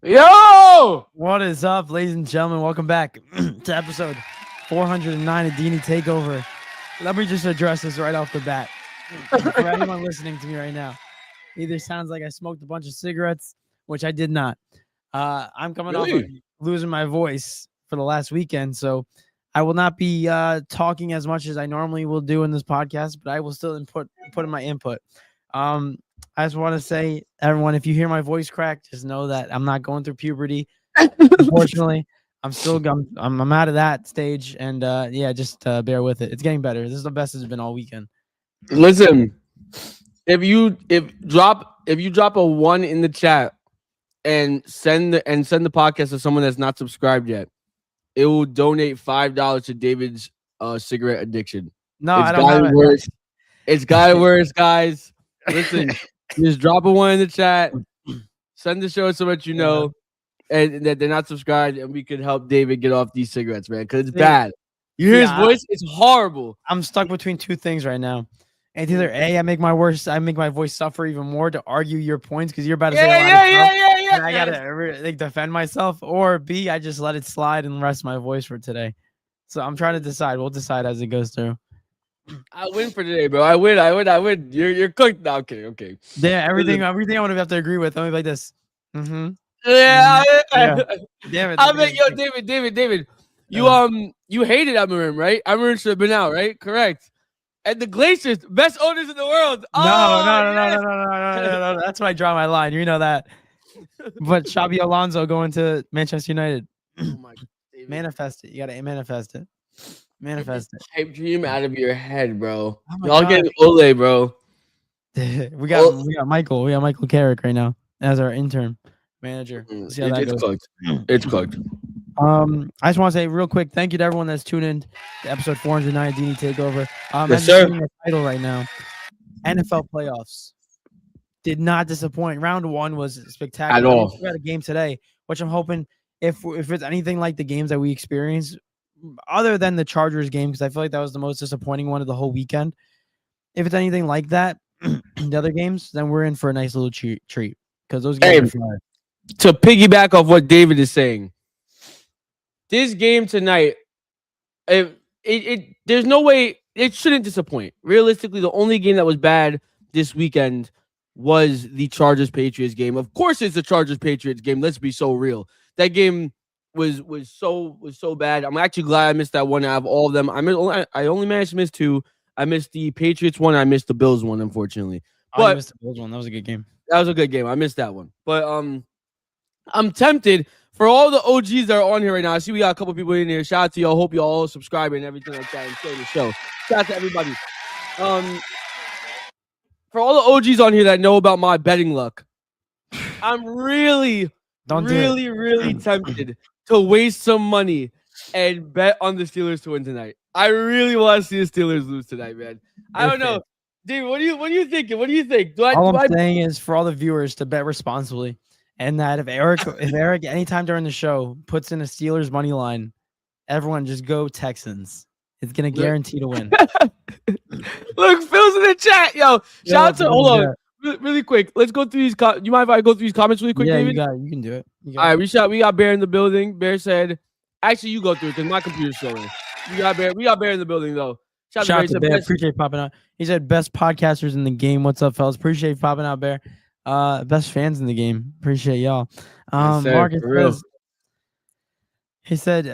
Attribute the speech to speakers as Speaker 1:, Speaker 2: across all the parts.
Speaker 1: Yo!
Speaker 2: What is up, ladies and gentlemen? Welcome back to episode 409 of D&E Takeover. Let me just address this right off the bat. For anyone listening to me right now, either sounds like I smoked a bunch of cigarettes, which I did not. I'm coming off of losing my voice for the last weekend, so I will not be talking as much as I normally will do in this podcast, but I will still put in my input. I just want to say, everyone, if you hear my voice crack, just know that I'm not going through puberty. Unfortunately, I'm out of that stage, and just bear with it. It's getting better. This is the best it's been all weekend.
Speaker 1: Listen, if you drop a 1 in the chat and send the podcast to someone that's not subscribed yet, it will donate $5 to David's cigarette addiction.
Speaker 2: No,
Speaker 1: it's
Speaker 2: I don't have it.
Speaker 1: Worse. It's gotten worse, guys. Listen, just drop a 1 in the chat. Send the show so that you know, and that they're not subscribed, and we could help David get off these cigarettes, man, because it's bad. You hear his voice? It's horrible.
Speaker 2: I'm stuck between two things right now. And either A, I make my voice suffer even more to argue your points because you're about to say a lot of stuff, and I gotta defend myself, or B, I just let it slide and rest my voice for today. So I'm trying to decide. We'll decide as it goes through.
Speaker 1: I win for today, bro. I win. You're cooked now. Okay.
Speaker 2: Yeah, everything I want to have to agree with. Only like this.
Speaker 1: Yeah.
Speaker 2: Damn it.
Speaker 1: I bet, yo, David. You hated Amarim, right? Amarim should have been out, right? Correct. And the Glaciers, best owners in the world.
Speaker 2: No. That's why I draw my line. You know that. But Xabi Alonso going to Manchester United.
Speaker 1: Oh my God,
Speaker 2: manifest it. You gotta manifest it. Manifest it.
Speaker 1: Type dream out of your head, bro. Y'all getting Ole, bro.
Speaker 2: we got Michael. We got Michael Carrick right now as our intern manager.
Speaker 1: It's cooked. It's cooked.
Speaker 2: I just want to say real quick, thank you to everyone that's tuned in to episode 409 of D&E Takeover.
Speaker 1: Yes, sir.
Speaker 2: The title right now. NFL playoffs did not disappoint. Round 1 was spectacular.
Speaker 1: At all.
Speaker 2: We got a game today, which I'm hoping if it's anything like the games that we experienced, other than the Chargers game, because I feel like that was the most disappointing one of the whole weekend. If it's anything like that, the other games, then we're in for a nice little treat because those games are fun.
Speaker 1: To piggyback off what David is saying, this game tonight, there's no way it shouldn't disappoint. Realistically, the only game that was bad this weekend was the Chargers-Patriots game. Of course, it's the Chargers-Patriots game. Let's be so real. That game was so bad. I'm actually glad I missed that one out of all of them. I only managed to miss 2. I missed the Patriots one. I missed the Bills one, unfortunately.
Speaker 2: But I missed the Bills one. That was a good game.
Speaker 1: That was a good game. I missed that one. But I'm tempted for all the OGs that are on here right now. I see we got a couple people in here. Shout out to y'all. Hope y'all all subscribe and everything like that and share the show. Shout out to everybody. For all the OGs on here that know about my betting luck, I'm really tempted to waste some money and bet on the Steelers to win tonight. I really want to see the Steelers lose tonight, man. I don't know. Dude, what are you thinking? What do you think?
Speaker 2: I'm saying is for all the viewers to bet responsibly. And that if Eric anytime during the show puts in a Steelers money line, everyone just go Texans. It's gonna guarantee to win.
Speaker 1: Look, Phil's in the chat, yo. Shout out to hold on, really quick. Let's go through these. You mind if I go through these comments really quick, David?
Speaker 2: You can do it.
Speaker 1: All right, we got Bear in the building. Bear said, actually, you go through it because my computer's showing. We got Bear in the building though.
Speaker 2: Shout out to Bear. Appreciate popping out. He said best podcasters in the game. What's up, fellas? Appreciate popping out, Bear. Best fans in the game. Appreciate y'all.
Speaker 1: Yes,
Speaker 2: Marcus says, he said,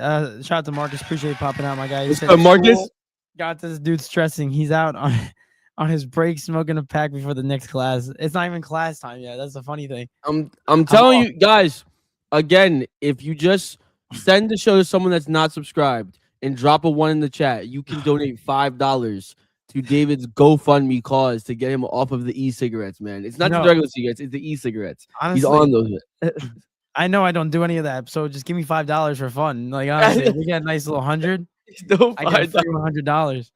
Speaker 2: shout out to Marcus. Appreciate popping out, my guy. He said,
Speaker 1: Marcus
Speaker 2: got this dude stressing. He's out on his break smoking a pack before the next class. It's not even class time yet. That's the funny thing.
Speaker 1: I'm telling you guys, again, if you just send the show to someone that's not subscribed and drop a 1 in the chat, you can donate $5 to David's GoFundMe cause to get him off of the e-cigarettes, man. It's not the regular cigarettes, it's the e-cigarettes.
Speaker 2: Honestly,
Speaker 1: he's on those.
Speaker 2: I know I don't do any of that, so just give me $5 for fun. Like honestly, if we get a nice little 100, I get $100.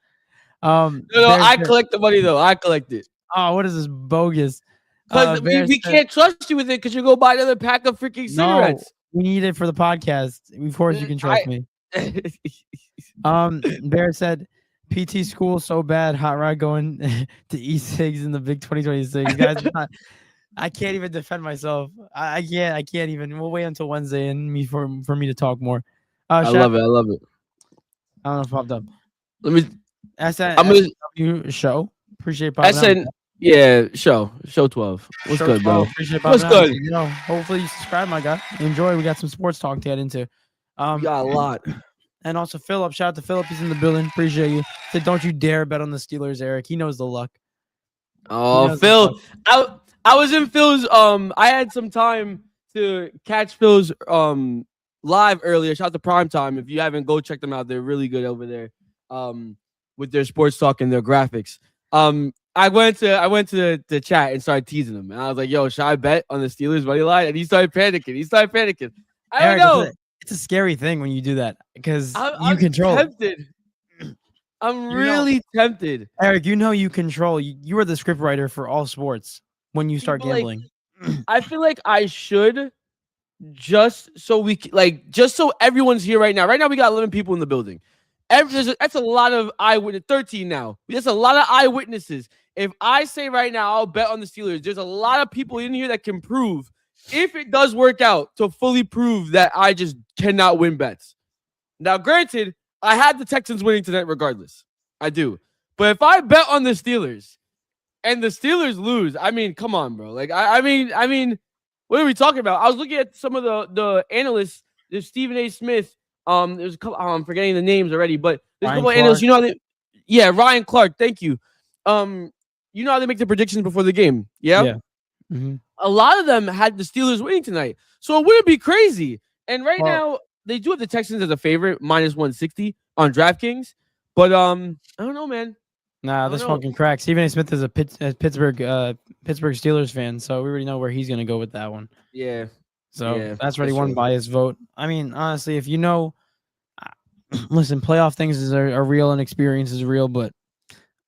Speaker 1: I collect the money though. I collect it.
Speaker 2: Oh, what is this bogus?
Speaker 1: Because we can't trust you with it because you go buy another pack of freaking cigarettes.
Speaker 2: No, we need it for the podcast. Of course, you can trust me. Bear said, PT school so bad, hot rod going to E6 in the big 2026. Guys, I can't even defend myself. I can't. I can't even. We'll wait until Wednesday and for me to talk more.
Speaker 1: I
Speaker 2: Shout,
Speaker 1: love it. I love it.
Speaker 2: I don't know if it popped up.
Speaker 1: Let me. I'm gonna
Speaker 2: SNW show. Appreciate popping out.
Speaker 1: SN. Yeah, show 12. What's
Speaker 2: Show
Speaker 1: good,
Speaker 2: 12.
Speaker 1: bro?
Speaker 2: Appreciate
Speaker 1: What's
Speaker 2: popping out.
Speaker 1: good?
Speaker 2: You know, hopefully you subscribe, my guy. Enjoy. We got some sports talk to get into.
Speaker 1: We got a lot.
Speaker 2: And also Philip. Shout out to Philip. He's in the building. Appreciate you. Said, don't you dare bet on the Steelers, Eric. He knows the luck.
Speaker 1: Oh, Phil. I was in Phil's. I had some time to catch Phil's live earlier. Shout out to Primetime. If you haven't, go check them out. They're really good over there. With their sports talk and their graphics. I went to the chat and started teasing him. And I was like, yo, should I bet on the Steelers money line? And he started panicking. I don't know.
Speaker 2: It's a scary thing when you do that because
Speaker 1: I'm
Speaker 2: control.
Speaker 1: Tempted. I'm really tempted.
Speaker 2: Eric, you control. You are the scriptwriter for all sports when you start gambling.
Speaker 1: I feel like I should just so everyone's here right now. Right now, we got 11 people in the building. That's a lot of eyewitness. 13 now. That's a lot of eyewitnesses. If I say right now, I'll bet on the Steelers. There's a lot of people in here that can prove, if it does work out, to fully prove that I just cannot win bets. Now, granted, I had the Texans winning tonight regardless. I do. But if I bet on the Steelers and the Steelers lose, I mean, come on, bro. Like, I mean, what are we talking about? I was looking at some of the analysts. There's Stephen A. Smith. There's a couple. I'm forgetting the names already, but there's a couple of analysts. You know how Ryan Clark. Thank you. You know how they make the predictions before the game. Yeah.
Speaker 2: Mm-hmm.
Speaker 1: A lot of them had the Steelers winning tonight, so it wouldn't be crazy. And right now, they do have the Texans as a favorite, -160 on DraftKings. But I don't know, man.
Speaker 2: Nah, this fucking cracks. Stephen A. Smith is a Pittsburgh Steelers fan, so we already know where he's gonna go with that one.
Speaker 1: Yeah.
Speaker 2: So that's already one biased vote. I mean, honestly, if you know, listen, playoff things are real and experience is real, but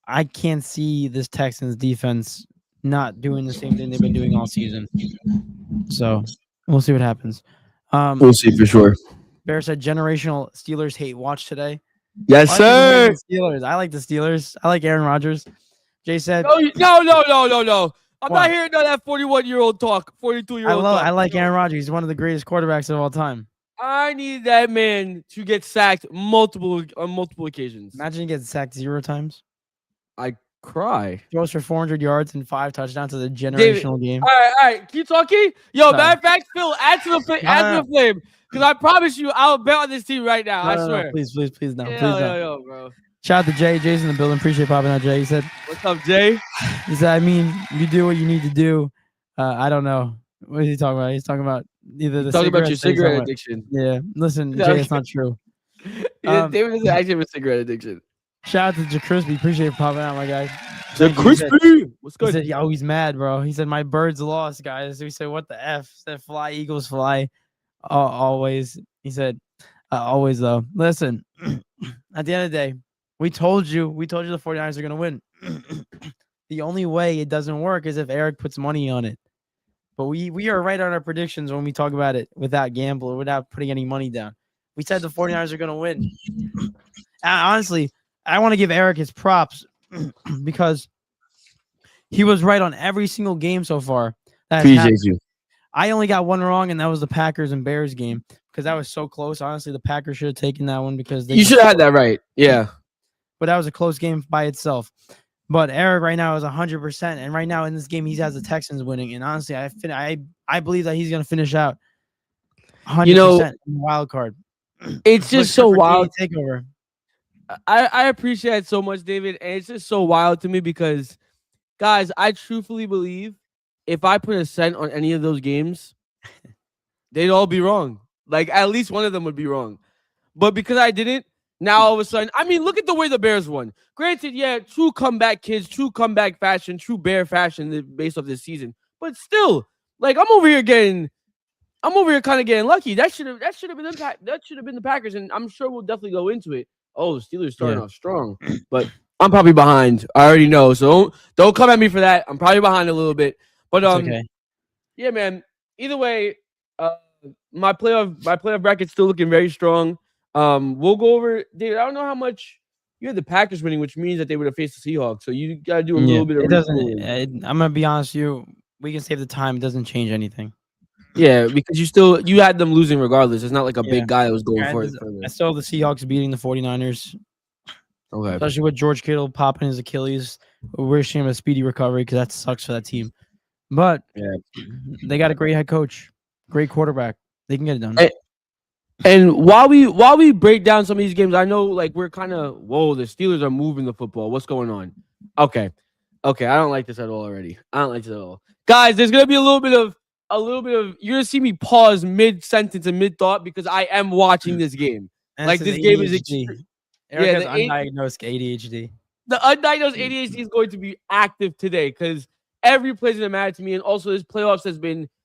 Speaker 2: I can't see this Texans defense not doing the same thing they've been doing all season. So we'll see what happens.
Speaker 1: We'll see for sure.
Speaker 2: Bear said generational Steelers hate watch today.
Speaker 1: Yes, sir.
Speaker 2: Steelers. I like the Steelers. I like Aaron Rodgers. Jay said,
Speaker 1: no. I'm not hearing that 41-year-old talk, 42-year-old talk.
Speaker 2: I like Aaron Rodgers. He's one of the greatest quarterbacks of all time.
Speaker 1: I need that man to get sacked on multiple occasions.
Speaker 2: Imagine he gets sacked 0 times.
Speaker 1: I cry.
Speaker 2: Throws for 400 yards and 5 touchdowns to the generational game.
Speaker 1: All right. Keep talking. Yo, matter of fact, Phil, add to the flame. Because I promise you, I'll bet on this team right now. I swear.
Speaker 2: No, please, no. Please,
Speaker 1: no, bro.
Speaker 2: Shout out to Jay. Jay's in the building. Appreciate popping out, Jay. He said,
Speaker 1: "What's up, Jay?"
Speaker 2: He said, "I mean, you do what you need to do." I don't know. What is he talking about? He's talking about either the
Speaker 1: talking about your cigarette addiction.
Speaker 2: Yeah, listen, Jay, it's not true.
Speaker 1: David doesn't actually have a cigarette addiction.
Speaker 2: Shout out to Crispy. Appreciate popping out, my guy.
Speaker 1: Crispy. What's good?
Speaker 2: He said, "Yo, he's mad, bro." He said, "My birds lost, guys." We said, "What the f?" He said, "Fly, Eagles, fly." Always. He said, "Always though." Listen, at the end of the day, we told you the 49ers are gonna win. The only way it doesn't work is if Eric puts money on it. But we are right on our predictions when we talk about it without gambling, without putting any money down. We said the 49ers are gonna win. Honestly, I want to give Eric his props because he was right on every single game so far.
Speaker 1: Appreciate you.
Speaker 2: I only got one wrong, and that was the Packers and Bears game because that was so close. Honestly, the Packers should have taken that one because
Speaker 1: you should have had that right. Yeah.
Speaker 2: But that was a close game by itself. But Eric right now is 100%, and right now in this game he has the Texans winning. And honestly, I believe that he's going to finish out 100% in the wild card.
Speaker 1: It's just so wild.
Speaker 2: Takeover.
Speaker 1: I appreciate it so much, David, and it's just so wild to me because, guys, I truthfully believe if I put a cent on any of those games, they'd all be wrong. Like, at least one of them would be wrong. But because I didn't, now all of a sudden, I mean, look at the way the Bears won. Granted, yeah, true comeback kids, true comeback fashion, true Bear fashion based off this season. But still, like, I'm over here kind of getting lucky. That should have been the Packers, and I'm sure we'll definitely go into it. Oh, the Steelers starting off strong, but I'm probably behind. I already know, so don't come at me for that. I'm probably behind a little bit, but
Speaker 2: okay.
Speaker 1: Yeah, man. Either way, my playoff bracket's still looking very strong. We'll go over, David. I don't know how much you had the Packers winning, which means that they would have faced the Seahawks. So you gotta do a little bit of.
Speaker 2: It doesn't. I'm gonna be honest with you. we can save the time. It doesn't change anything.
Speaker 1: Yeah, because you had them losing regardless. It's not like a
Speaker 2: Yeah.
Speaker 1: big guy that was going
Speaker 2: I
Speaker 1: for
Speaker 2: had
Speaker 1: it.
Speaker 2: this- I saw the Seahawks beating the 49ers,
Speaker 1: Okay.
Speaker 2: especially with George Kittle popping his Achilles. We're wishing him a speedy recovery because that sucks for that team. But
Speaker 1: Yeah.
Speaker 2: they got a great head coach, great quarterback. They can get it done.
Speaker 1: And while we break down some of these games, I know like we're kind of the Steelers are moving the football. What's going on? Okay. I don't like this at all already. I don't like this at all. Guys, there's gonna be a little bit of you're gonna see me pause mid sentence and mid thought because I am watching this game.
Speaker 2: And
Speaker 1: Like
Speaker 2: this
Speaker 1: this game is
Speaker 2: ADHD. Eric has
Speaker 1: the
Speaker 2: undiagnosed ADHD.
Speaker 1: the undiagnosed ADHD is going to be active today because every play is gonna matter to me, and also this playoffs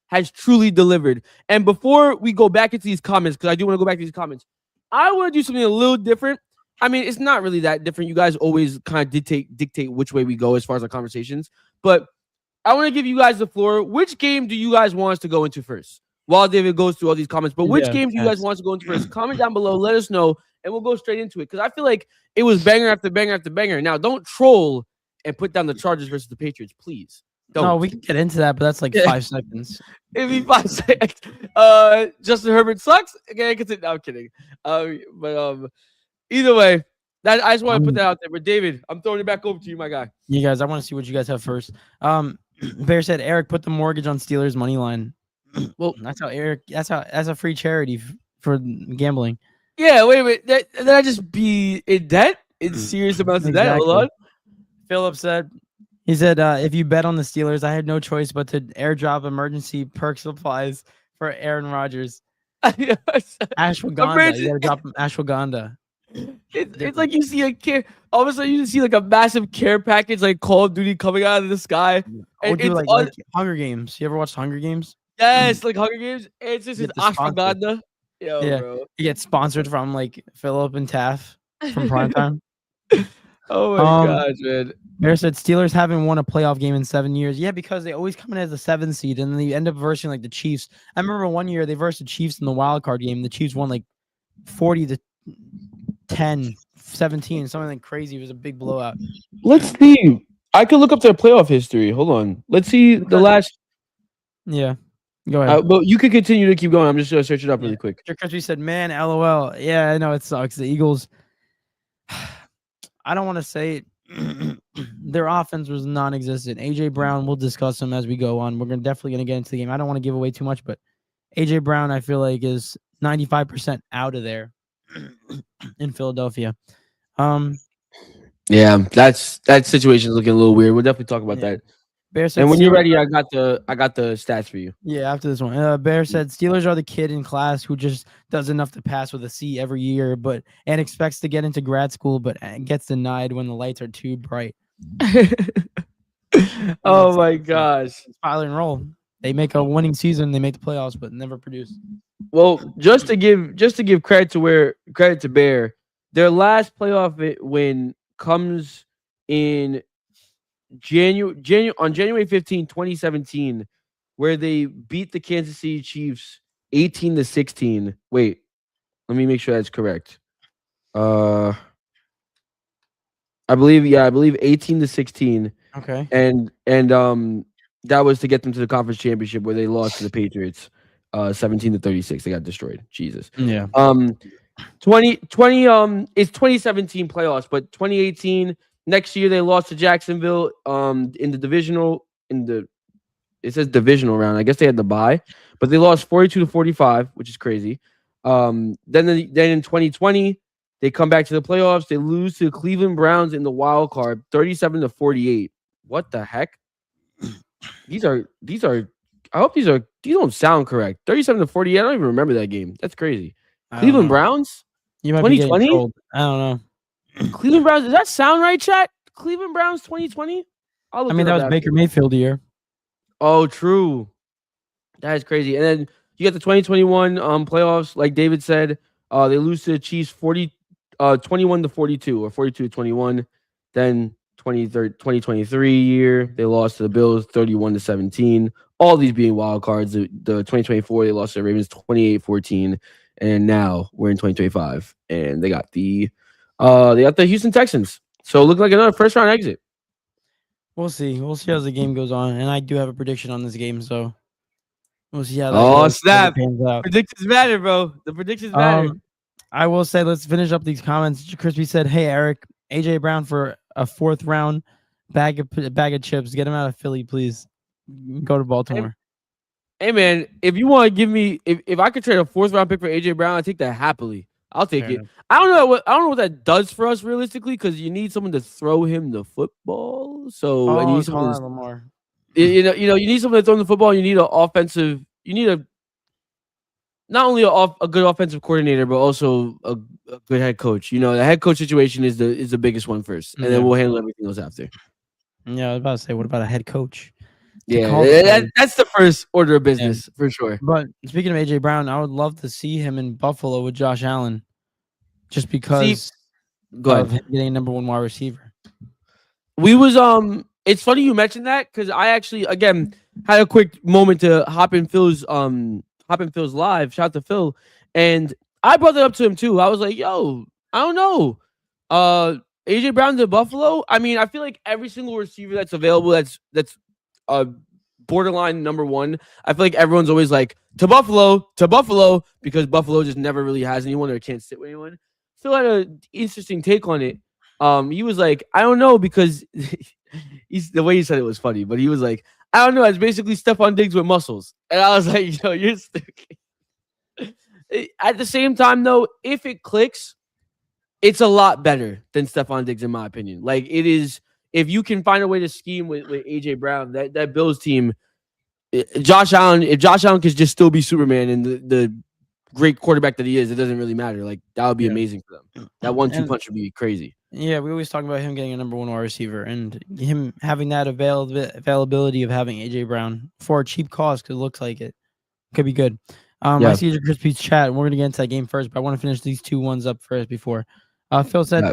Speaker 1: has truly delivered. And before we go back into these comments, because I do want to go back to these comments, I want to do something a little different. I mean, it's not really that different. You guys always kind of dictate which way we go as far as our conversations, but I want to give you guys the floor. Which game do you guys want us to go into first? While David goes through all these comments, but which game do you guys want us to go into first? Comment down below. Let us know, and we'll go straight into it because I feel like it was banger after banger after banger. Now, don't troll and put down the Chargers versus the Patriots, please. Don't.
Speaker 2: No, we can get into that, but that's like 5 seconds.
Speaker 1: It'd be 5 seconds. Justin Herbert sucks. Okay, no, I'm kidding. Either way, I just want to put that out there. But David, I'm throwing it back over to you, my guy.
Speaker 2: You guys, I want to see what you guys have first. Bear said, Eric, put the mortgage on Steelers money line. Well, that's how Eric. That's a free charity for gambling.
Speaker 1: Yeah, wait a minute. Did I just be in debt? In serious amounts of debt? Hold on.
Speaker 2: Philip said, he said, if you bet on the Steelers, I had no choice but to airdrop emergency perk supplies for Aaron Rodgers. Ashwagandha. You gotta drop ashwagandha.
Speaker 1: It's like you see a care. All of a sudden, you see like a massive care package, like Call of Duty coming out of the sky.
Speaker 2: And it's like Hunger Games. You ever watched Hunger Games?
Speaker 1: Yes, like Hunger Games. It's just ashwagandha. Yo,
Speaker 2: yeah,
Speaker 1: bro.
Speaker 2: You get sponsored from like Philip and Taff from Primetime.
Speaker 1: Oh my gosh, man.
Speaker 2: Bear said Steelers haven't won a playoff game in 7 years. Yeah, because they always come in as the 7th seed and then they end up versing like the Chiefs. I remember one year they versed the Chiefs in the wild card game. The Chiefs won like 40-10, 17, something like crazy. It was a big blowout.
Speaker 1: Let's see. I could look up their playoff history. Hold on. Let's see the last.
Speaker 2: Yeah. Go ahead.
Speaker 1: But you could continue to keep going. I'm just going to search it up really quick.
Speaker 2: Crispy said, man, LOL. Yeah, I know it sucks. The Eagles, I don't want to say it. Their offense was non-existent. AJ Brown, we'll discuss him as we go on. We're definitely going to get into the game. I don't want to give away too much, but AJ Brown, I feel like, is 95% out of there in Philadelphia.
Speaker 1: Yeah, that situation is looking a little weird. We'll definitely talk about that.
Speaker 2: Bear said,
Speaker 1: and when you're ready, I got the stats for you.
Speaker 2: Yeah, after this one. Bear said Steelers are the kid in class who just does enough to pass with a C every year, and expects to get into grad school, but gets denied when the lights are too bright.
Speaker 1: Oh my gosh.
Speaker 2: File and roll. They make a winning season, they make the playoffs, but never produce.
Speaker 1: Well, just to give credit to Bear, their last playoff win comes in January 15, 2017, where they beat the Kansas City Chiefs 18-16. Wait, let me make sure that's correct. I believe 18-16.
Speaker 2: Okay.
Speaker 1: And that was to get them to the conference championship where they lost to the Patriots 17-36. They got destroyed. Jesus.
Speaker 2: Yeah.
Speaker 1: 2020 it's 2017 playoffs, but 2018 next year they lost to Jacksonville in the divisional it says divisional round. I guess they had the bye, but they lost 42-45, which is crazy. Then in 2020 they come back to the playoffs. They lose to the Cleveland Browns in the wild card 37-48. What the heck? These are I hope these don't sound correct. 37-48. I don't even remember that game. That's crazy. Cleveland Browns?
Speaker 2: You might 2020? I don't know.
Speaker 1: Cleveland Browns, does that sound right, chat? Cleveland Browns 2020?
Speaker 2: I mean, that was Baker Mayfield year.
Speaker 1: Oh, true. That is crazy. And then you got the 2021 playoffs, like David said. They lose to the Chiefs 21-42 or 42-21. Then 2023 year, they lost to the Bills 31-17. All these being wild cards. The 2024, they lost to the Ravens 28-14. And now we're in 2025, and they got the Houston Texans. So it looked like another first round exit.
Speaker 2: We'll see. We'll see as the game goes on, and I do have a prediction on this game, so we'll see how that
Speaker 1: Oh
Speaker 2: goes. How it
Speaker 1: snap!
Speaker 2: pans out.
Speaker 1: Predictions matter, bro. The predictions matter.
Speaker 2: I will say, let's finish up these comments. Crispy said, "Hey Eric, AJ Brown for a 4th round bag of chips. Get him out of Philly, please. Go to Baltimore."
Speaker 1: Hey man, if you want to give me, if I could trade a 4th round pick for AJ Brown, I take that happily. I'll take
Speaker 2: Fair
Speaker 1: it.
Speaker 2: enough.
Speaker 1: I don't know what that does for us realistically, because you need someone to throw him the football. So and you
Speaker 2: Oh,
Speaker 1: need someone
Speaker 2: Colin Lamar.
Speaker 1: you need someone to throw the football. You need an offensive. You need a not only a good offensive coordinator, but also a good head coach. You know, the head coach situation is the biggest one first, and then
Speaker 2: Yeah.
Speaker 1: we'll handle everything else after.
Speaker 2: Yeah, I was about to say, what about a head coach? To
Speaker 1: Yeah,
Speaker 2: call the plays?
Speaker 1: that's the first order of
Speaker 2: Yeah.
Speaker 1: business for sure.
Speaker 2: But speaking of AJ Brown, I would love to see him in Buffalo with Josh Allen, just
Speaker 1: See,
Speaker 2: because
Speaker 1: go
Speaker 2: of
Speaker 1: ahead.
Speaker 2: him getting a number 1 wide receiver.
Speaker 1: We was it's funny you mentioned that, because I actually again had a quick moment to hop in Phil's live. Shout out to Phil, and I brought it up to him too. I was like, "Yo, I don't know, AJ Brown to Buffalo. I mean, I feel like every single receiver that's available, that's borderline number 1. I feel like everyone's always like to Buffalo, because Buffalo just never really has anyone or can't sit with anyone." Phil had an interesting take on it. He was like, I don't know, because the way he said it was funny, but he was like, I don't know, it's basically Stephon Diggs with muscles. And I was like, yo, you're stupid. At the same time, though, if it clicks, it's a lot better than Stephon Diggs, in my opinion. Like, it is, if you can find a way to scheme with AJ Brown, that Bills team, if Josh Allen could just still be Superman and the great quarterback that he is, it doesn't really matter. Like, that would be amazing for them. That 1-2 punch would be crazy.
Speaker 2: Yeah, we always talk about him getting a number 1 wide receiver, and him having that availability of having AJ Brown for a cheap cost, because it looks like it could be good. I see your Crispy's chat, and we're gonna get into that game first, but I want to finish these 2 ones up first before. Phil said,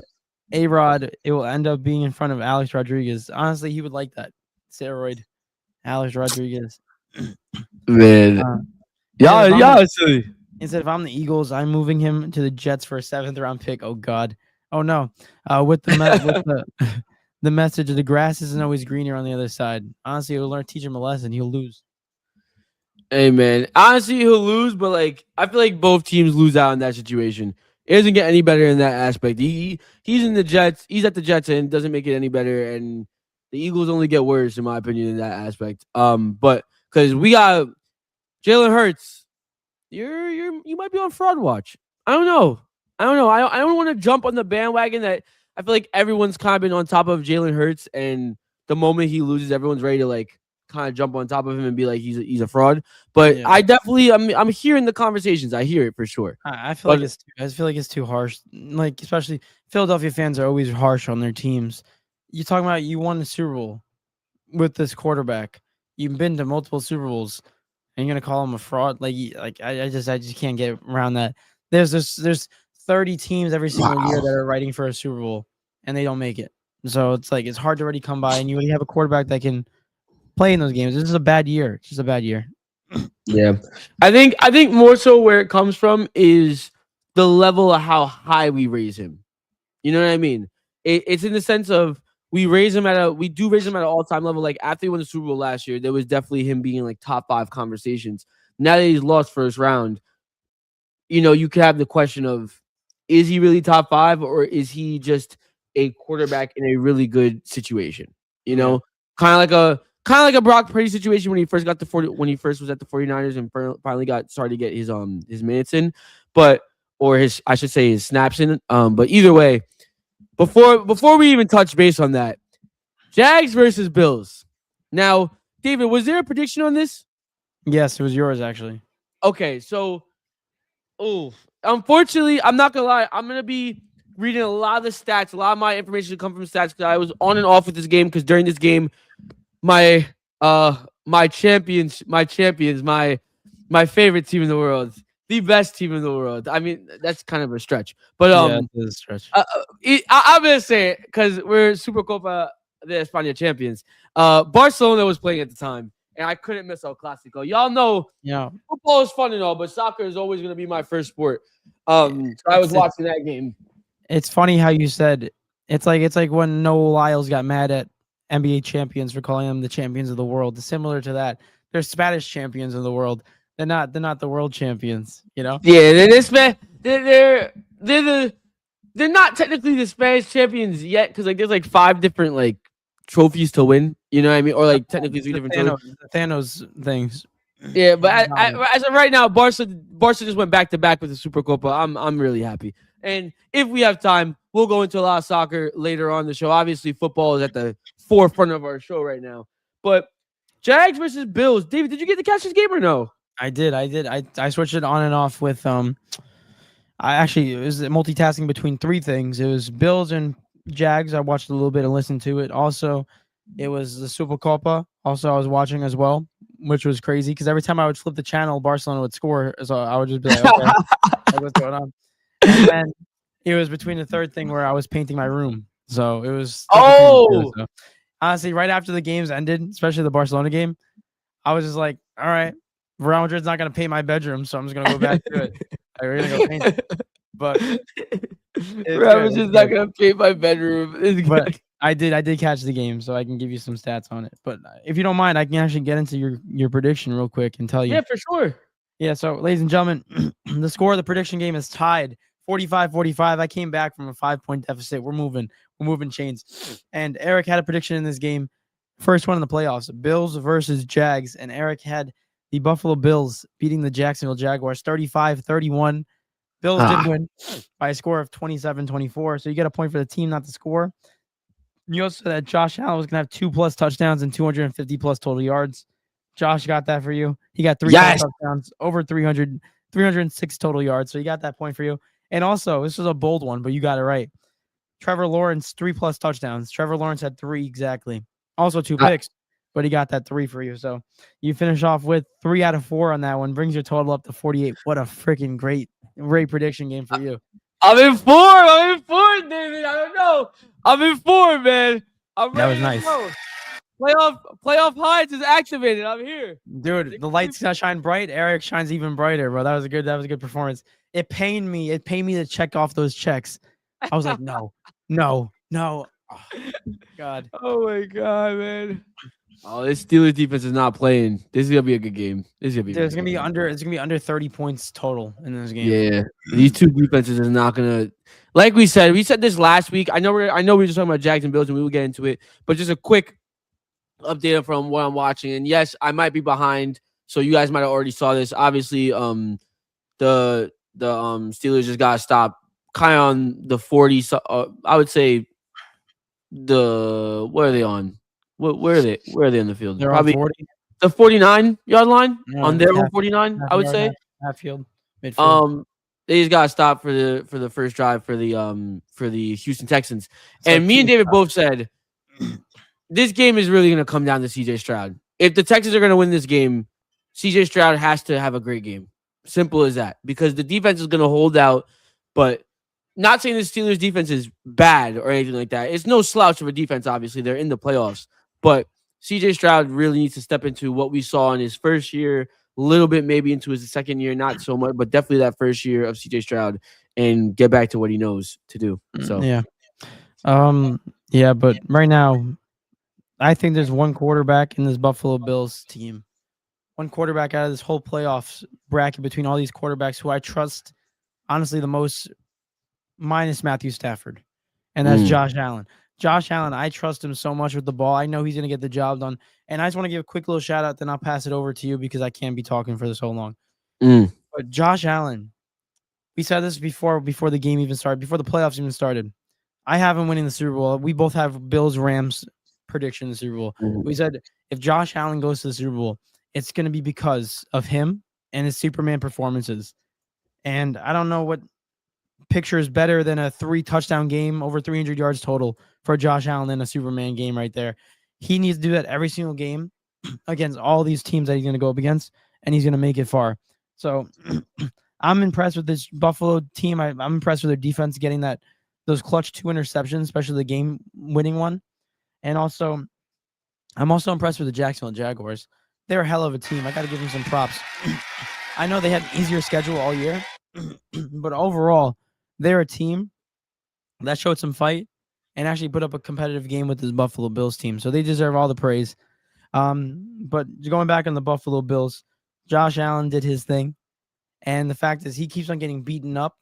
Speaker 2: A-Rod, it will end up being in front of Alex Rodriguez. Honestly, he would like that steroid, Alex Rodriguez.
Speaker 1: Man, silly.
Speaker 2: He said, if I'm the Eagles, I'm moving him to the Jets for a 7th round pick. Oh God. Oh no. With the the message, the grass isn't always greener on the other side. Honestly, he'll teach him a lesson. He'll lose.
Speaker 1: Hey man, honestly, he'll lose, but like I feel like both teams lose out in that situation. It doesn't get any better in that aspect. He's in the Jets. He's at the Jets, and it doesn't make it any better. And the Eagles only get worse, in my opinion, in that aspect. But because we got Jalen Hurts, you might be on fraud watch. I don't know. I don't want to jump on the bandwagon that I feel like everyone's kind of been on top of Jalen Hurts, and the moment he loses, everyone's ready to like kind of jump on top of him and be like he's a fraud. But yeah. I definitely I'm hearing the conversations. I hear it for sure.
Speaker 2: I feel like it's too harsh. Like, especially Philadelphia fans are always harsh on their teams. You're talking about you won the Super Bowl with this quarterback. You've been to multiple Super Bowls, and you're gonna call him a fraud? I just can't get around that. There's 30 teams every single year that are fighting for a Super Bowl, and they don't make it. So it's like it's hard to already come by, and you already have a quarterback that can play in those games. This is a bad year. It's just a bad year.
Speaker 1: Yeah, I think more so where it comes from is the level of how high we raise him. You know what I mean? It's in the sense of we do raise him at an all-time level. Like after he won the Super Bowl last year, there was definitely him being in like top 5 conversations. Now that he's lost first round, you know, you could have the question of, is he really top 5, or is he just a quarterback in a really good situation? You know, kind of like a Brock Purdy situation when he first got when he first was at the 49ers and finally started to get his minutes in, I should say his snaps in. But either way, before we even touch base on that, Jags versus Bills. Now, David, was there a prediction on this?
Speaker 2: Yes, it was yours actually.
Speaker 1: Okay, so unfortunately, I'm not gonna lie, I'm gonna be reading a lot of the stats. A lot of my information come from stats because I was on and off with this game, because during this game, my champions, my favorite team in the world, the best team in the world. I mean, that's kind of a stretch, but
Speaker 2: it is a stretch.
Speaker 1: I'm gonna say it because we're Supercopa de España champions. Barcelona was playing at the time, and I couldn't miss El Classico. Y'all know, football is fun and all, but soccer is always gonna be my first sport. So I was watching that game.
Speaker 2: It's funny how you said it's like when Noah Lyles got mad at NBA champions for calling them the champions of the world. Similar to that, they're Spanish champions of the world. They're not the world champions. You know?
Speaker 1: Yeah, they're not technically the Spanish champions yet because like there's like 5 different like trophies to win. You know what I mean? Or like technically 3 different trophies.
Speaker 2: The Thanos things.
Speaker 1: Yeah, but as of right now, Barca just went back to back with the Super Copa. I'm really happy. And if we have time, we'll go into a lot of soccer later on the show. Obviously, football is at the forefront of our show right now. But Jags versus Bills. David, did you get to catch this game or no?
Speaker 2: I did. I switched it on and off with it was multitasking between 3 things. It was Bills and Jags. I watched a little bit and listened to it. Also, it was the Super Copa. Also, I was watching as well, which was crazy because every time I would flip the channel, Barcelona would score. So I would just be like, okay, what's going on? And then it was between the third thing where I was painting my room. So it was. So, honestly, right after the games ended, especially the Barcelona game, I was just like, all right, Real Madrid's not going to paint my bedroom, so I'm just going to go back to it. I'm going to go paint it. But
Speaker 1: Real Madrid's not going to paint my bedroom.
Speaker 2: But I did catch the game, so I can give you some stats on it. But if you don't mind, I can actually get into your prediction real quick and tell you.
Speaker 1: Yeah, for sure.
Speaker 2: Yeah, so ladies and gentlemen, the score of the prediction game is tied 45-45. I came back from a 5-point deficit. We're moving chains. And Eric had a prediction in this game. First one in the playoffs, Bills versus Jags. And Eric had the Buffalo Bills beating the Jacksonville Jaguars 35-31. Bills did win by a score of 27-24. So you get a point for the team, not the score. You also said that Josh Allen was going to have 2+ touchdowns and 250+ total yards. Josh got that for you. He got 3 touchdowns, over 306 total yards. So you got that point for you. And also, this was a bold one, but you got it right. Trevor Lawrence, 3+ touchdowns. Trevor Lawrence had 3 exactly. Also 2 picks, but he got that 3 for you. So you finish off with 3 out of 4 on that one. Brings your total up to 48. What a freaking great prediction game for you.
Speaker 1: I'm in 4, David. I don't know. I'm in 4, man.
Speaker 2: That was nice.
Speaker 1: Playoff Heights is activated. I'm here,
Speaker 2: dude. The lights shine bright. Eric shines even brighter, bro. That was a good performance. It pained me to check off those checks. I was like, no. Oh, God.
Speaker 1: Oh my God, man. Oh, this Steelers defense is not playing. This is gonna be a good game.
Speaker 2: It's gonna be under 30 points total in this game.
Speaker 1: Yeah, these 2 defenses is not gonna. Like we said this last week. I know we were just talking about Jags and Bills, and we will get into it. But just a quick update from what I'm watching. And yes, I might be behind, so you guys might have already saw this. Obviously, the Steelers just got stopped kind of on the 40. I would say what are they on? Where are they? Where are they in the field?
Speaker 2: They're
Speaker 1: probably
Speaker 2: on 40.
Speaker 1: The 49-yard line on their own 49. I would say
Speaker 2: half field, midfield.
Speaker 1: They just got stopped for the first drive for the Houston Texans. And me and David both said this game is really going to come down to CJ Stroud. If the Texans are going to win this game, CJ Stroud has to have a great game. Simple as that. Because the defense is going to hold out, but not saying the Steelers defense is bad or anything like that. It's no slouch of a defense, obviously. They're in the playoffs. But CJ Stroud really needs to step into what we saw in his first year, a little bit maybe into his second year, not so much, but definitely that first year of CJ Stroud and get back to what he knows to do. So
Speaker 2: yeah, but right now, I think there's one quarterback in this Buffalo Bills team. One quarterback out of this whole playoffs bracket between all these quarterbacks who I trust, honestly, the most, minus Matthew Stafford, and that's Josh Allen. Josh Allen, I trust him so much with the ball. I know he's going to get the job done. And I just want to give a quick little shout out, then I'll pass it over to you because I can't be talking for so long. But Josh Allen, we said this before the game even started, before the playoffs even started. I have him winning the Super Bowl. We both have Bills-Rams prediction in the Super Bowl. We said if Josh Allen goes to the Super Bowl, it's going to be because of him and his Superman performances. And I don't know what picture is better than a 3-touchdown game, over 300 yards total for Josh Allen than a Superman game right there. He needs to do that every single game against all these teams that he's going to go up against, and he's going to make it far. So I'm impressed with this Buffalo team. I'm impressed with their defense getting those clutch 2 interceptions, especially the game-winning one. And also, I'm also impressed with the Jacksonville Jaguars. They're a hell of a team. I got to give them some props. I know they had an easier schedule all year, but overall, they're a team that showed some fight, and actually put up a competitive game with this Buffalo Bills team. So they deserve all the praise. But going back on the Buffalo Bills, Josh Allen did his thing. And the fact is he keeps on getting beaten up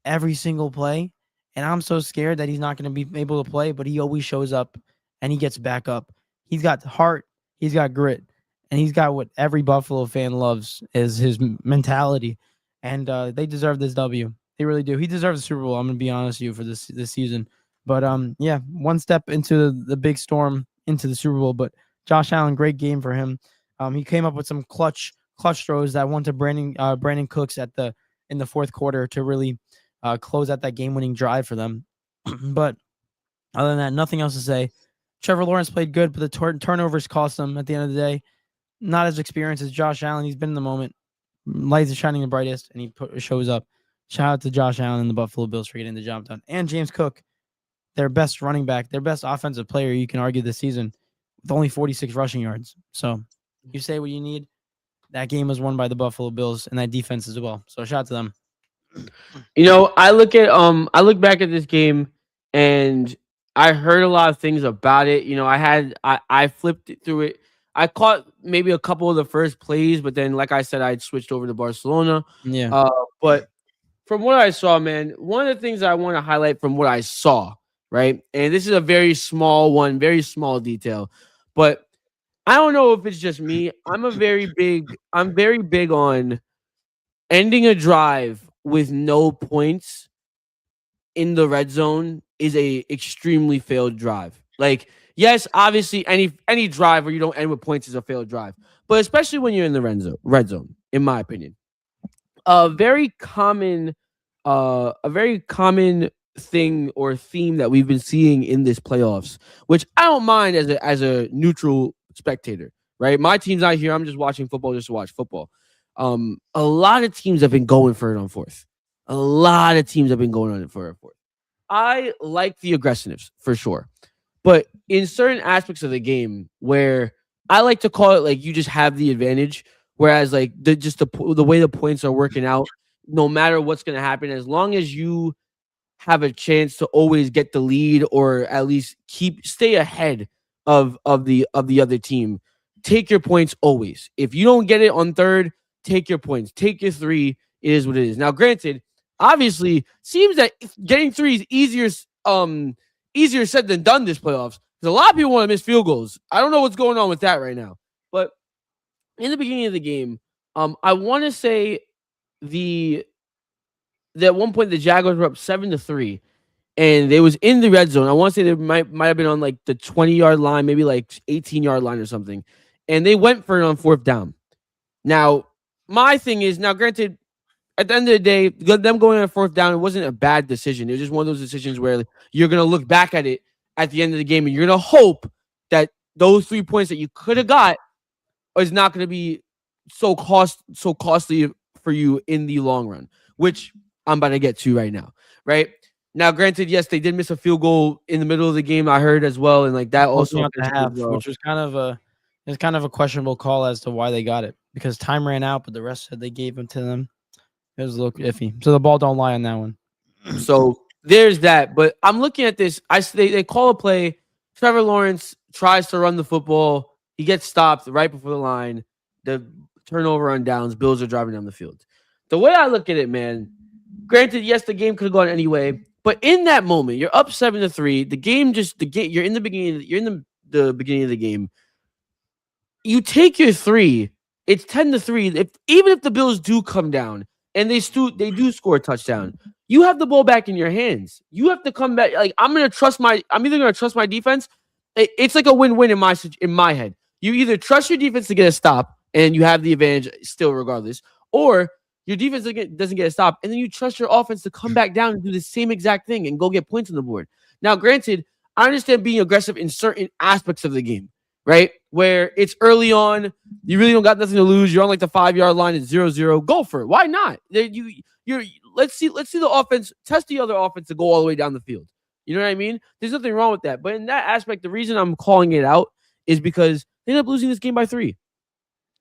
Speaker 2: every single play. And I'm so scared that he's not going to be able to play, but he always shows up and he gets back up. He's got heart, he's got grit, and he's got what every Buffalo fan loves is his mentality. And they deserve this W. They really do. He deserves the Super Bowl. I'm going to be honest with you for this season. But yeah, one step into the big storm into the Super Bowl. But Josh Allen, great game for him. He came up with some clutch throws that went to Brandon Cooks in the fourth quarter to really close out that game-winning drive for them. But other than that, nothing else to say. Trevor Lawrence played good, but the turnovers cost him at the end of the day. Not as experienced as Josh Allen. He's been in the moment. Lights are shining the brightest, and he shows up. Shout out to Josh Allen and the Buffalo Bills for getting the job done. And James Cook, their best running back, their best offensive player, you can argue this season, with only 46 rushing yards. So you say what you need. That game was won by the Buffalo Bills and that defense as well. So shout out to them.
Speaker 1: I look back at this game and I heard a lot of things about it. I flipped it through it. I caught maybe a couple of the first plays, but then, like I said, I'd switched over to Barcelona.
Speaker 2: Yeah.
Speaker 1: But from what I saw, man, one of the things I want to highlight from what I saw, right? And this is a very small one, very small detail, but I don't know if it's just me. I'm very big on ending a drive with no points in the red zone is a extremely failed drive. Like, yes, obviously any drive where you don't end with points is a failed drive, but especially when you're in the red zone, in my opinion. A very common thing or theme that we've been seeing in this playoffs, which I don't mind as a neutral spectator, right? My team's not here. I'm just watching football just to watch football. A lot of teams have been going for it on fourth. A lot of teams have been going on it for it. I like the aggressiveness for sure, but in certain aspects of the game where I like to call it like you just have the advantage, whereas like the way the points are working out, no matter what's going to happen, as long as you have a chance to always get the lead or at least stay ahead of the other team, take your points always. If you don't get it on third, take your points, take your three. It is what it is. Now, granted, obviously, seems that getting three is easier said than done this playoffs. Because a lot of people want to miss field goals. I don't know what's going on with that right now. But in the beginning of the game, I want to say that at one point the Jaguars were up 7-3, and they was in the red zone. I want to say they might have been on like the 20-yard line, maybe like 18-yard line or something, and they went for it on fourth down. Now, my thing is, now granted, at the end of the day, them going on fourth down, it wasn't a bad decision. It was just one of those decisions where you're going to look back at it at the end of the game, and you're going to hope that those 3 points that you could have got is not going to be so costly for you in the long run, which I'm about to get to right now. Right now, granted, yes, they did miss a field goal in the middle of the game. I heard as well, and like that also
Speaker 2: at the half, which was kind of a questionable call as to why they got it, because time ran out, but the rest said they gave them to them. It was a little iffy. So the ball don't lie on that one.
Speaker 1: So there's that. But I'm looking at this. They call a play. Trevor Lawrence tries to run the football. He gets stopped right before the line. The turnover on downs. Bills are driving down the field. The way I look at it, man, granted, yes, the game could have gone anyway. But in that moment, you're up 7-3. You're in the beginning of the game. You take your three. It's 10-3. Even if the Bills do come down and they do score a touchdown, you have the ball back in your hands. You have to come back. Like, I'm either gonna trust my defense. It's like a win-win in my head. You either trust your defense to get a stop and you have the advantage still regardless, or your defense doesn't get a stop, and then you trust your offense to come back down and do the same exact thing and go get points on the board. Now, granted, I understand being aggressive in certain aspects of the game, right? Where it's early on, you really don't got nothing to lose. You're on like the 5-yard line at 0-0. Go for it. Why not? Let's see the offense, test the other offense to go all the way down the field. You know what I mean? There's nothing wrong with that. But in that aspect, the reason I'm calling it out is because they ended up losing this game by 3.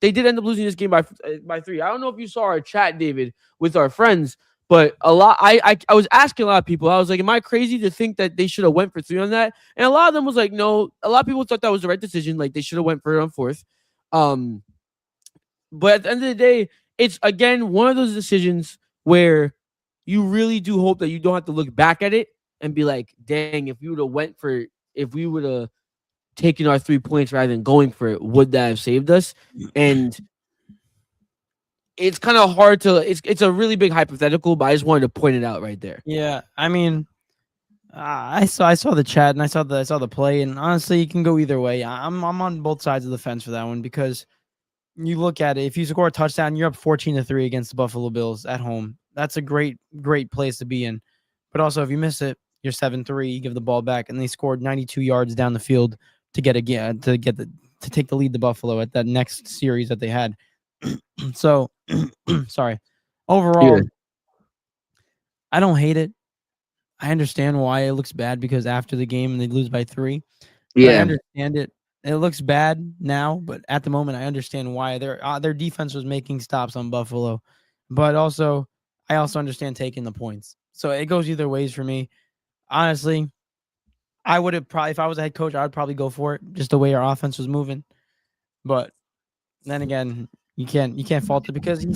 Speaker 1: They did end up losing this game by 3. I don't know if you saw our chat, David, with our friends, But a lot, I was asking a lot of people. I was like, "Am I crazy to think that they should have went for three on that?" And a lot of them was like, "No." A lot of people thought that was the right decision. Like they should have went for it on fourth. Um, but at the end of the day, it's again one of those decisions where you really do hope that you don't have to look back at it and be like, "Dang, if we would have taken our 3 points rather than going for it, would that have saved us?" And it's kind of hard to. It's a really big hypothetical, but I just wanted to point it out right there.
Speaker 2: Yeah, I mean, I saw the chat and I saw the play, and honestly, you can go either way. I'm on both sides of the fence for that one because you look at it. If you score a touchdown, you're up 14-3 against the Buffalo Bills at home. That's a great place to be in. But also, if you miss it, you're 7-3. You give the ball back, and they scored 92 yards down the field to take the lead to Buffalo at that next series that they had. So, sorry.
Speaker 1: Yeah,
Speaker 2: Overall, I don't hate it. I understand why it looks bad because after the game they lose by 3, but I
Speaker 1: yeah,
Speaker 2: understand it. It looks bad now, but at the moment I understand why their defense was making stops on Buffalo, but also I also understand taking the points. So it goes either ways for me. Honestly, I would have probably if I was a head coach, I would probably go for it just the way our offense was moving. But then again, you can't fault it because he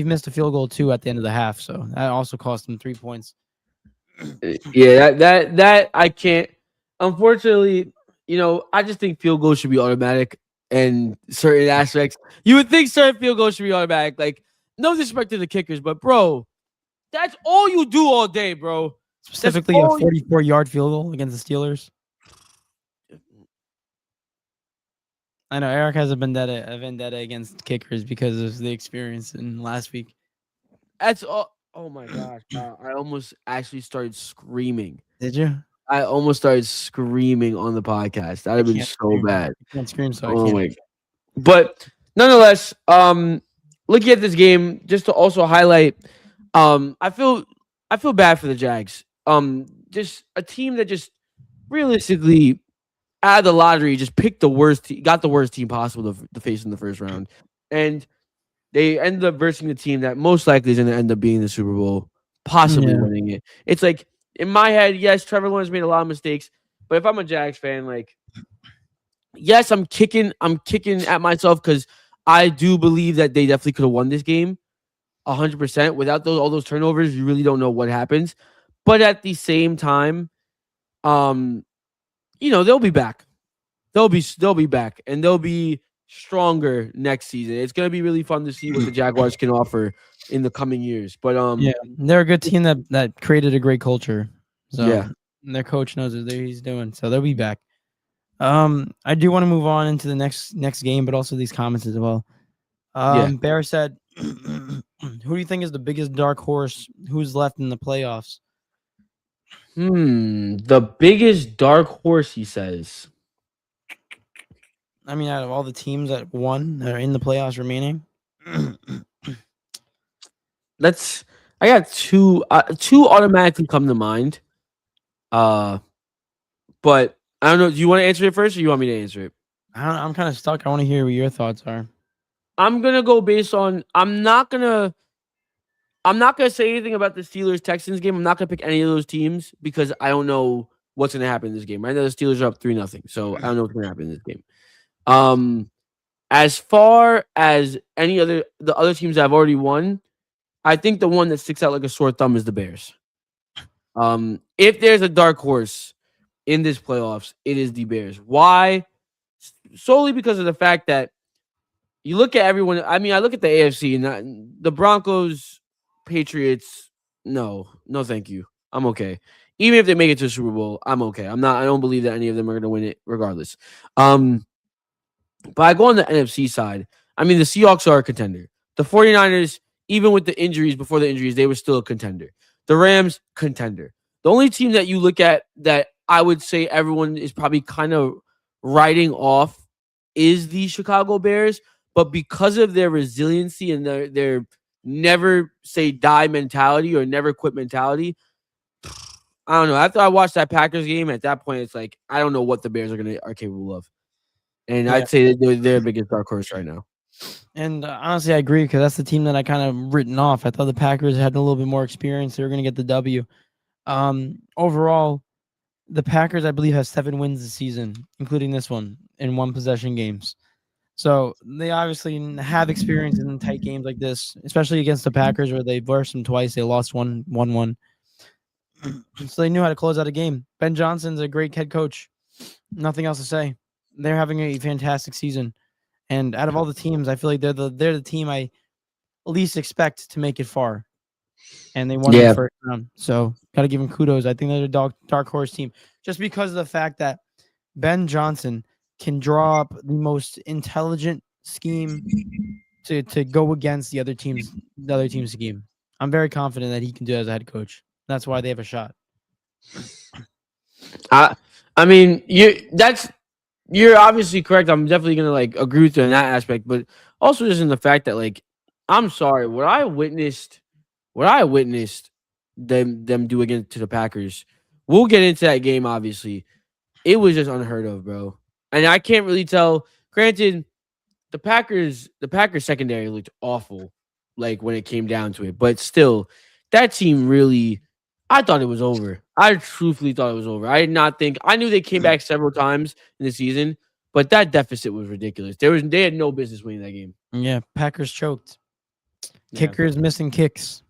Speaker 2: missed a field goal too at the end of the half, so that also cost him 3 points.
Speaker 1: yeah. That I can't. Unfortunately, I just think field goals should be automatic, and certain aspects you would think certain field goals should be automatic. Like no disrespect to the kickers, but bro, that's all you do all day, bro. That's
Speaker 2: Specifically, a
Speaker 1: all.
Speaker 2: 44-yard field goal against the Steelers. I know Eric has a vendetta against kickers because of the experience in last week.
Speaker 1: That's all. Oh my gosh, I almost actually started screaming.
Speaker 2: Did you?
Speaker 1: I almost started screaming on the podcast. That'd
Speaker 2: I
Speaker 1: have been
Speaker 2: can't
Speaker 1: so
Speaker 2: scream.
Speaker 1: bad.
Speaker 2: I can't scream, so I
Speaker 1: Oh
Speaker 2: can't.
Speaker 1: my. But nonetheless, looking at this game, just to also highlight, I feel bad for the Jags. Just a team that just realistically out of the lottery just picked the got the worst team possible to face in the first round, and they ended up versing the team that most likely is going to end up being in the Super Bowl, possibly
Speaker 2: Yeah.
Speaker 1: winning it. It's like in my head, yes, Trevor Lawrence made a lot of mistakes, but if I'm a Jags fan, like, yes, I'm kicking at myself because I do believe that they definitely could have won this game 100%. Without all those turnovers, you really don't know what happens. But at the same time, um, they'll be back. They'll be back, and they'll be stronger next season. It's gonna be really fun to see what the Jaguars can offer in the coming years. But
Speaker 2: Yeah. They're a good team that created a great culture. So
Speaker 1: yeah,
Speaker 2: their coach knows what he's doing. So they'll be back. I do want to move on into the next game, but also these comments as well.
Speaker 1: yeah.
Speaker 2: Bear said, "Who do you think is the biggest dark horse? Who's left in the playoffs?"
Speaker 1: The biggest dark horse, he says.
Speaker 2: I mean, out of all the teams that won that are in the playoffs remaining,
Speaker 1: Let's. I got two. Two automatically come to mind. Uh, but I don't know. Do you want to answer it first, or you want me to answer it?
Speaker 2: I'm kind of stuck. I want to hear what your thoughts are.
Speaker 1: I'm gonna go based on. I'm not gonna. I'm not gonna say anything about the Steelers Texans game. I'm not gonna pick any of those teams because I don't know what's gonna happen in this game. Right now, the Steelers are up 3-0, so I don't know what's gonna happen in this game. Um, as far as the other teams that have already won, I think the one that sticks out like a sore thumb is the Bears. If there's a dark horse in this playoffs, it is the Bears. Why? Solely because of the fact that you look at everyone. I mean, I look at the AFC and the Broncos, Patriots. No, no, thank you. I'm okay. Even if they make it to the Super Bowl, I'm okay. I'm not. I don't believe that any of them are going to win it, regardless. But I go on the NFC side. I mean, the Seahawks are a contender. The 49ers, even with the injuries, before the injuries, they were still a contender. The Rams, contender. The only team that you look at that I would say everyone is probably kind of writing off is the Chicago Bears. But because of their resiliency and their never say die mentality or never quit mentality, I don't know. After I watched that Packers game, at that point, it's like I don't know what the Bears are capable of. And
Speaker 2: Yeah.
Speaker 1: I'd say that they're the biggest dark horse right now.
Speaker 2: And honestly, I agree because that's the team that I kind of written off. I thought the Packers had a little bit more experience. They were going to get the W. Overall, the Packers, I believe, have 7 wins this season, including this one in one possession games. So they obviously have experience in tight games like this, especially against the Packers, where they versed them twice. They lost 1-1. So they knew how to close out a game. Ben Johnson's a great head coach. Nothing else to say. They're having a fantastic season. And out of all the teams, I feel like they're the team I least expect to make it far. And they won in the first round. So got to give them kudos. I think they're a dark horse team just because of the fact that Ben Johnson can draw up the most intelligent scheme to go against the other team's scheme. I'm very confident that he can do it as a head coach. That's why they have a shot.
Speaker 1: I mean, you're obviously correct. I'm definitely gonna like agree with you in that aspect, but also just in the fact that like I'm sorry, what I witnessed them do against to the Packers. We'll get into that game. Obviously, it was just unheard of, bro. And I can't really tell. Granted, the Packers secondary looked awful, like when it came down to it. But still, that team really, I thought it was over. I truthfully thought it was over. I did not think. I knew they came back several times in the season, but that deficit was ridiculous. They had no business winning that game.
Speaker 2: Yeah, Packers choked.
Speaker 1: Yeah.
Speaker 2: Kickers missing kicks,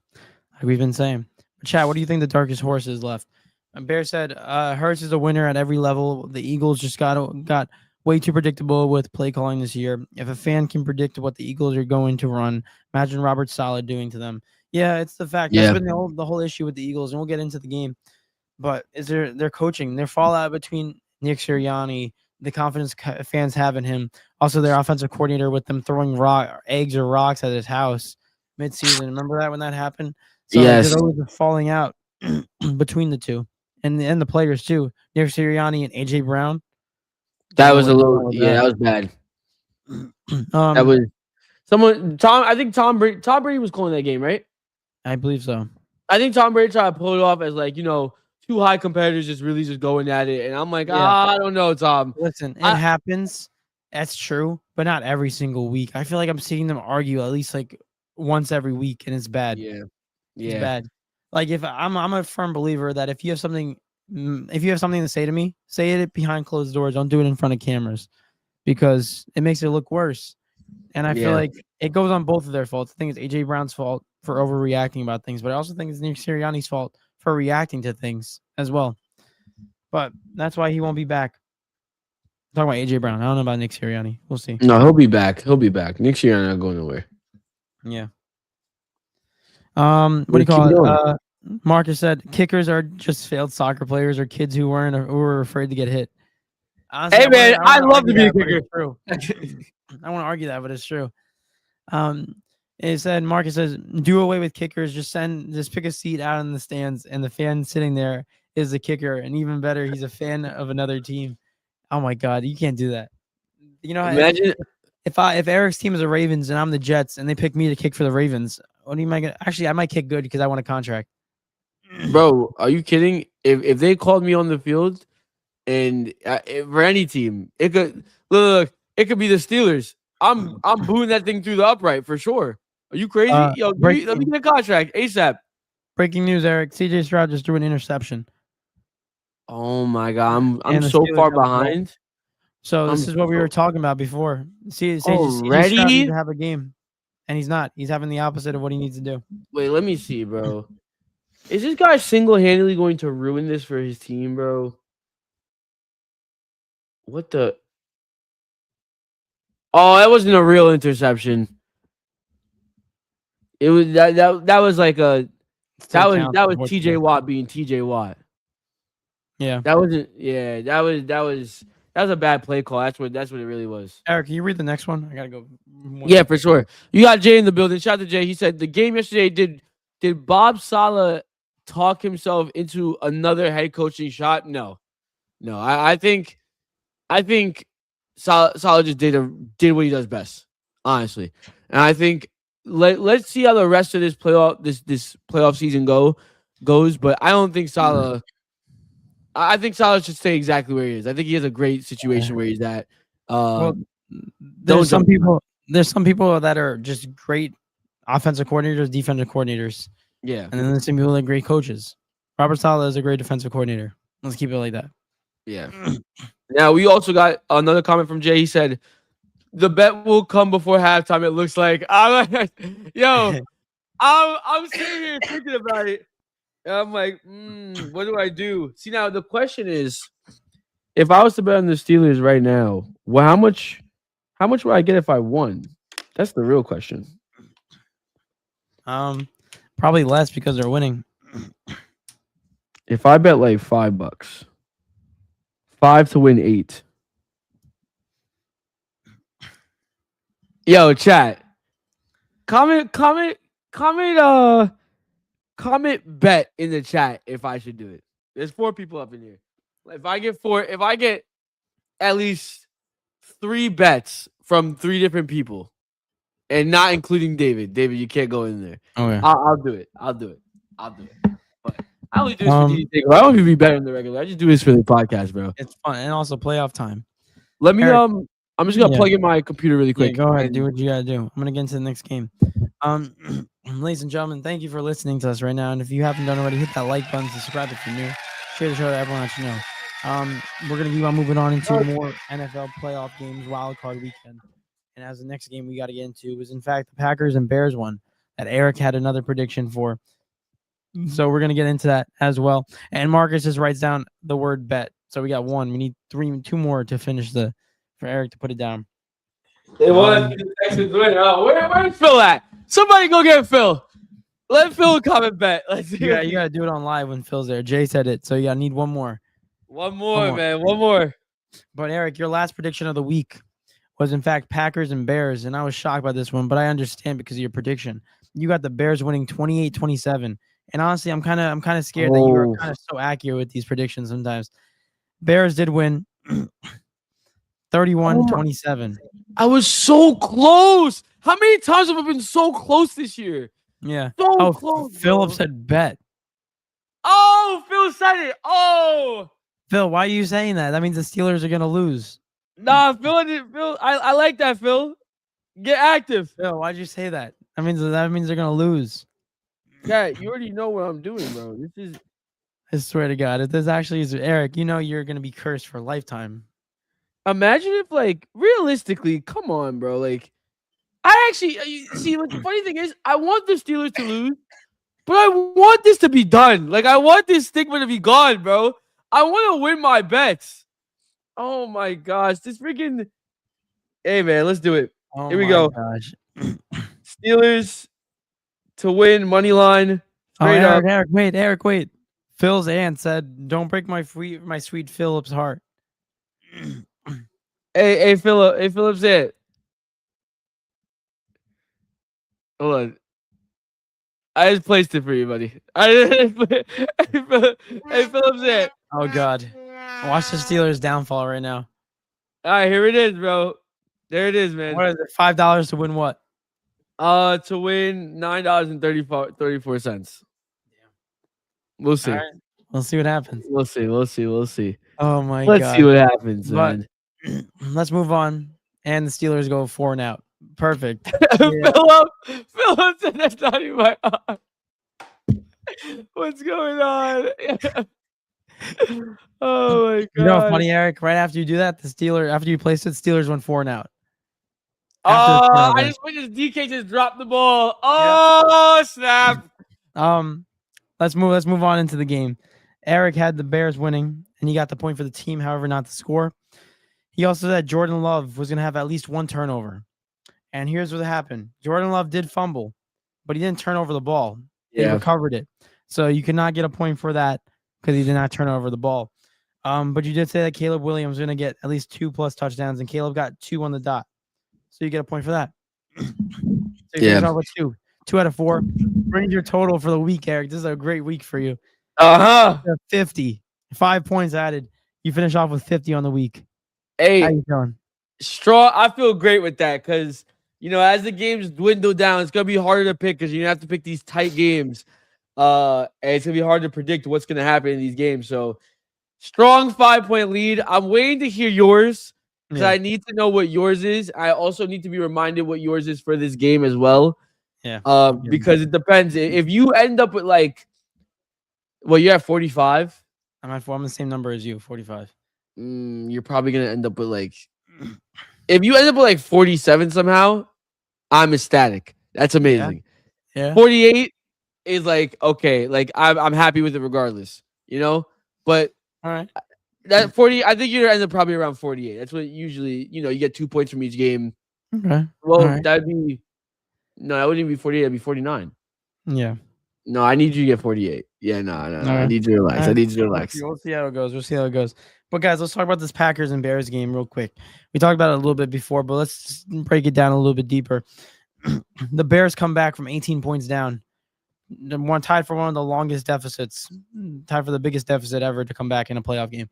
Speaker 2: like we've been saying. Chad, what do you think the darkest horse is left? And Bear said, Hurts is a winner at every level. The Eagles just got way too predictable with play calling this year. If a fan can predict what the Eagles are going to run, imagine Robert Saleh doing to them. Yeah, it's the fact.
Speaker 1: Yeah.
Speaker 2: That's been the whole issue with the Eagles, and we'll get into the game. But is their coaching, their fallout between Nick Sirianni, the confidence fans have in him, also their offensive coordinator with them throwing eggs or rocks at his house mid-season. Remember that when that happened? So
Speaker 1: Yes.
Speaker 2: there's always a falling out between the two. And the players too. Nick Sirianni and AJ Brown.
Speaker 1: That was a little, that was bad. That was someone. I think Tom Brady was calling that game, right?
Speaker 2: I believe so.
Speaker 1: I think Tom Brady tried to pull it off as like, two high competitors just really just going at it, and I'm like, I don't know, Tom.
Speaker 2: Listen, it happens. That's true, but not every single week. I feel like I'm seeing them argue at least like once every week, and it's bad.
Speaker 1: Yeah,
Speaker 2: it's bad. Like if I'm a firm believer that if you have something to say to me, say it behind closed doors. Don't do it in front of cameras because it makes it look worse. And I feel like it goes on both of their faults. I think it's AJ Brown's fault for overreacting about things, but I also think it's Nick Sirianni's fault for reacting to things as well. But that's why he won't be back. I'm talking about AJ Brown. I don't know about Nick Sirianni. We'll see.
Speaker 1: No, he'll be back. Nick Sirianni not going nowhere.
Speaker 2: Yeah. What do you call it? Marcus said kickers are just failed soccer players or kids who were afraid to get hit. Honestly,
Speaker 1: hey man, I love to be a kicker.
Speaker 2: True. I want to argue that, but it's true. It said Marcus says do away with kickers. Just pick a seat out in the stands, and the fan sitting there is the kicker, and even better, he's a fan of another team. Oh my God, you can't do that.
Speaker 1: Imagine
Speaker 2: if Eric's team is the Ravens and I'm the Jets, and they pick me to kick for the Ravens. What do you might actually? I might kick good because I want a contract.
Speaker 1: Bro, are you kidding? If they called me on the field, and for any team, it could look. It could be the Steelers. I'm booing that thing through the upright for sure. Are you crazy? Yo, let me get a contract ASAP.
Speaker 2: Breaking news, Eric. CJ Stroud just threw an interception.
Speaker 1: Oh my God, I'm so far behind.
Speaker 2: So this is what we were talking about before. CJ
Speaker 1: Already
Speaker 2: Stroud needs to have a game, and he's not. He's having the opposite of what he needs to do.
Speaker 1: Wait, let me see, bro. Is this guy single-handedly going to ruin this for his team, bro? What the? Oh, that wasn't a real interception. It was that was like a that was TJ Watt being TJ Watt.
Speaker 2: Yeah.
Speaker 1: That wasn't that was a bad play call. That's what it really was.
Speaker 2: Eric, can you read the next one? I gotta go.
Speaker 1: Yeah, for sure. You got Jay in the building. Shout out to Jay. He said the game yesterday did Bob Saleh talk himself into another head coaching shot? No. I think Saleh just did what he does best, honestly. And I think let's see how the rest of this playoff season goes. But I don't think Saleh. I think Saleh should stay exactly where he is. I think he has a great situation where he's at.
Speaker 2: There's some people there's some people that are just great offensive coordinators, defensive coordinators,
Speaker 1: Yeah.
Speaker 2: and then there's some people that are great coaches. Robert Saleh is a great defensive coordinator. Let's keep it like that.
Speaker 1: Yeah. Now we also got another comment from Jay. He said the bet will come before halftime. It looks like I'm like, yo, I'm sitting here thinking about it. And I'm like, what do I do? See, now the question is, if I was to bet on the Steelers right now, well, how much would I get if I won? That's the real question.
Speaker 2: Probably less because they're winning.
Speaker 1: If I bet like $5, 5 to win 8. Yo, chat. Comment bet in the chat if I should do it. There's 4 people up in here. If I get at least 3 bets from 3 different people, and not including David. David, you can't go in there.
Speaker 2: Okay.
Speaker 1: I'll do it. But I only do this for DD Takeover. I don't even be better than the regular. I just do this for the podcast, bro.
Speaker 2: It's fun and also playoff time.
Speaker 1: Let me
Speaker 2: Eric,
Speaker 1: I'm just gonna plug in my computer really quick.
Speaker 2: Yeah, go ahead, do what you gotta do. I'm gonna get into the next game. Ladies and gentlemen, thank you for listening to us right now. And if you haven't done already, hit that like button, subscribe if you're new, share the show to everyone that you know. We're gonna keep on moving on into more NFL playoff games, wild card weekend. And as the next game we got to get into was in fact the Packers and Bears one that Eric had another prediction for. So we're gonna get into that as well. And Marcus just writes down the word bet. So we got 1. We need 2 more to finish for Eric to put it down.
Speaker 1: They want us to Texans win. Oh, where's Phil at? Somebody go get Phil. Let Phil comment bet. Let's see.
Speaker 2: Yeah, you gotta do it on live when Phil's there. Jay said it, so you gotta need 1 more.
Speaker 1: One more, man. One more.
Speaker 2: But Eric, your last prediction of the week was in fact Packers and Bears, and I was shocked by this one, but I understand because of your prediction. You got the Bears winning 28-27. And honestly, I'm kind of scared that you are kind of so accurate with these predictions sometimes. Bears did win 31-27.
Speaker 1: I was so close. How many times have I been so close this year?
Speaker 2: Yeah.
Speaker 1: So close.
Speaker 2: Philip said bet.
Speaker 1: Oh, Phil said it. Oh.
Speaker 2: Phil, why are you saying that? That means the Steelers are gonna lose.
Speaker 1: Nah, Phil, I like that, Phil. Get active.
Speaker 2: Phil, why'd you say that? That means they're gonna lose.
Speaker 1: Yeah, you already know what I'm doing, bro.
Speaker 2: I swear to God, if this actually is Eric, you know you're gonna be cursed for a lifetime.
Speaker 1: Imagine if, like, realistically, come on, bro. Like, I actually see. Like, the funny thing is, I want the Steelers to lose, but I want this to be done. Like, I want this stigma to be gone, bro. I want to win my bets. Oh my gosh, this freaking. Hey man, let's do it.
Speaker 2: Oh
Speaker 1: Here we go.
Speaker 2: Gosh.
Speaker 1: Steelers to win money line.
Speaker 2: Eric, wait. Phil's aunt said, "Don't break my sweet Philip's heart."
Speaker 1: Hey, Philip's it. Hold on. I just placed it for you, buddy. Hey, Philip's it.
Speaker 2: Oh God, watch the Steelers downfall right now.
Speaker 1: All right, here it is, bro. There it is, man.
Speaker 2: What is it? $5 to win what?
Speaker 1: To win $9.34. We'll see.
Speaker 2: Right. We'll see what happens.
Speaker 1: We'll see.
Speaker 2: Oh my God.
Speaker 1: Let's see what happens, man.
Speaker 2: Let's move on. And the Steelers go 4 and out. Perfect.
Speaker 1: Philip said that's not even my arm. What's going on? Oh my God.
Speaker 2: You know what's funny, Eric? Right after you do that, after you place it, Steelers went 4 and out.
Speaker 1: I just witnessed DK just dropped the ball. Oh, snap.
Speaker 2: Let's move on into the game. Eric had the Bears winning, and he got the point for the team, however, not the score. He also said Jordan Love was going to have at least 1 turnover. And here's what happened. Jordan Love did fumble, but he didn't turn over the ball. He recovered it. So you cannot get a point for that because he did not turn over the ball. But you did say that Caleb Williams was going to get at least 2+ touchdowns, and Caleb got 2 on the dot. So you get a point for that. So you finish off with 2. 2 out of 4. Bring your total for the week, Eric. This is a great week for you. 50. 5 points added. You finish off with 50 on the week.
Speaker 1: Hey,
Speaker 2: how you feeling?
Speaker 1: Strong. I feel great with that because, as the games dwindle down, it's going to be harder to pick because you have to pick these tight games. And it's going to be hard to predict what's going to happen in these games. So, strong 5-point lead. I'm waiting to hear yours. because I need to know what yours is. I also need to be reminded what yours is for this game as well.
Speaker 2: Yeah.
Speaker 1: Because it depends. If you end up with like, well, you're at 45.
Speaker 2: I'm on the same number as you, 45.
Speaker 1: You're probably gonna end up with like, if you end up with like 47 somehow, I'm ecstatic. That's amazing.
Speaker 2: Yeah.
Speaker 1: 48 is like okay, like I'm happy with it regardless, But
Speaker 2: All right.
Speaker 1: that 40, I think you're gonna end up probably around 48. That's what usually, you get 2 points from each game.
Speaker 2: Okay.
Speaker 1: Well,
Speaker 2: right.
Speaker 1: that'd be no, that wouldn't even be 48. That'd be 49.
Speaker 2: Yeah.
Speaker 1: No, I need you to get 48. Yeah, no. I
Speaker 2: right.
Speaker 1: need you to relax. I need you to relax.
Speaker 2: We'll see how it goes. But guys, let's talk about this Packers and Bears game real quick. We talked about it a little bit before, but let's just break it down a little bit deeper. The Bears come back from 18 points down. Tied for one of the longest deficits, tied for the biggest deficit ever to come back in a playoff game.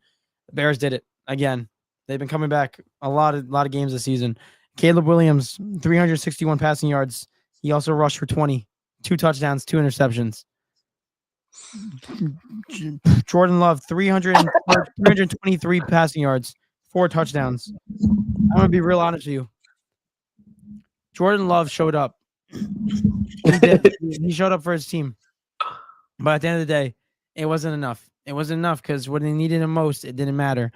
Speaker 2: The Bears did it again. They've been coming back a lot of games this season. Caleb Williams, 361 passing yards. He also rushed for 20, 2 touchdowns, 2 interceptions. Jordan Love, 323 passing yards, 4 touchdowns. I'm going to be real honest with you. Jordan Love showed up. He did. He showed up for his team. But at the end of the day, it wasn't enough. It wasn't enough because when they needed him most, it didn't matter.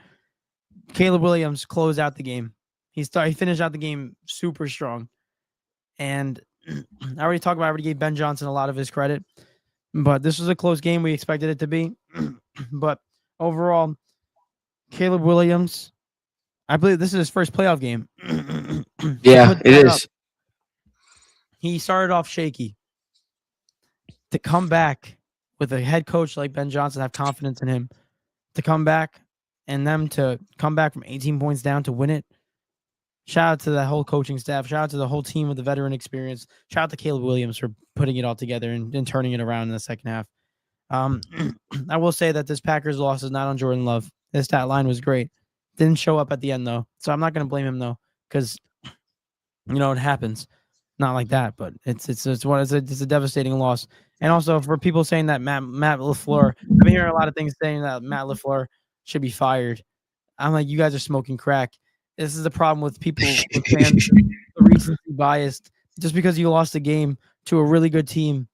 Speaker 2: Caleb Williams closed out the game. He finished out the game super strong. And I already gave Ben Johnson a lot of his credit. But this was a close game. We expected it to be. But overall, Caleb Williams, I believe this is his first playoff game.
Speaker 1: Yeah, it is.
Speaker 2: He started off shaky. To come back with a head coach like Ben Johnson, have confidence in him, to come back and them to come back from 18 points down to win it. Shout out to the whole coaching staff. Shout out to the whole team with the veteran experience. Shout out to Caleb Williams for putting it all together and turning it around in the second half. I will say that this Packers loss is not on Jordan Love. His stat line was great. Didn't show up at the end, though. So I'm not going to blame him, though, because, it happens. Not like that, but it's a devastating loss. And also for people saying that Matt LaFleur, I've been hearing a lot of things saying that Matt LaFleur should be fired. I'm like, you guys are smoking crack. This is the problem with people, with fans, recency biased. Just because you lost a game to a really good team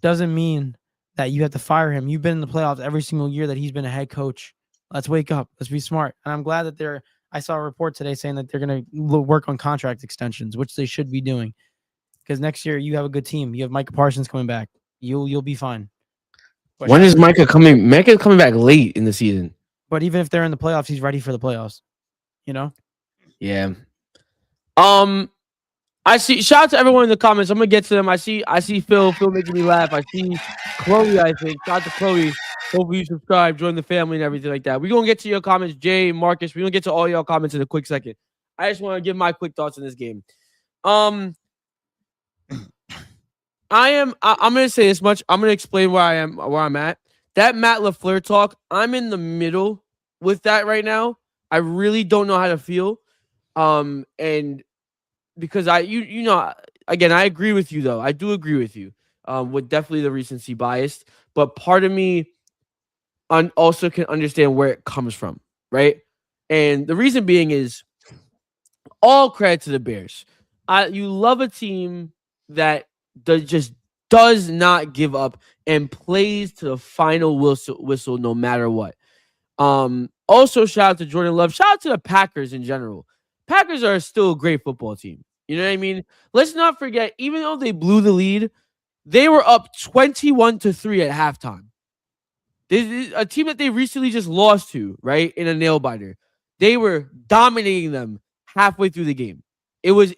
Speaker 2: doesn't mean that you have to fire him. You've been in the playoffs every single year that he's been a head coach. Let's wake up. Let's be smart. And I'm glad that I saw a report today saying that they're going to work on contract extensions, which they should be doing. Because next year you have a good team. You have Micah Parsons coming back. You'll be fine. But
Speaker 1: when is Micah coming? Micah's coming back late in the season.
Speaker 2: But even if they're in the playoffs, he's ready for the playoffs.
Speaker 1: Yeah. I see. Shout out to everyone in the comments. I'm gonna get to them. I see Phil making me laugh. I see Chloe. I think. Shout out to Chloe. Hopefully you subscribe, join the family, and everything like that. We're gonna get to your comments, Jay, Marcus. We're gonna get to all y'all comments in a quick second. I just want to give my quick thoughts on this game. I'm gonna say this much. I'm gonna explain where I'm at. That Matt LaFleur talk, I'm in the middle with that right now. I really don't know how to feel. And because again, I agree with you though. I do agree with you. With definitely the recency bias, but part of me also can understand where it comes from, right? And the reason being is all credit to the Bears. You love a team that just does not give up and plays to the final whistle no matter what. Also, shout out to Jordan Love. Shout out to the Packers in general. Packers are still a great football team. You know what I mean? Let's not forget, even though they blew the lead, they were up 21-3 at halftime. This is a team that they recently just lost to, right? In a nail biter. They were dominating them halfway through the game. It was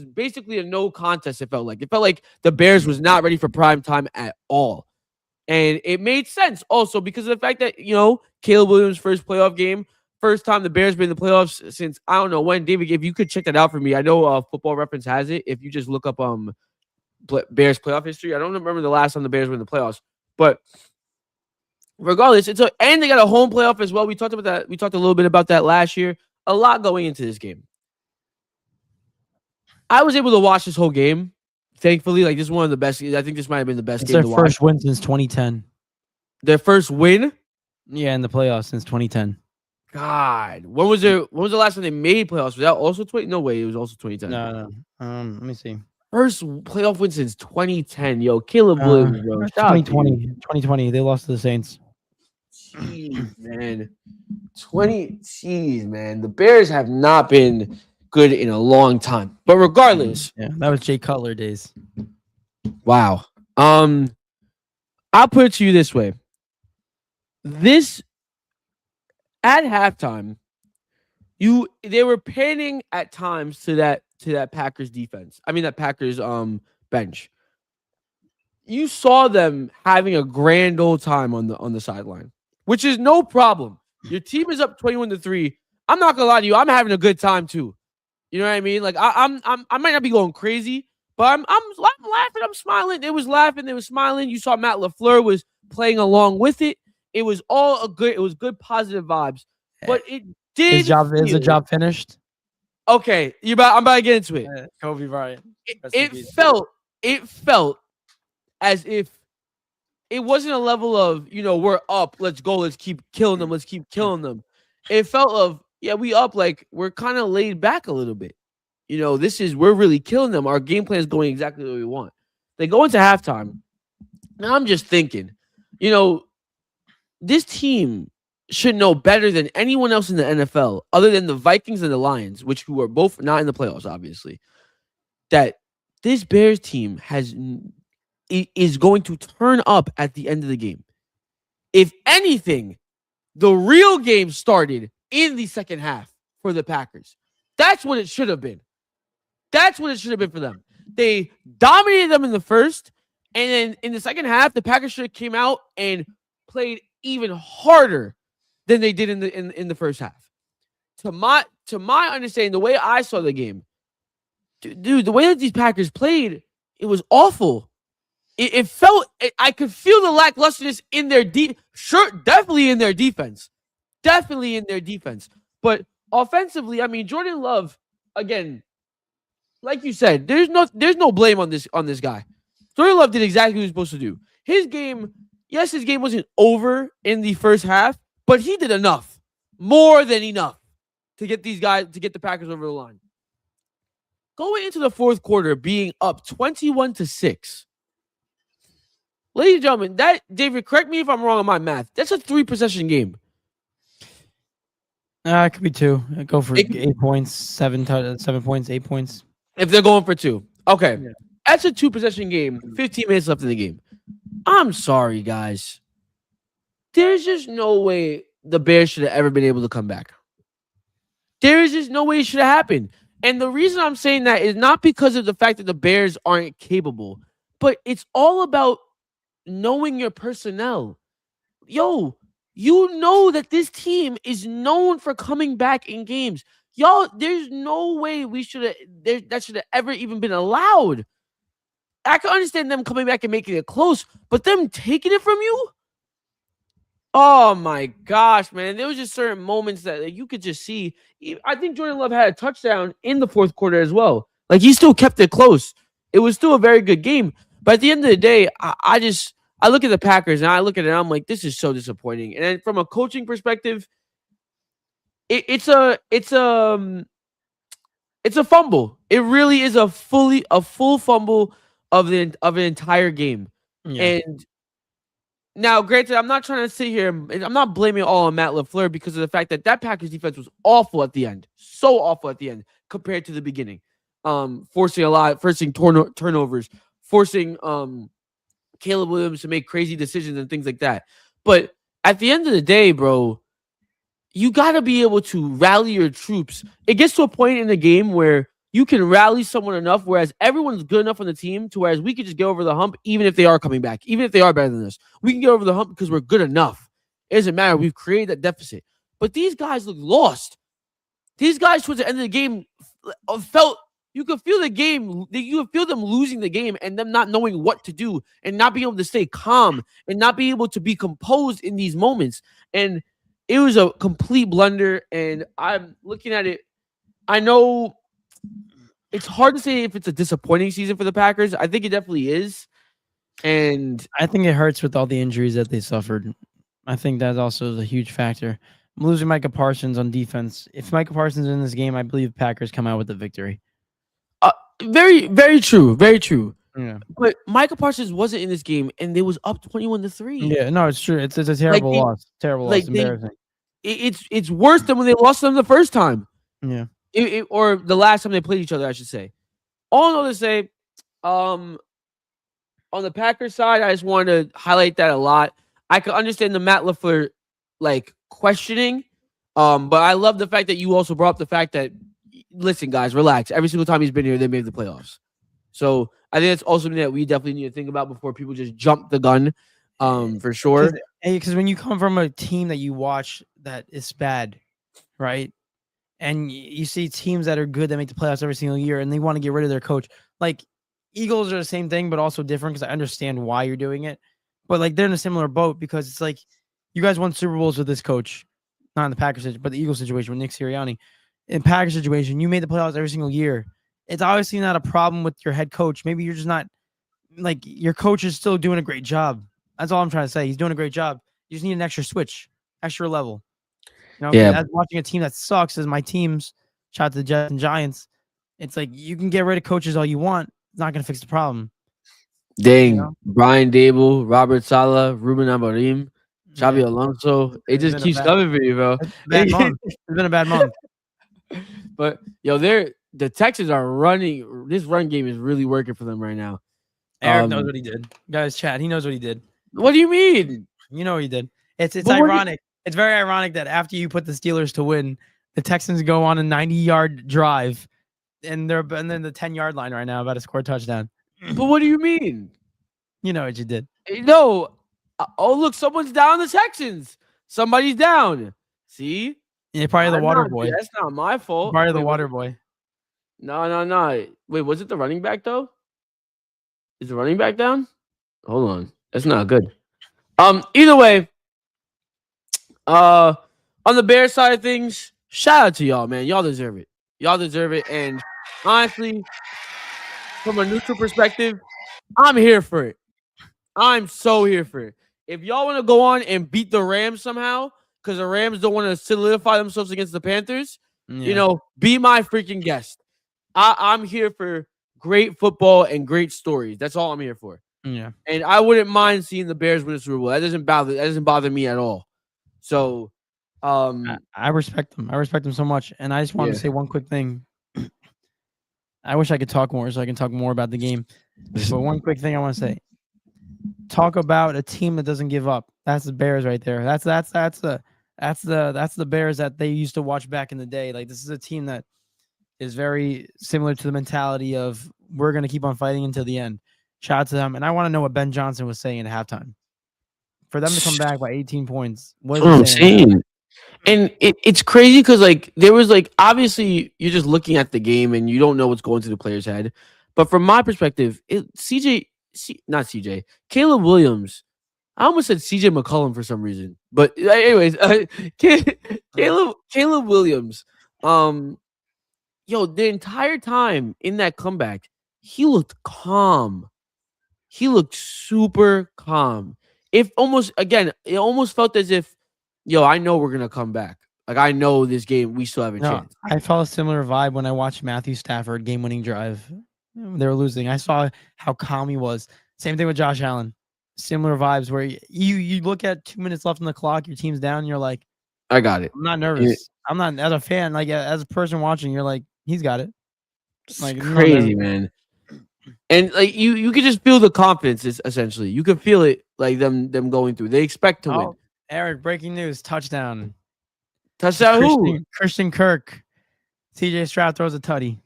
Speaker 1: basically a no contest, it felt like. It felt like the Bears was not ready for prime time at all. And it made sense also because of the fact that, Caleb Williams' first playoff game, first time the Bears been in the playoffs since, I don't know when. David, if you could check that out for me. I know Football Reference has it. If you just look up Bears playoff history. I don't remember the last time the Bears were in the playoffs. But regardless, and they got a home playoff as well. We talked about that. We talked a little bit about that last year. A lot going into this game. I was able to watch this whole game. Thankfully, this is one of the best. I think this might have been the best game to watch.
Speaker 2: It's their first win since 2010.
Speaker 1: Their first win?
Speaker 2: Yeah, in the playoffs since 2010.
Speaker 1: God. When was the last time they made playoffs? Was that also 20? No way. It was also 2010.
Speaker 2: No. Let me see.
Speaker 1: First playoff win since 2010. Yo, Caleb Williams, bro. Shout out to you.
Speaker 2: 2020. They lost to the Saints.
Speaker 1: Jeez, man. Jeez, man. The Bears have not been good in a long time. But regardless,
Speaker 2: Yeah, that was Jay Cutler days.
Speaker 1: wow. I'll put it to you this way. This at halftime, they were panning at times to that Packers defense. I mean that Packers bench. You saw them having a grand old time on the sideline, which is no problem. Your team is up 21-3. I'm not gonna lie to you, I'm having a good time too. You know what I mean? Like I might not be going crazy, but I'm laughing, I'm smiling. It was laughing, it was smiling. You saw Matt LaFleur was playing along with it. It was good positive vibes. But it did
Speaker 2: Is the job finished?
Speaker 1: Okay, I'm about to get into it.
Speaker 2: Kobe Bryant.
Speaker 1: It felt as if it wasn't a level of, we're up, let's go, let's keep killing them. It felt of, yeah, we up, like we're kind of laid back a little bit. We're really killing them. Our game plan is going exactly what we want. They go into halftime. Now I'm just thinking, this team should know better than anyone else in the NFL, other than the Vikings and the Lions, who are both not in the playoffs, obviously, that this Bears team is going to turn up at the end of the game. If anything, the real game started in the second half for the Packers. That's what it should have been. That's what it should have been for them. They dominated them in the first, and then in the second half, the Packers should have came out and played even harder than they did in the first half. To my understanding, the way I saw the game, dude, the way that these Packers played, it was awful. It felt, I could feel the lacklusterness in their definitely in their defense. Definitely in their defense. But offensively, I mean, Jordan Love, again, like you said, there's no blame on this guy. Jordan Love did exactly what he was supposed to do. His game wasn't over in the first half, but he did enough, more than enough, to get the Packers over the line. Going into the fourth quarter, being up 21-6. Ladies and gentlemen, David, correct me if I'm wrong on my math. That's a 3-possession game.
Speaker 2: It could be 2. I'd go for 8 points, 7 points, 8 points.
Speaker 1: If they're going for 2. Okay.
Speaker 2: Yeah.
Speaker 1: That's a 2-possession game, 15 minutes left in the game. I'm sorry, guys. There's just no way the Bears should have ever been able to come back. There is just no way it should have happened. And the reason I'm saying that is not because of the fact that the Bears aren't capable, but it's all about knowing your personnel. Yo, you know that this team is known for coming back in games. Y'all, there's no way that should have ever even been allowed. I can understand them coming back and making it close, but them taking it from you? Oh my gosh, man. There was just certain moments that you could just see. I think Jordan Love had a touchdown in the fourth quarter as well. Like, he still kept it close. It was still a very good game. But at the end of the day, I look at the Packers and I look at it and I'm like, this is so disappointing. And then from a coaching perspective, it's a fumble. It really is a full fumble of an entire game. Yeah. And now, granted, I'm not trying to sit here and I'm not blaming it all on Matt LaFleur because of the fact that Packers defense was awful at the end. So awful at the end compared to the beginning. Forcing turnovers, forcing Caleb Williams to make crazy decisions and things like that. But at the end of the day, bro, you got to be able to rally your troops. It gets to a point in the game where you can rally someone enough, whereas everyone's good enough on the team to whereas we could just get over the hump, even if they are coming back, even if they are better than us. We can get over the hump because we're good enough. It doesn't matter. We've created that deficit. But these guys look lost. These guys towards the end of the game felt, you could feel the game, you could feel them losing the game and them not knowing what to do and not being able to stay calm and not being able to be composed in these moments. And it was a complete blunder. And I'm looking at it. I know it's hard to say if it's a disappointing season for the Packers. I think it definitely is. And
Speaker 2: I think it hurts with all the injuries that they suffered. I think that also is a huge factor. I'm losing Micah Parsons on defense. If Micah Parsons is in this game, I believe Packers come out with the victory.
Speaker 1: Very, very true. Very true.
Speaker 2: Yeah.
Speaker 1: But Michael Parsons wasn't in this game, and they was up 21-3.
Speaker 2: Yeah, no, it's true. It's a
Speaker 1: Like
Speaker 2: terrible loss. Terrible loss. Embarrassing.
Speaker 1: It's worse than when they lost them the first time.
Speaker 2: Yeah.
Speaker 1: Or the last time they played each other, I should say. All in all to say, on the Packers side, I just wanted to highlight that a lot. I could understand the Matt LaFleur questioning, but I love the fact that you also brought up the fact that, listen, guys, relax. Every single time he's been here, they made the playoffs. So I think that's also something that we definitely need to think about before people just jump the gun, for sure.
Speaker 2: Because when you come from a team that you watch that is bad, right? And you see teams that are good that make the playoffs every single year, and they want to get rid of their coach. Like Eagles are the same thing, but also different because I understand why you're doing it. But like they're in a similar boat because it's like you guys won Super Bowls with this coach, not in the Packers situation, but the Eagles situation with Nick Sirianni. In Packers situation, you made the playoffs every single year. It's obviously not a problem with your head coach. Maybe you're just not like your coach is still doing a great job. That's all I'm trying to say. He's doing a great job. You just need an extra switch, extra level. You know,
Speaker 1: Yeah.
Speaker 2: as watching a team that sucks as my teams, shout out to the Jets and Giants. It's like you can get rid of coaches all you want. It's not going to fix the problem.
Speaker 1: Dang,
Speaker 2: You know?
Speaker 1: Brian Dable, Robert Saleh, Ruben Amorim, Xabi Alonso. It just keeps coming for you, bro.
Speaker 2: It's been a bad month. It's been a bad month.
Speaker 1: But yo, the Texans are running. This run game is really working for them right now.
Speaker 2: Eric knows what he did. Guys, chat. He knows what he did.
Speaker 1: What do you mean?
Speaker 2: You know what he did. It's
Speaker 1: But what
Speaker 2: ironic. It's very ironic that after you put the Steelers to win, the Texans go on a 90-yard drive, and then the 10-yard line right now about to score a touchdown.
Speaker 1: But what do you mean?
Speaker 2: You know what you did.
Speaker 1: No. Oh, look, someone's down the Texans. Somebody's down. See?
Speaker 2: Yeah, probably the water boy.
Speaker 1: That's not my fault.
Speaker 2: Probably the water boy.
Speaker 1: No. Wait, was it the running back though? Is the running back down? Hold on. That's not good. Either way, on the Bears side of things, shout out to y'all, man. Y'all deserve it. Y'all deserve it. And honestly, from a neutral perspective, I'm here for it. I'm so here for it. If y'all want to go on and beat the Rams somehow, because the Rams don't want to solidify themselves against the Panthers, you know, be my freaking guest. I'm here for great football and great stories. That's all I'm here for.
Speaker 2: Yeah.
Speaker 1: And I wouldn't mind seeing the Bears win a Super Bowl. That doesn't bother me at all. So
Speaker 2: I respect them. I respect them so much. And I just want to say one quick thing. I wish I could talk more so I can talk more about the game. But one quick thing I want to say. Talk about a team that doesn't give up. That's the Bears right there. That's the Bears that they used to watch back in the day. Like this is a team that is very similar to the mentality of we're going to keep on fighting until the end. Shout out to them. And I want to know what Ben Johnson was saying at halftime. For them to come back by 18 points. What I'm saying?
Speaker 1: And it's crazy because like there was like obviously you're just looking at the game and you don't know what's going through the player's head. But from my perspective, Caleb Williams. I almost said CJ McCollum for some reason. But anyways, Caleb Williams. The entire time in that comeback, he looked calm. He looked super calm. It almost felt as if, I know we're gonna come back. Like I know this game, we still have a chance.
Speaker 2: I felt a similar vibe when I watched Matthew Stafford game-winning drive. They were losing. I saw how calm he was. Same thing with Josh Allen. Similar vibes where you look at 2 minutes left on the clock, your team's down, and you're like,
Speaker 1: I got it.
Speaker 2: I'm not nervous. Yeah. I'm not as a fan, like as a person watching, you're like, he's got it.
Speaker 1: Like it's crazy, man. And like you could just feel the confidence. Essentially, you could feel it, like them going through. They expect to win.
Speaker 2: Eric, breaking news: touchdown.
Speaker 1: Who?
Speaker 2: Christian Kirk. CJ Stroud throws a tutty.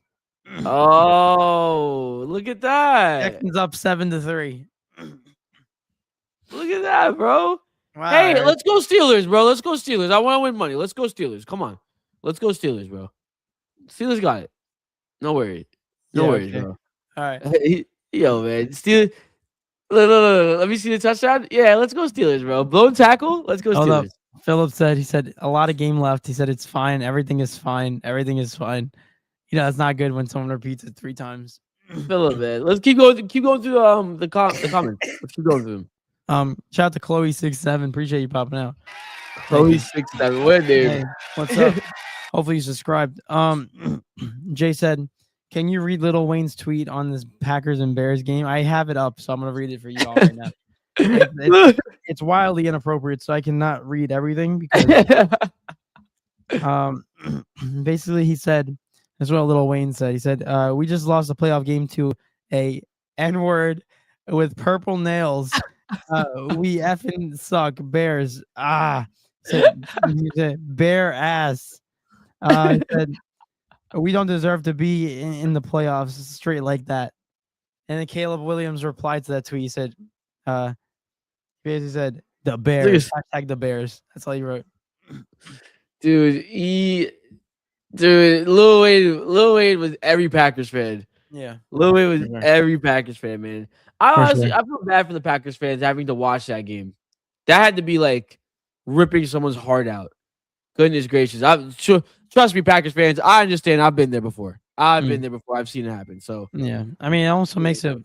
Speaker 1: Oh, look at that!
Speaker 2: Texans up 7-3.
Speaker 1: Look at that, bro.
Speaker 2: Wow,
Speaker 1: hey,
Speaker 2: Eric.
Speaker 1: Let's go Steelers, bro. Let's go Steelers. I want to win money. Let's go Steelers. Come on, let's go Steelers, bro. Steelers got it. No worries. No worries, okay. Bro.
Speaker 2: All right.
Speaker 1: Yo, man. Steelers. Look. Let me see the touchdown. Yeah, let's go Steelers, bro. Blown tackle. Let's go Steelers.
Speaker 2: Philip said a lot of game left. He said it's fine. Everything is fine. Everything is fine. It's not good when someone repeats it 3 times.
Speaker 1: Philip, man. Let's keep going. Keep going through the comments. Let's keep going through them.
Speaker 2: Shout out to Chloe67. Appreciate you popping out. Thank you.
Speaker 1: 6'7". What a name.
Speaker 2: Hey, what's up? Hopefully you subscribed. Jay said, "Can you read Lil Wayne's tweet on this Packers and Bears game?" I have it up, so I'm gonna read it for you all right now. It's wildly inappropriate, so I cannot read everything because basically he said, "That's what Lil Wayne said." He said, "We just lost a playoff game to a N-word with purple nails. We effing suck, Bears." He said bear ass. He said, "We don't deserve to be in the playoffs straight like that." And then Caleb Williams replied to that tweet. He said, he basically said, "The Bears." Hashtag the Bears. That's all he wrote.
Speaker 1: Dude, Lil Wayne was every Packers fan.
Speaker 2: Yeah.
Speaker 1: Lil Wayne was every Packers fan, man. I honestly,
Speaker 2: sure.
Speaker 1: I feel bad for the Packers fans having to watch that game. That had to be like ripping someone's heart out. Goodness gracious. Trust me, Packers fans, I understand. I've been there before. I've been there before. I've seen it happen. So
Speaker 2: yeah, I mean, it also makes it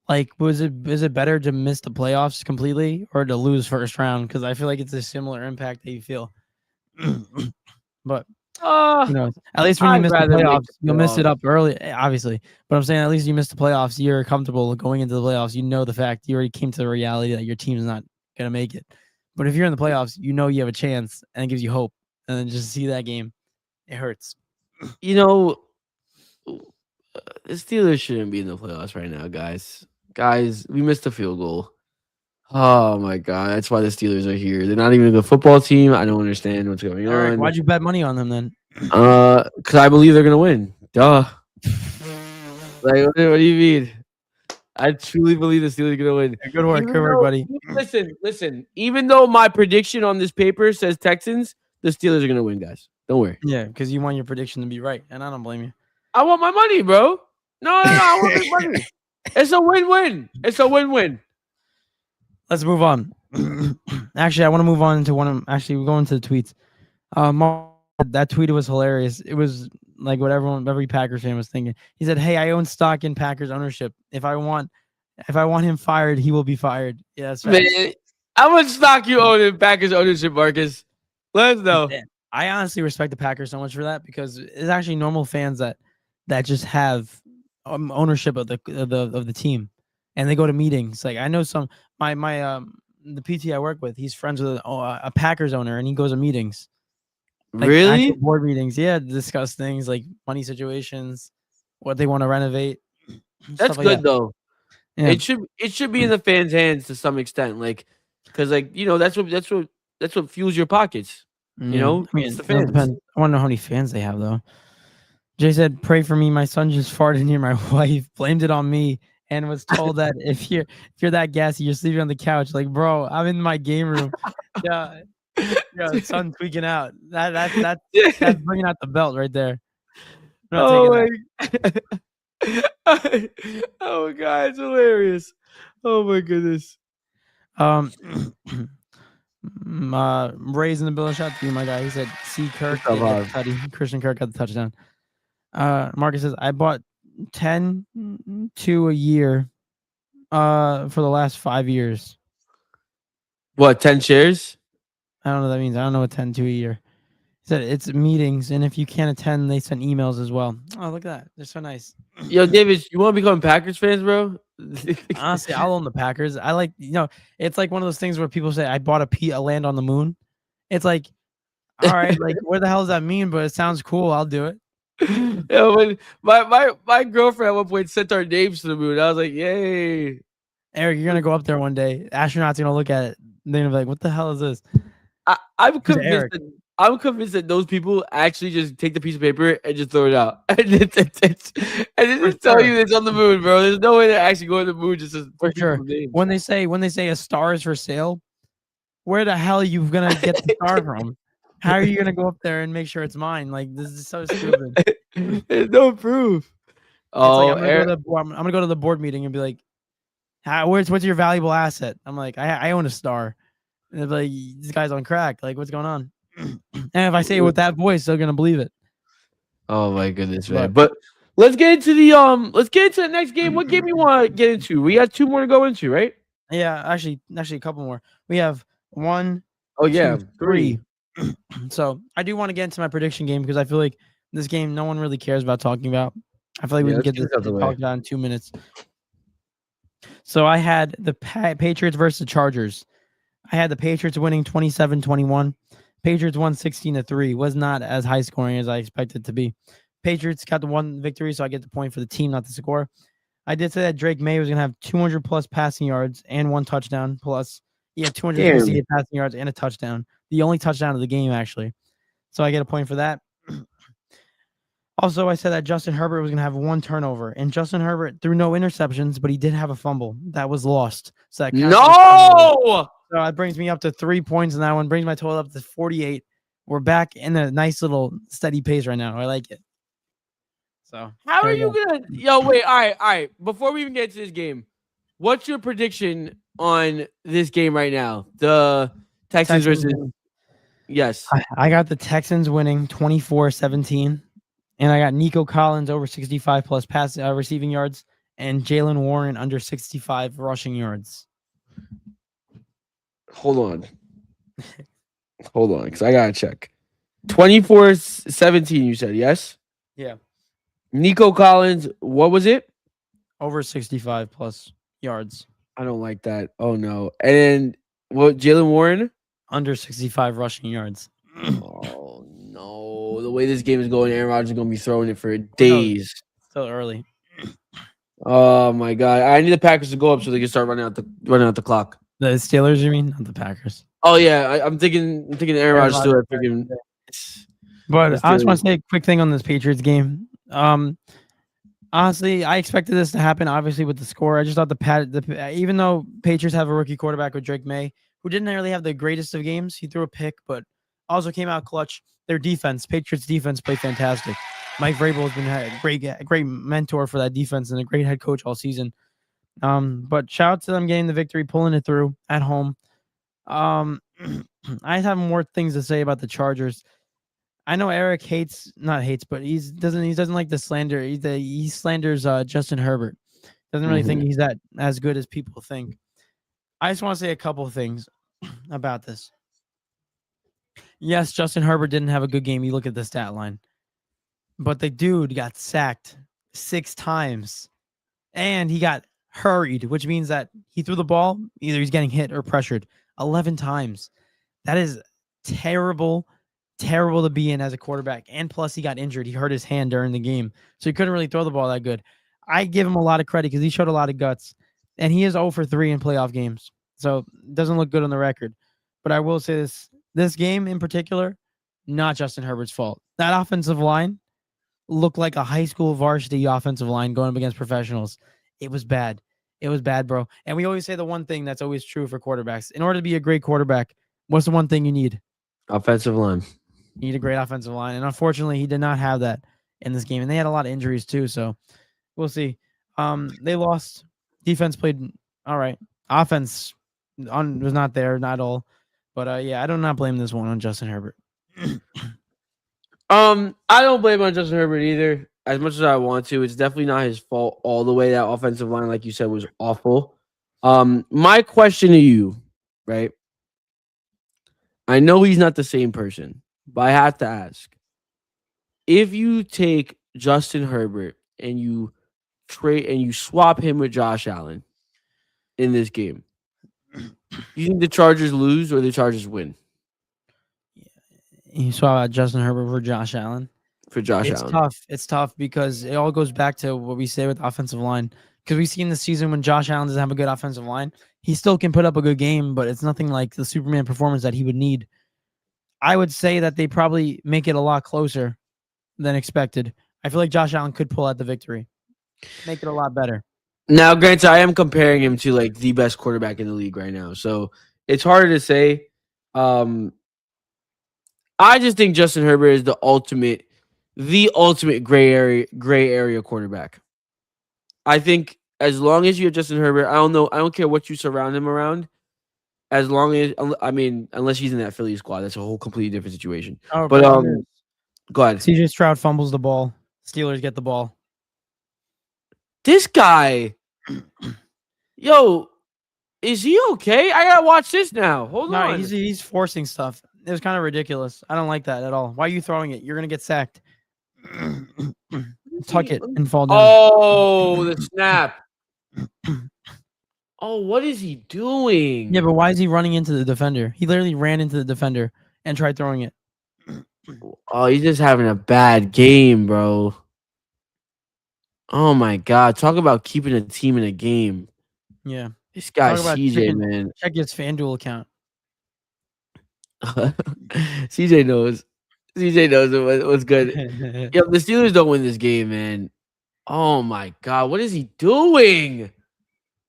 Speaker 2: like, is it better to miss the playoffs completely or to lose first round? Because I feel like it's a similar impact that you feel. But you know, at least when you miss the playoffs, you'll miss it up early, obviously. But I'm saying at least you miss the playoffs, you're comfortable going into the playoffs. You know the fact, you already came to the reality that your team's not gonna make it. But if you're in the playoffs, you know you have a chance, and it gives you hope. And then just see that game, it hurts.
Speaker 1: You know, the Steelers shouldn't be in the playoffs right now, guys. Guys, we missed a field goal. Oh my god, that's why the Steelers are here. They're not even a good football team. I don't understand what's going
Speaker 2: Eric,
Speaker 1: on.
Speaker 2: why'd you bet money on them then?
Speaker 1: Because I believe they're gonna win. Duh. Like, what do you mean? I truly believe the Steelers are gonna win.
Speaker 2: Good work, buddy.
Speaker 1: Listen. Even though my prediction on this paper says Texans, the Steelers are gonna win, guys. Don't worry.
Speaker 2: Yeah, because you want your prediction to be right, and I don't blame you.
Speaker 1: I want my money, bro. No, I want my money. It's a win-win. It's a win-win.
Speaker 2: Let's move on. Actually, I want to move on to we're going to the tweets. That tweet was hilarious. It was like what every Packers fan was thinking. He said, "Hey, I own stock in Packers ownership. If I want him fired, he will be fired." Yeah, that's right.
Speaker 1: Man, how much stock you own in Packers ownership, Marcus? Let us know.
Speaker 2: I honestly respect the Packers so much for that because it's actually normal fans that just have ownership of the team, and they go to meetings. Like I know some the PT I work with, he's friends with a Packers owner, and he goes to meetings. Like,
Speaker 1: really?
Speaker 2: Board meetings, yeah, to discuss things like money situations, what they want to renovate.
Speaker 1: That's good though.
Speaker 2: Yeah.
Speaker 1: It should be in the fans' hands to some extent, like because that's what fuels your pockets. You know,
Speaker 2: I mean,
Speaker 1: it's the fans.
Speaker 2: Depends. I want to know how many fans they have though. Jay said, "Pray for me. My son just farted near my wife. Blamed it on me, and was told that if you're that gassy, you're sleeping on the couch." Like, bro, I'm in my game room. Yeah, son tweaking out. That's bringing out the belt right there.
Speaker 1: Oh my god, it's hilarious. Oh my goodness.
Speaker 2: Ray's in the building. Shout out to you, my guy. He said, "See Kirk, Christian Kirk got the touchdown." Marcus says, "I bought 10 to a year for the last 5 years."
Speaker 1: What, 10 shares?
Speaker 2: I don't know what that means. I don't know what 10 to a year. He said it's meetings, and if you can't attend, they send emails as well. Oh, look at that. They're so nice.
Speaker 1: Yo, David, you want to become Packers fans, bro?
Speaker 2: Honestly, I'll own the Packers. I like, it's like one of those things where people say, "I bought a land on the moon." It's like, all right, like, what the hell does that mean? But it sounds cool. I'll do it.
Speaker 1: Yeah, when my girlfriend at one point sent our names to the moon, I was like, "Yay!"
Speaker 2: Eric, you're gonna go up there one day. Astronauts are gonna look at it. They're gonna be like, "What the hell is this?"
Speaker 1: I'm convinced that those people actually just take the piece of paper and just throw it out, and then just tell you it's on the moon, bro. There's no way to actually go on the moon just
Speaker 2: for sure. When they say a star is for sale, where the hell are you gonna get the star from? How are you gonna go up there and make sure it's mine? Like, this is so stupid.
Speaker 1: There's no proof.
Speaker 2: Oh, like, I'm gonna go to the board meeting and be like, what's your valuable asset? I'm like, I own a star. And they're like, "This guy's on crack. Like, what's going on?" And if I say it with that voice, they're gonna believe it.
Speaker 1: Oh my goodness, man! But let's get into the next game. What game you want to get into? We got 2 more to go into, right?
Speaker 2: Yeah, actually, a couple more. We have 1,
Speaker 1: Oh
Speaker 2: 2,
Speaker 1: yeah,
Speaker 2: 3.
Speaker 1: 3.
Speaker 2: So I do want to get into my prediction game because I feel like this game no one really cares about talking about. I feel like we
Speaker 1: Yeah,
Speaker 2: can
Speaker 1: let's
Speaker 2: get
Speaker 1: get
Speaker 2: this
Speaker 1: this out the way.
Speaker 2: talked about in 2 minutes. So I had the Patriots versus the Chargers. I had the Patriots winning 27-21. Patriots won 16-3. Was not as high scoring as I expected to be. Patriots got the one victory, so I get the point for the team, not the score. I did say that Drake May was going to have 200 plus passing yards and 1 touchdown plus. He had 268 passing yards and a touchdown. The only touchdown of the game, actually. So I get a point for that. Also, I said that Justin Herbert was going to have 1 turnover, and Justin Herbert threw no interceptions, but he did have a fumble that was lost. So that
Speaker 1: No!
Speaker 2: So that brings me up to 3 points in that one. Brings my total up to 48. We're back in a nice little steady pace right now. I like it. So
Speaker 1: How
Speaker 2: there
Speaker 1: are
Speaker 2: we
Speaker 1: you
Speaker 2: go.
Speaker 1: gonna? Yo, wait. All right. Before we even get to this game, what's your prediction on this game right now? The Texans versus. Yes.
Speaker 2: I got the Texans winning 24-17, and I got Nico Collins over 65 plus receiving yards, and Jalen Warren under 65 rushing yards.
Speaker 1: Hold on, because I gotta check. 24-17. You said yes.
Speaker 2: Yeah,
Speaker 1: Nico Collins. What was it?
Speaker 2: over 65 plus yards,
Speaker 1: I don't like that. Oh no. And then what? Jalen Warren.
Speaker 2: under 65 rushing yards.
Speaker 1: Oh no! The way this game is going, Aaron Rodgers is gonna be throwing it for days.
Speaker 2: Still early.
Speaker 1: Oh my god! I need the Packers to go up so they can start running out the clock.
Speaker 2: The Steelers, you mean, not the Packers?
Speaker 1: Oh yeah, I'm thinking Aaron Rodgers still.
Speaker 2: But I just want to say a quick thing on this Patriots game. Honestly, I expected this to happen. Obviously, with the score, I just thought even though Patriots have a rookie quarterback with Drake May, who didn't really have the greatest of games, he threw a pick, but also came out clutch. Their defense, Patriots defense, played fantastic. Mike Vrabel has been a great mentor for that defense and a great head coach all season. But shout out to them getting the victory, pulling it through at home. I have more things to say about the Chargers. I know Eric but he doesn't like the slander. He slanders Justin Herbert. Doesn't really think he's that as good as people think. I just want to say a couple of things about this. Yes, Justin Herbert didn't have a good game. You look at the stat line, but the dude got sacked 6 times, and he got hurried, which means that he threw the ball. Either he's getting hit or pressured 11 times. That is terrible to be in as a quarterback. And plus, he got injured. He hurt his hand during the game, so he couldn't really throw the ball that good. I give him a lot of credit because he showed a lot of guts, and he is 0 for 3 in playoff games, so it doesn't look good on the record. But I will say this game in particular, not Justin Herbert's fault. That offensive line looked like a high school varsity offensive line going up against professionals. It was bad. It was bad, bro. And we always say the one thing that's always true for quarterbacks. In order to be a great quarterback, what's the one thing you need?
Speaker 1: Offensive line.
Speaker 2: You need a great offensive line. And unfortunately, he did not have that in this game. And they had a lot of injuries too. So we'll see. They lost. Defense played all right. Offense was not there, not all. But yeah, I do not blame this one on Justin Herbert.
Speaker 1: I don't blame on Justin Herbert either. As much as I want to, it's definitely not his fault all the way. That offensive line, like you said, was awful. My question to you, right? I know he's not the same person, but I have to ask. If you take Justin Herbert and you swap him with Josh Allen in this game, you think the Chargers lose or the Chargers win?
Speaker 2: You saw Justin Herbert for Josh Allen.
Speaker 1: It's
Speaker 2: tough. It's tough because it all goes back to what we say with offensive line. Because we've seen this season when Josh Allen doesn't have a good offensive line, he still can put up a good game, but it's nothing like the Superman performance that he would need. I would say that they probably make it a lot closer than expected. I feel like Josh Allen could pull out the victory, make it a lot better.
Speaker 1: Now, granted, I am comparing him to like the best quarterback in the league right now, so it's harder to say. I just think Justin Herbert is the ultimate gray area quarterback. I think as long as you have Justin Herbert, I don't care what you surround him around. As long as, unless he's in that Philly squad, that's a whole completely different situation.
Speaker 2: Oh,
Speaker 1: but go ahead.
Speaker 2: CJ Stroud fumbles the ball. Steelers get the ball.
Speaker 1: This guy, yo, Is he okay? I gotta watch this now. Hold
Speaker 2: No,
Speaker 1: on.
Speaker 2: he's forcing stuff. It was kind of ridiculous. I don't like that at all. Why are you throwing it? You're gonna get sacked. Tuck it and fall down.
Speaker 1: Oh, the snap. Oh, what is he doing?
Speaker 2: Yeah, but why is he running into the defender? He literally ran into the defender and tried throwing it.
Speaker 1: Oh, he's just having a bad game, bro. Oh my god. Talk about keeping a team in a game.
Speaker 2: Yeah.
Speaker 1: This guy
Speaker 2: Talk about
Speaker 1: CJ, man.
Speaker 2: check his FanDuel account.
Speaker 1: CJ knows. CJ knows what's good. Yo, the Steelers don't win this game, man. Oh my god. What is he doing?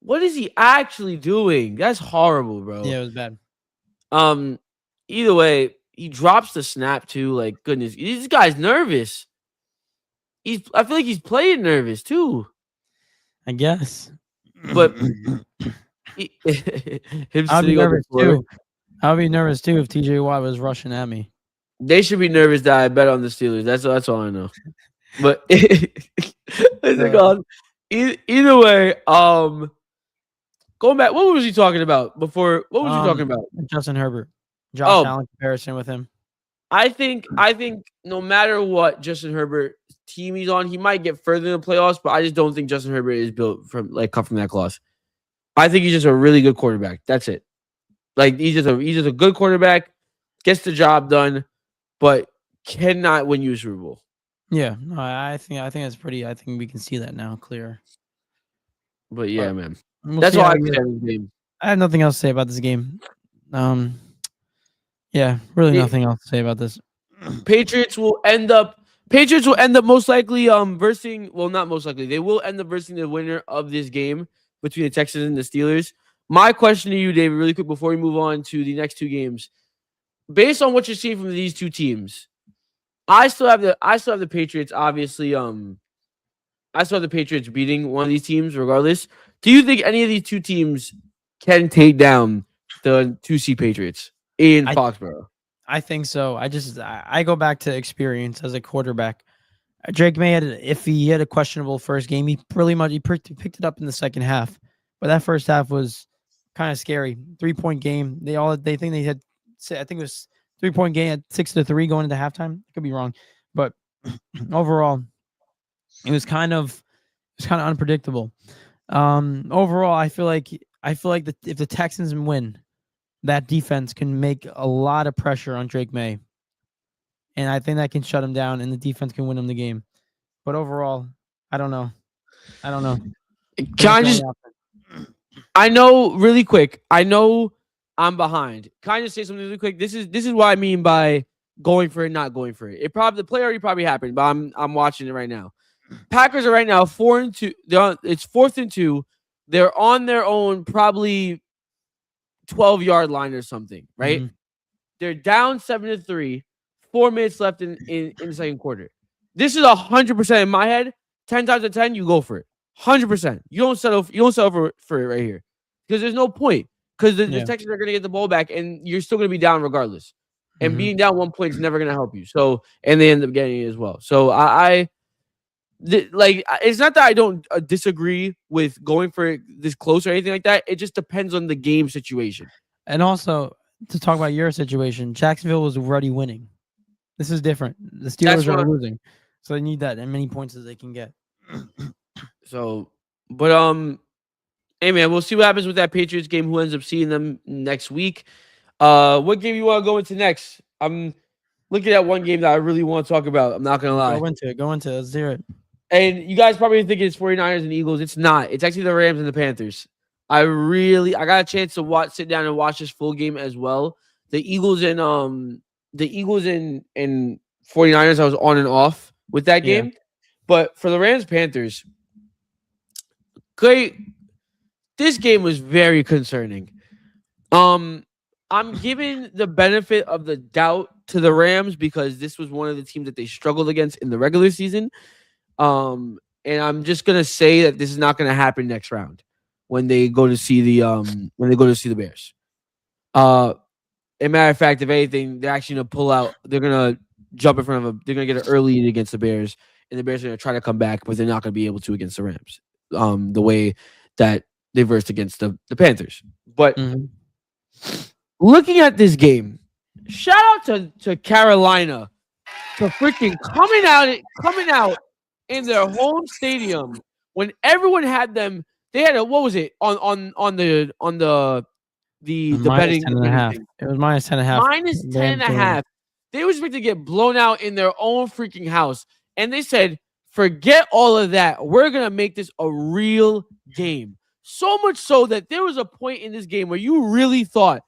Speaker 1: What is he actually doing? That's horrible, bro.
Speaker 2: Yeah, it was bad.
Speaker 1: Either way, he drops the snap too. Like, goodness, this guy's nervous. I feel like he's playing nervous too.
Speaker 2: I guess.
Speaker 1: But him
Speaker 2: I'll be
Speaker 1: sitting on the
Speaker 2: nervous
Speaker 1: floor.
Speaker 2: too. I'll be nervous too if TJ Watt was rushing at me.
Speaker 1: They should be nervous that I bet on the Steelers. That's all I know. But either way, going back, what was he talking about before? What was he talking about?
Speaker 2: Justin Herbert. Josh Allen comparison with him.
Speaker 1: I think no matter what Justin Herbert team he's on, he might get further in the playoffs, but I just don't think Justin Herbert is built from cut from that cloth. I think he's just a really good quarterback. That's it. Like he's just a good quarterback, gets the job done, but cannot win you a Super Bowl.
Speaker 2: Yeah, no, I think that's pretty. I think we can see that now clear.
Speaker 1: But yeah, man,
Speaker 2: that's
Speaker 1: all I can say about this game.
Speaker 2: I have nothing else to say about this game. Yeah, really nothing else to say about this.
Speaker 1: Patriots will end up most likely versing. Well, not most likely. They will end up versing the winner of this game between the Texans and the Steelers. My question to you, David, really quick before we move on to the next two games, based on what you're seeing from these two teams, I still have the Patriots. Obviously, I still have the Patriots beating one of these teams, regardless. Do you think any of these two teams can take down the 2C Patriots in Foxborough?
Speaker 2: I think so. I go back to experience as a quarterback. Drake May if he had a questionable first game, he picked it up in the second half, but that first half was kind of scary. 3-point game. They think they had. I think it was 3-point game at 6-3 going into halftime. I could be wrong, but overall, it was kind of unpredictable. Overall, I feel like if the Texans win, that defense can make a lot of pressure on Drake May. And I think that can shut him down and the defense can win him the game. But overall, I don't know.
Speaker 1: I know really quick. I know I'm behind. Can I just say something really quick? This is what I mean by going for it, not going for it. The play already probably happened, but I'm watching it right now. Packers are right now 4-2. It's 4th and 2. They're on their own, probably 12-yard line or something, right? Mm-hmm. They're down 7-3. 4 minutes left in the second quarter. This is 100% in my head. 10 times out of 10, you go for it. 100%. You don't settle for it right here because there's no point because the Texans are going to get the ball back and you're still going to be down regardless. And being down 1 point is never going to help you. So, and they end up getting it as well. So it's not that I don't disagree with going for it this close or anything like that. It just depends on the game situation.
Speaker 2: And also, to talk about your situation, Jacksonville was already winning. This is different. The Steelers are losing, so they need that as many points as they can get.
Speaker 1: So, but hey man, we'll see what happens with that Patriots game. Who ends up seeing them next week? What game you want to go into next? I'm looking at one game that I really want to talk about. I'm not gonna lie.
Speaker 2: Go into it. Let's hear it.
Speaker 1: And you guys probably think it's 49ers and Eagles. It's not. It's actually the Rams and the Panthers. I got a chance to sit down and watch this full game as well. The Eagles and 49ers, I was on and off with that game. Yeah. But for the Rams Panthers, great. This game was very concerning. I'm giving the benefit of the doubt to the Rams because this was one of the teams that they struggled against in the regular season. And I'm just gonna say that this is not gonna happen next round when they go to see the Bears. As a matter of fact, if anything, they're actually gonna pull out. They're gonna jump in front of them. They're gonna get an early lead against the Bears, and the Bears are gonna try to come back, but they're not gonna be able to against the Rams. The way that they versed against the Panthers. But
Speaker 2: Mhm.
Speaker 1: looking at this game, shout out to Carolina for freaking coming out in their home stadium when everyone had them. They had what was it on the
Speaker 2: Minus
Speaker 1: betting
Speaker 2: 10 and a half.
Speaker 1: thing?
Speaker 2: It was minus 10 and a half.
Speaker 1: Minus 10 and a half. They were expected to get blown out in their own freaking house. And they said, forget all of that. We're going to make this a real game. So much so that there was a point in this game where you really thought,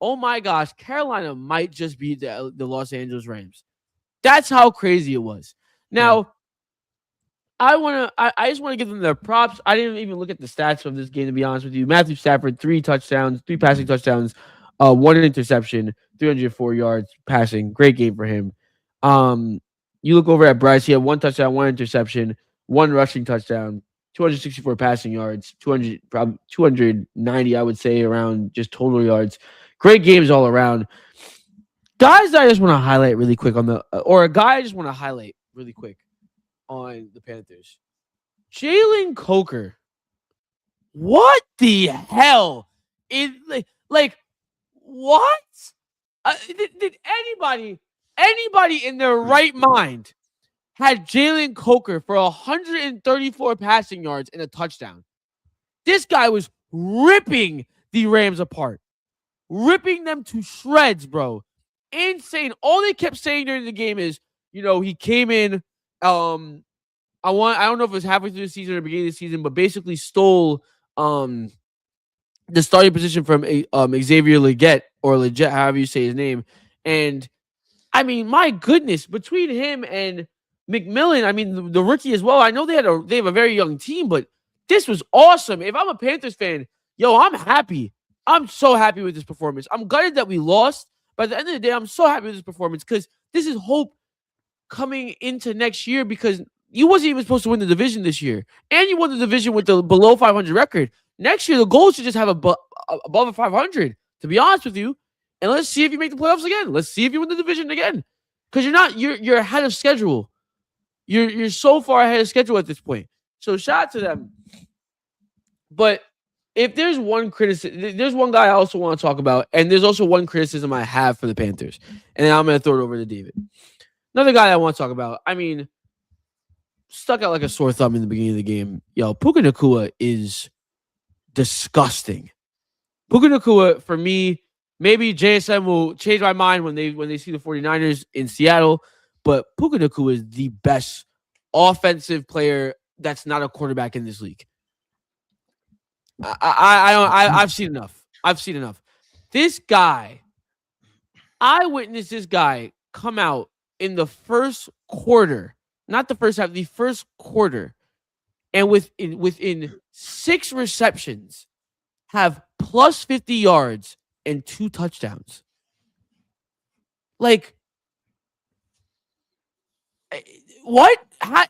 Speaker 1: oh my gosh, Carolina might just beat the Los Angeles Rams. That's how crazy it was. Now, I just want to give them their props. I didn't even look at the stats of this game, to be honest with you. Matthew Stafford, 3 touchdowns, 3 passing touchdowns, 1 interception, 304 yards passing. Great game for him. You look over at Bryce, he had 1 touchdown, 1 interception, 1 rushing touchdown, 264 passing yards, 290, I would say, around just total yards. Great games all around. Guys that I just want to highlight really quick on a guy I just want to highlight really quick on the Panthers. Jalen Coker. What the hell? Like what? Did anybody in their right mind had Jalen Coker for 134 passing yards and a touchdown? This guy was ripping the Rams apart. Ripping them to shreds, bro. Insane. All they kept saying during the game is, he came in. I don't know if it was halfway through the season or the beginning of the season, but basically stole the starting position from Xavier Legette, however you say his name. And I mean, my goodness, between him and McMillan, I mean the rookie as well. I know they have a very young team, but this was awesome. If I'm a Panthers fan, I'm happy. I'm so happy with this performance. I'm gutted that we lost. But at the end of the day, I'm so happy with this performance because this is hope coming into next year because you wasn't even supposed to win the division this year. And you won the division with the below 500 record. Next year, the goal should just have above a 500, to be honest with you. And let's see if you make the playoffs again. Let's see if you win the division again. Because you're ahead of schedule. You're so far ahead of schedule at this point. So shout out to them. But if there's one criticism, there's one guy I also want to talk about, and there's also one criticism I have for the Panthers. And then I'm going to throw it over to David. Another guy I want to talk about, I mean, stuck out like a sore thumb in the beginning of the game. Puka Nacua is disgusting. Puka Nacua, for me, maybe JSM will change my mind when they see the 49ers in Seattle, but Puka Nacua is the best offensive player that's not a quarterback in this league. I've seen enough. This guy, I witnessed this guy come out in the first quarter, not the first half, the first quarter, and within 6 receptions, have plus 50 yards and 2 touchdowns. Like, what?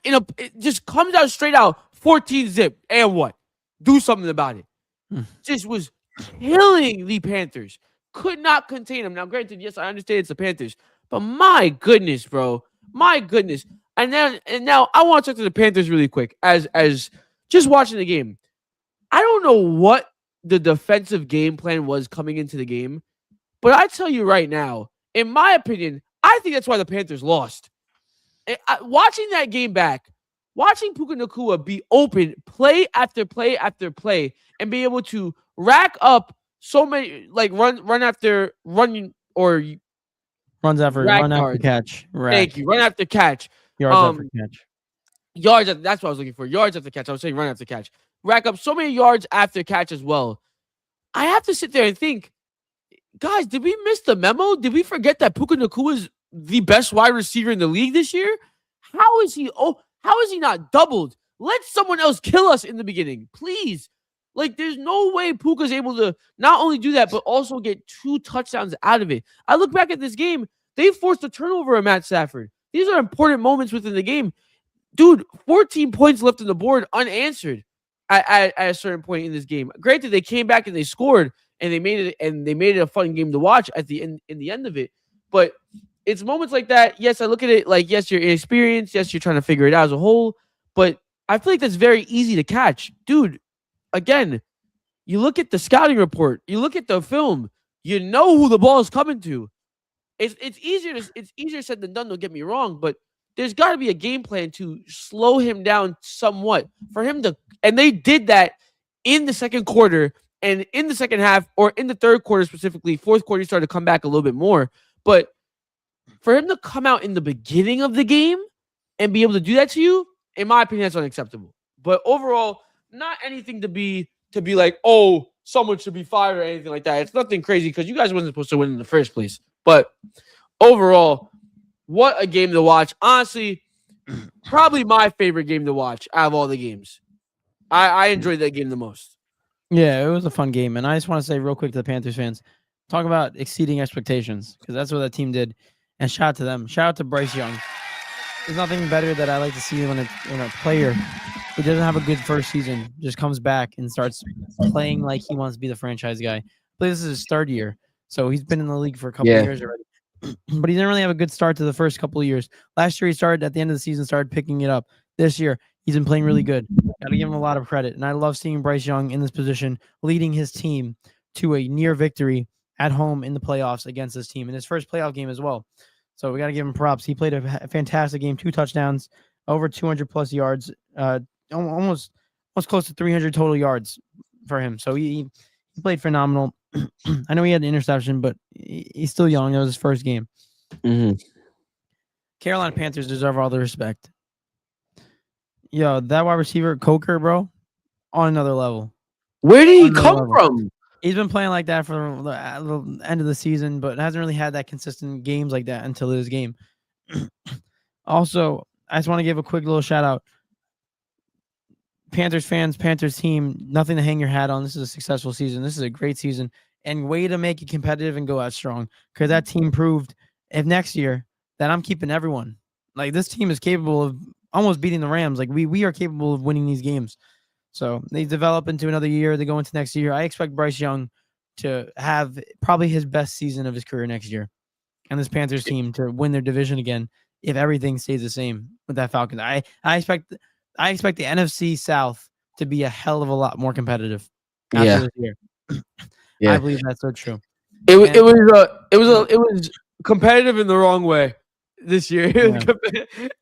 Speaker 1: It just comes out straight out, 14 zip, and what? Do something about it. Just was killing the Panthers. Could not contain them. Now, granted, yes, I understand it's the Panthers, but my goodness, bro. My goodness. And now I want to talk to the Panthers really quick as just watching the game. I don't know what the defensive game plan was coming into the game, but I tell you right now, in my opinion, I think that's why the Panthers lost. Watching that game back, watching Puka Nacua be open play after play after play and be able to rack up so many, like run after catch.
Speaker 2: Run after catch.
Speaker 1: Thank you. Run after catch.
Speaker 2: Yards after catch.
Speaker 1: That's what I was looking for. Yards after catch. I was saying run after catch. Rack up so many yards after catch as well. I have to sit there and think, guys, did we miss the memo? Did we forget that Puka Nacua is the best wide receiver in the league this year? How is he not doubled? Let someone else kill us in the beginning, please. Like, there's no way Puka's able to not only do that, but also get 2 touchdowns out of it. I look back at this game. They forced a turnover of Matt Stafford. These are important moments within the game. Dude, 14 points left on the board unanswered at a certain point in this game. Granted, they came back and they scored and they made it a fun game to watch at the end of it. But it's moments like that. Yes, I look at it like, yes, you're inexperienced. Yes, you're trying to figure it out as a whole. But I feel like that's very easy to catch. Dude, again, You look at the scouting report, you look at the film, you know who the ball is coming to. It's easier said than done. Don't get me wrong, but there's got to be a game plan to slow him down somewhat for him to. And they did that in the second quarter and in the second half, or in the third quarter specifically. Fourth quarter, he started to come back a little bit more. But for him to come out in the beginning of the game and be able to do that to you, in my opinion, that's unacceptable. But overall, not anything to be like, oh, someone should be fired or anything like that. It's nothing crazy because you guys wasn't supposed to win in the first place. But overall, what a game to watch. Honestly, probably my favorite game to watch out of all the games. I enjoyed that game the most.
Speaker 2: Yeah, it was a fun game. And I just want to say real quick to the Panthers fans, talk about exceeding expectations, because that's what that team did. And shout out to them. Shout out to Bryce Young. There's nothing better that I like to see when a player who doesn't have a good first season just comes back and starts playing like he wants to be the franchise guy. But this is his third year, so he's been in the league for a couple of years already. But he didn't really have a good start to the first couple of years. Last year, he started at the end of the season, started picking it up. This year, he's been playing really good. Got to give him a lot of credit. And I love seeing Bryce Young in this position, leading his team to a near victory at home in the playoffs against this team in his first playoff game as well. So we got to give him props. He played a fantastic game, 2 touchdowns, over 200 plus yards, almost close to 300 total yards for him. So he played phenomenal. I know he had an interception, but he's still young. It was his first game.
Speaker 1: Mm-hmm.
Speaker 2: Carolina Panthers deserve all the respect. Yo, that wide receiver, Coker, bro, on another level.
Speaker 1: Where did he come from?
Speaker 2: He's been playing like that for the end of the season, but hasn't really had that consistent games like that until this game. Also, I just want to give a quick little shout out. Panthers fans, Panthers team, nothing to hang your hat on. This is a successful season. This is a great season. And way to make it competitive and go out strong. Because that team proved, if next year, that I'm keeping everyone. Like, this team is capable of almost beating the Rams. Like, we are capable of winning these games. So they develop into another year. They go into next year. I expect Bryce Young to have probably his best season of his career next year. And this Panthers team to win their division again if everything stays the same with that Falcons. I expect the NFC South to be a hell of a lot more competitive after this year. Yeah. I believe that's so true.
Speaker 1: It was competitive in the wrong way this year. It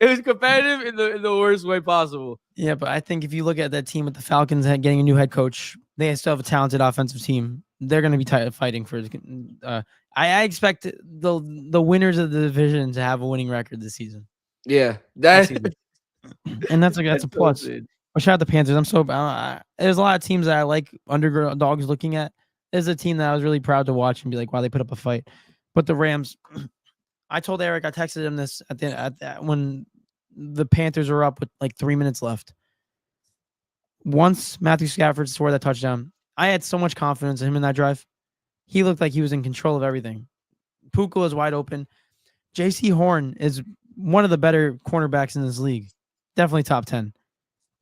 Speaker 1: was competitive in the worst way possible.
Speaker 2: Yeah, but I think if you look at that team with the Falcons getting a new head coach, they still have a talented offensive team. They're going to be fighting for. I expect the winners of the division to have a winning record this season.
Speaker 1: Yeah,
Speaker 2: that's a plus. But shout out the Panthers. I'm so there's a lot of teams that I like underdogs looking at. There's a team that I was really proud to watch and be like, wow, they put up a fight. But the Rams, I told Eric, I texted him this when the Panthers were up with like 3 minutes left. Once Matthew Stafford scored that touchdown, I had so much confidence in him in that drive. He looked like he was in control of everything. Puka was wide open. J.C. Horn is one of the better cornerbacks in this league. Definitely top 10.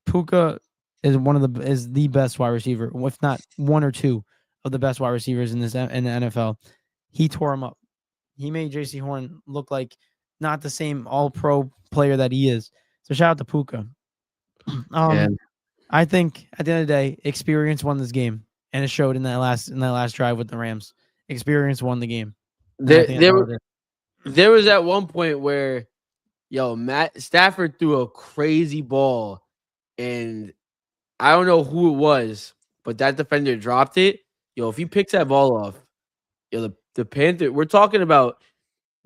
Speaker 2: Puka is the best wide receiver, if not one or two of the best wide receivers in the NFL. He tore him up. He made J.C. Horn look like not the same all-pro player that he is. So shout out to Puka. I think at the end of the day, experience won this game, and it showed in that last drive with the Rams. Experience won the game.
Speaker 1: There was at one point where, Matt Stafford threw a crazy ball, and I don't know who it was, but that defender dropped it. If he picks that ball off, the Panthers, we're talking about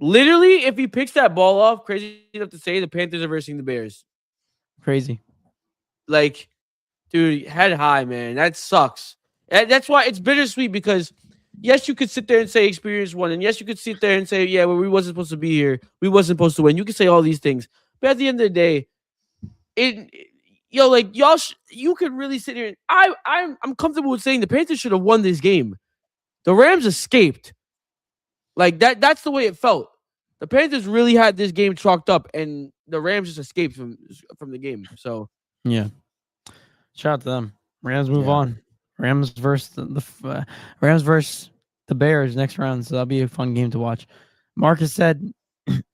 Speaker 1: literally, if he picks that ball off, crazy enough to say, the Panthers are versing the Bears.
Speaker 2: Crazy.
Speaker 1: Like, dude, head high, man. That sucks. That's why it's bittersweet, because yes, you could sit there and say experience won, and yes, you could sit there and say, yeah, well, we wasn't supposed to be here. We wasn't supposed to win. You could say all these things. But at the end of the day, you could really sit here. I'm comfortable with saying the Panthers should have won this game. The Rams escaped. Like that's the way it felt. The Panthers really had this game chalked up, and the Rams just escaped from the game. So
Speaker 2: yeah, shout out to them. Rams move on. Rams versus the Bears next round. So that'll be a fun game to watch. Marcus said,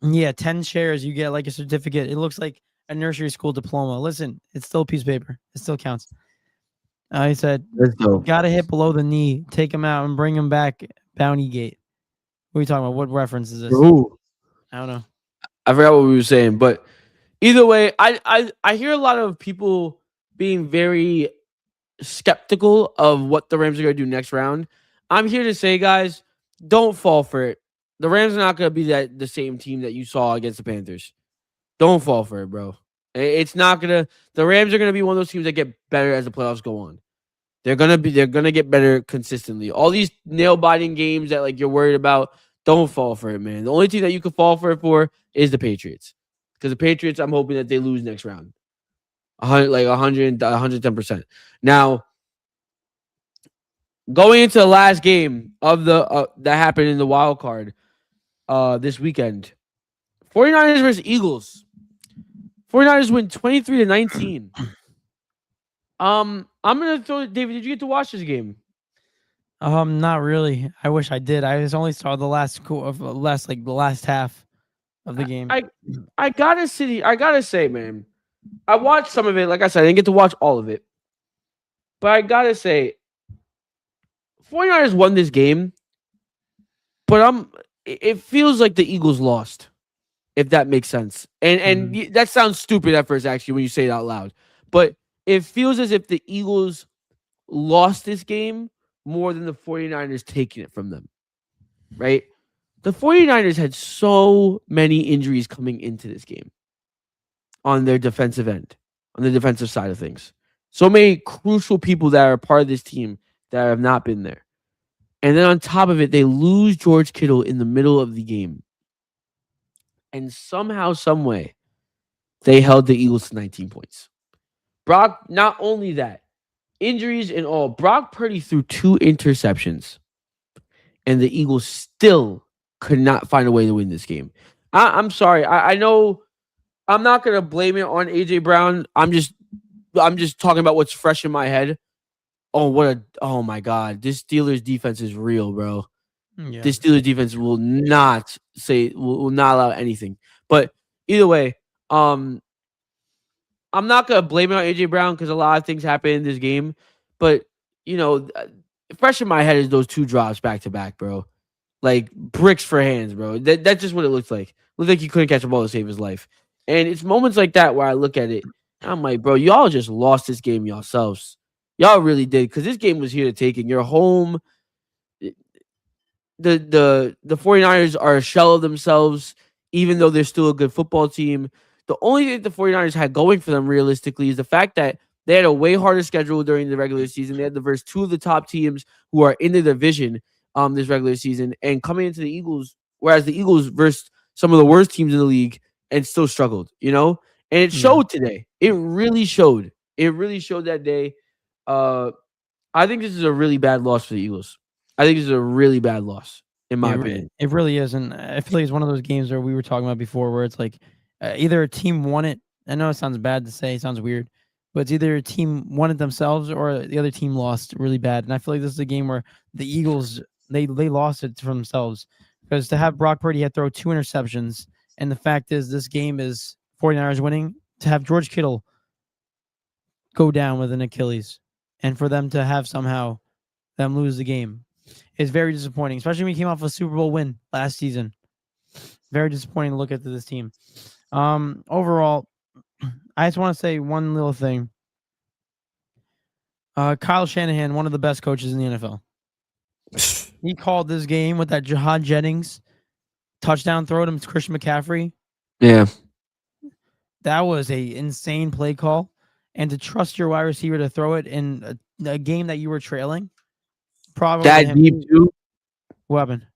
Speaker 2: "Yeah, 10 shares, you get like a certificate. It looks like a nursery school diploma. Listen, it's still a piece of paper. It still counts." He said,
Speaker 1: Let's go.
Speaker 2: "Gotta hit below the knee, take him out, and bring him back." Bounty Gate. What are you talking about? What reference is this?
Speaker 1: Ooh,
Speaker 2: I don't know.
Speaker 1: I forgot what we were saying, but either way, I hear a lot of people being very skeptical of what the Rams are going to do next round. I'm here to say, guys, don't fall for it. The Rams are not going to be the same team that you saw against the Panthers. Don't fall for it, bro. It's not gonna. The Rams are gonna be one of those teams that get better as the playoffs go on. They're gonna get better consistently. All these nail biting games that like you're worried about, don't fall for it, man. The only team that you could fall for it for is the Patriots, because the Patriots, I'm hoping that they lose next round, 110%. Now, going into the last game of the that happened in the wild card, this weekend, 49ers versus Eagles. 49ers win 23-19. I'm gonna throw David. Did you get to watch this game?
Speaker 2: Not really. I wish I did. I just only saw the the last half of the game.
Speaker 1: I gotta say, man, I watched some of it. Like I said, I didn't get to watch all of it, but I gotta say, 49ers won this game, but it feels like the Eagles lost, if that makes sense. And that sounds stupid at first, actually, when you say it out loud, but it feels as if the Eagles lost this game more than the 49ers taking it from them, right? The 49ers had so many injuries coming into this game on their defensive end, on the defensive side of things. So many crucial people that are part of this team that have not been there. And then on top of it, they lose George Kittle in the middle of the game. And somehow, some way, they held the Eagles to 19 points. Brock, not only that, injuries and all, Brock Purdy threw 2 interceptions, and the Eagles still could not find a way to win this game. I'm sorry. I know I'm not gonna blame it on AJ Brown. I'm just talking about what's fresh in my head. Oh my God. This Steelers defense is real, bro.
Speaker 2: Yeah.
Speaker 1: This Steelers defense will not allow anything. But either way, I'm not gonna blame it on AJ Brown because a lot of things happen in this game. But fresh in my head is those 2 drops back to back, bro. Like bricks for hands, bro. That's just what it looks like. Looked like he couldn't catch a ball to save his life. And it's moments like that where I look at it, and I'm like, bro, y'all just lost this game yourselves. Y'all really did, because this game was here to take, and you're home. The 49ers are a shell of themselves, even though they're still a good football team. The only thing the 49ers had going for them realistically is the fact that they had a way harder schedule during the regular season. They had to verse 2 of the top teams who are in the division this regular season, and coming into the Eagles, whereas the Eagles versed some of the worst teams in the league and still struggled, and it showed today. It really showed. It really showed that day. I think this is a really bad loss for the Eagles. I think this is a really bad loss, in my opinion.
Speaker 2: It really is, and I feel like it's one of those games where we were talking about before, where it's like either a team won it. I know it sounds bad to say, it sounds weird, but it's either a team won it themselves or the other team lost really bad. And I feel like this is a game where the Eagles they lost it for themselves, because to have Brock Purdy had throw 2 interceptions, and the fact is this game is 49ers winning, to have George Kittle go down with an Achilles, and for them to have somehow them lose the game is very disappointing, especially when we came off a Super Bowl win last season. Very disappointing to look at this team. Overall, I just want to say one little thing. Kyle Shanahan, one of the best coaches in the NFL. He called this game with that Jahad Jennings touchdown throw to Christian McCaffrey.
Speaker 1: Yeah.
Speaker 2: That was a insane play call. And to trust your wide receiver to throw it in a game that you were trailing. Probably
Speaker 1: that deep, too.
Speaker 2: What happened?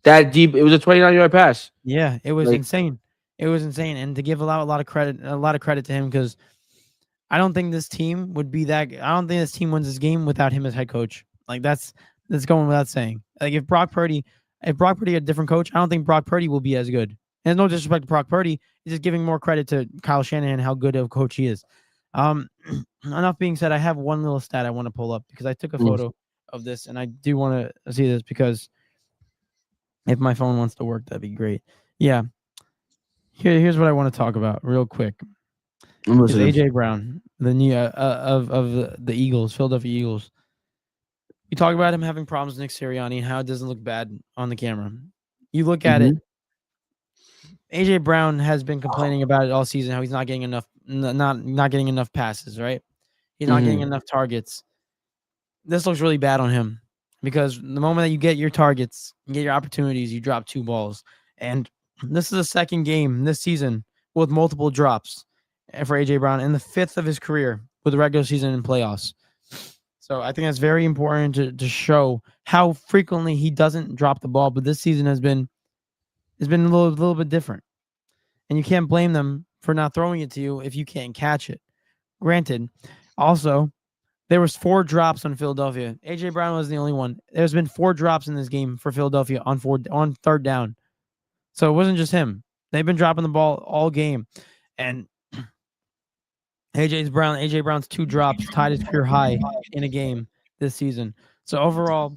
Speaker 1: That deep. It was a 29-yard pass.
Speaker 2: Yeah, it was insane. It was insane. And to give a lot of credit to him, because I don't think this team would be that. I don't think this team wins this game without him as head coach. Like that's going without saying. Like if Brock Purdy had a different coach, I don't think Brock Purdy will be as good. And no disrespect to Brock Purdy, it's just giving more credit to Kyle Shanahan, how good of a coach he is. Enough being said, I have one little stat I want to pull up, because I took a photo of this, and I do want to see this, because if my phone wants to work, that'd be great. Yeah. Here's what I want to talk about real quick. Is AJ Brown. the new of the Eagles, Philadelphia Eagles. You talk about him having problems with Nick Sirianni and how it doesn't look bad on the camera. You look at it. AJ Brown has been complaining about it all season. How he's not getting enough, not getting enough passes. Right? He's not getting enough targets. This looks really bad on him because the moment that you get your targets, you get your opportunities, you drop 2 balls. And this is the second game this season with multiple drops for AJ Brown and the 5th of his career with the regular season and playoffs. So I think that's very important to show how frequently he doesn't drop the ball. But this season has been a little bit different. And you can't blame them for not throwing it to you if you can't catch it. Granted, also, there was 4 drops on Philadelphia. AJ Brown was the only one. There's been 4 drops in this game for Philadelphia on 3rd down. So it wasn't just him. They've been dropping the ball all game. And AJ Brown's 2 drops tied his career high in a game this season. So overall,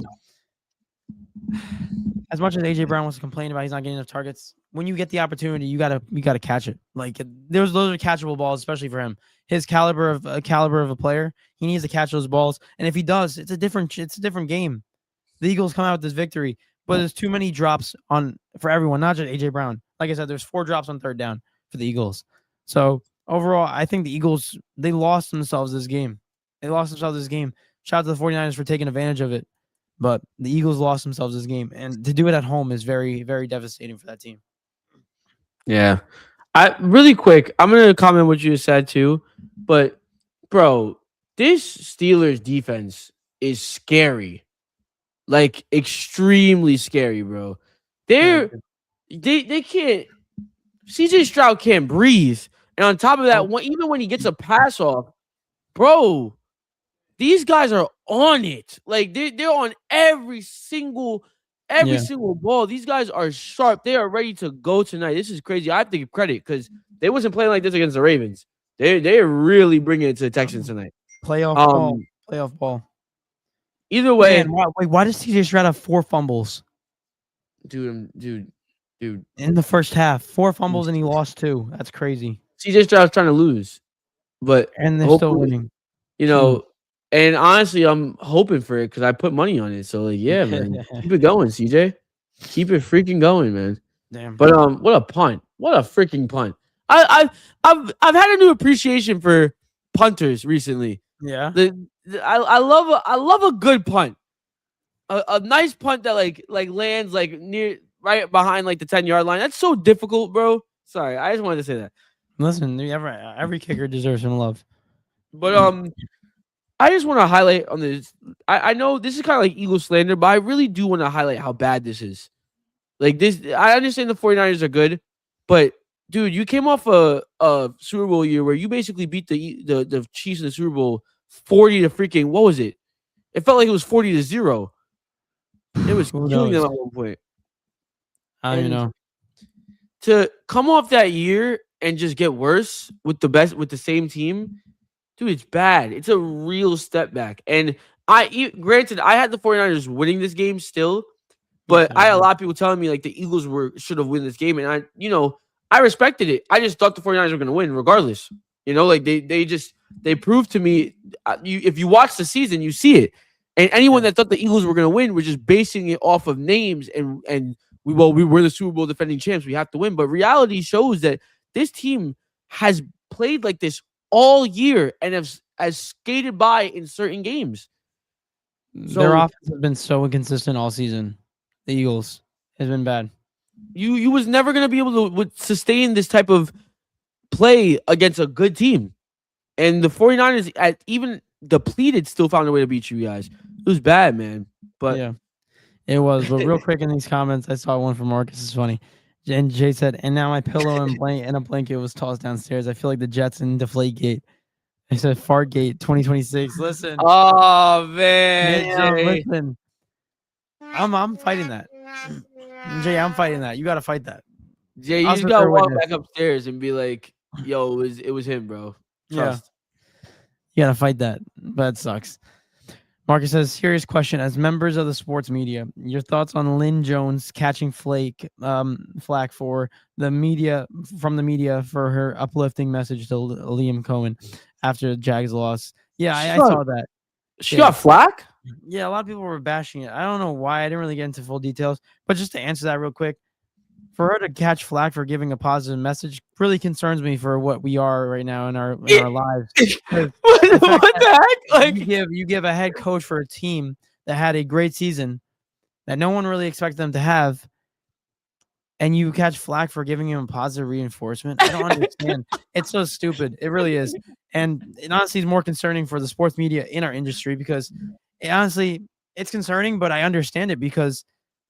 Speaker 2: as much as AJ Brown wants to complain about he's not getting enough targets, when you get the opportunity, you gotta catch it. Like those are catchable balls, especially for him. His caliber of a player, he needs to catch those balls. And if he does, it's a different game. The Eagles come out with this victory, but there's too many drops for everyone, not just AJ Brown. Like I said, there's 4 drops on 3rd down for the Eagles. So overall, I think the Eagles, they lost themselves this game. Shout out to the 49ers for taking advantage of it. But the Eagles lost themselves this game. And to do it at home is very, very devastating for that team.
Speaker 1: Yeah. Really quick, I'm going to comment what you said too. But, bro, this Steelers defense is scary. Like, extremely scary, bro. They can't. CJ Stroud can't breathe. And on top of that, even when he gets a pass off, bro, these guys are on it. Like they're on every single ball. These guys are sharp. They are ready to go tonight. This is crazy. I have to give credit because they wasn't playing like this against the Ravens. They're really bringing it to the Texans tonight.
Speaker 2: Playoff ball.
Speaker 1: Either way,
Speaker 2: man, why does CJ Stroud have 4 fumbles?
Speaker 1: Dude.
Speaker 2: In the first half, 4 fumbles and he lost 2. That's crazy.
Speaker 1: CJ Stroud's trying to lose,
Speaker 2: and they're still winning.
Speaker 1: You know, and honestly, I'm hoping for it because I put money on it. So like, yeah, man, keep it going, CJ. Keep it freaking going, man.
Speaker 2: Damn.
Speaker 1: But what a punt! What a freaking punt! I've had a new appreciation for punters recently.
Speaker 2: Yeah.
Speaker 1: I love a good punt. A nice punt that like lands like right behind like the 10-yard line. That's so difficult, bro. Sorry, I just wanted to say that.
Speaker 2: Listen, every kicker deserves some love.
Speaker 1: But I just want to highlight on this. I know this is kind of like Eagle slander, but I really do want to highlight how bad this is. Like this, I understand the 49ers are good, but dude, you came off a Super Bowl year where you basically beat the Chiefs in the Super Bowl 40 to freaking, what was it? It felt like it was 40-0. It was killing them at one point.
Speaker 2: I don't know.
Speaker 1: To come off that year and just get worse with the same team, dude, it's bad. It's a real step back. And granted, I had the 49ers winning this game still, but I had a lot of people telling me like the Eagles should have won this game. And I respected it. I just thought the 49ers were going to win regardless. Like they proved to me, if you watch the season, you see it. And anyone that thought the Eagles were going to win was just basing it off of names and we were the Super Bowl defending champs. We have to win. But reality shows that this team has played like this all year and has skated by in certain games.
Speaker 2: So, their offense has been so inconsistent all season. The Eagles has been bad.
Speaker 1: You was never going to be able to sustain this type of play against a good team. And the 49ers, even depleted, still found a way to beat you guys. It was bad, man. But
Speaker 2: yeah, it was. But real quick in these comments, I saw one from Marcus. It's funny. And Jay said, and now my pillow and a blanket was tossed downstairs. I feel like the Jets in Deflategate. I said Fartgate 2026. Listen.
Speaker 1: Oh man, Jay.
Speaker 2: Listen. I'm fighting that. Jay, I'm fighting that. You gotta fight that.
Speaker 1: Jay, you just gotta walk back upstairs and be like, yo, it was him, bro. Trust.
Speaker 2: Yeah. You gotta fight that. But it sucks. Marcus says, serious question. As members of the sports media, your thoughts on Lynn Jones catching flack for the media for her uplifting message to Liam Cohen after the Jags loss. Yeah, I
Speaker 1: Sure.
Speaker 2: saw that.
Speaker 1: She
Speaker 2: Yeah.
Speaker 1: got flack.
Speaker 2: Yeah, a lot of people were bashing it. I don't know why. I didn't really get into full details, but just to answer that real quick, for her to catch flack for giving a positive message really concerns me for what we are right now in our lives.
Speaker 1: What
Speaker 2: The fact
Speaker 1: the heck? Like,
Speaker 2: you give a head coach for a team that had a great season that no one really expected them to have, and you catch flack for giving him positive reinforcement. I don't understand. It's so stupid. It really is. And it honestly is more concerning for the sports media in our industry because it's concerning, but I understand it because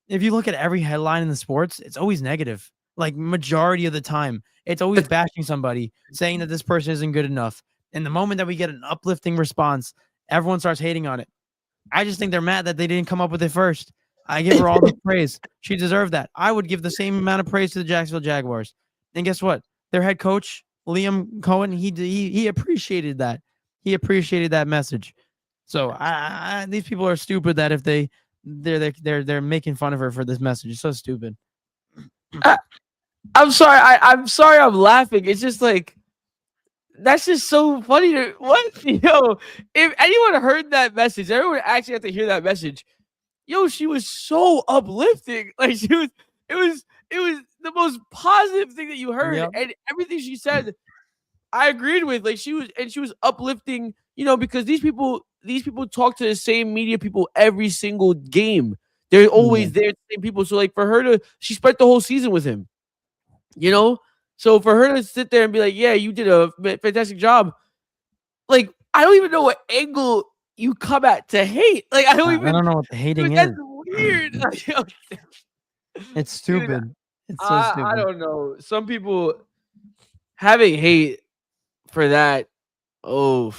Speaker 2: if you look at every headline in the sports, it's always negative. Like majority of the time, it's always bashing somebody, saying that this person isn't good enough. And the moment that we get an uplifting response, everyone starts hating on it. I just think they're mad that they didn't come up with it first. I give her all the praise. She deserved that. I would give the same amount of praise to the Jacksonville Jaguars. And guess what? Their head coach, Liam Cohen, he appreciated that. He appreciated that message. So these people are stupid that if they're making fun of her for this message. It's so stupid.
Speaker 1: I'm sorry. I'm sorry. I'm laughing. It's just like that's just so funny. What if anyone heard that message, everyone actually had to hear that message. She was so uplifting. Like it was the most positive thing that you heard, and everything she said, I agreed with. Like she was uplifting. Because these people talk to the same media people every single game. They're always there, the same people. So like for her she spent the whole season with him. So for her to sit there and be like, "Yeah, you did a fantastic job." Like I don't even know what angle you come at to hate. Like I don't
Speaker 2: know what the hating is.
Speaker 1: That's weird.
Speaker 2: It's stupid.
Speaker 1: Dude,
Speaker 2: it's so stupid.
Speaker 1: I don't know. Some people having hate for that. Oh,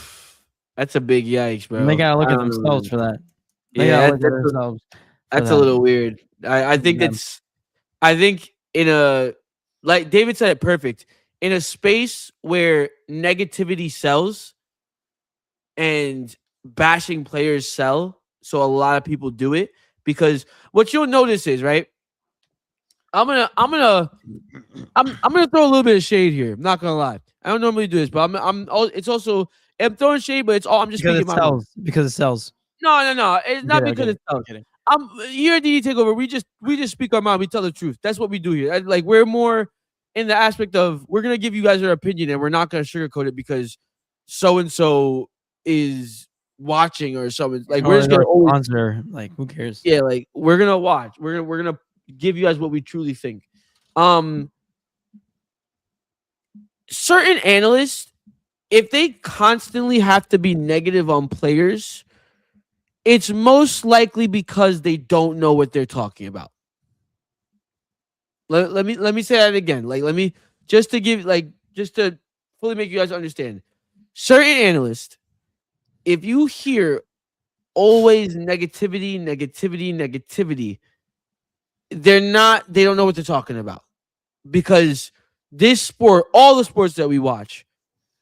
Speaker 1: that's a big yikes, bro.
Speaker 2: They gotta look at themselves for that.
Speaker 1: That's a little weird. I think I think in a, like David said it perfect, in a space where negativity sells and bashing players sell, so a lot of people do it, because what you'll notice is, right, I'm gonna throw a little bit of shade here. I'm not gonna lie. I don't normally do this, but I'm throwing shade, but it's all I'm just
Speaker 2: because it sells.
Speaker 1: No. It's not because it sells. Here at D&E Takeover, we just speak our mind. We tell the truth. That's what we do here. Like we're more in the aspect of we're gonna give you guys our opinion, and we're not gonna sugarcoat it because so and so is watching or something. Like we're just gonna
Speaker 2: answer. Like who cares?
Speaker 1: Yeah, like we're gonna watch. We're gonna give you guys what we truly think. Certain analysts, if they constantly have to be negative on players, it's most likely because they don't know what they're talking about. Let me say that again. Like just to fully make you guys understand. Certain analysts, if you hear always negativity, they don't know what they're talking about. Because this sport, all the sports that we watch,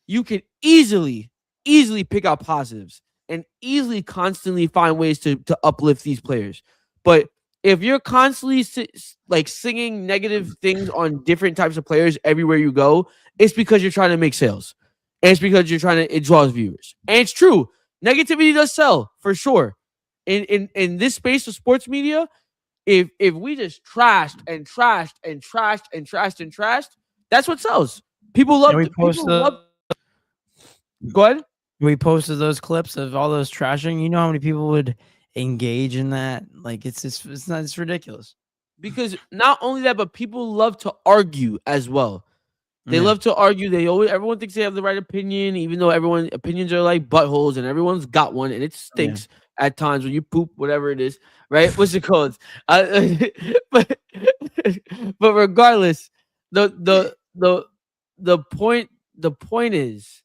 Speaker 1: you can easily pick out positives and easily constantly find ways to uplift these players. But if you're constantly singing negative things on different types of players everywhere you go, it's because you're trying to make sales. And it's because it draws viewers. And it's true. Negativity does sell, for sure. In this space of sports media, if we just trashed, that's what sells. People love it. Go ahead.
Speaker 2: We posted those clips of all those trashing. You know how many people would engage in that? Like it's ridiculous.
Speaker 1: Because not only that, but people love to argue as well. They love to argue. Everyone thinks they have the right opinion, even though everyone's opinions are like buttholes, and everyone's got one, and it stinks at times when you poop, whatever it is, right? What's it called? But regardless, the point is,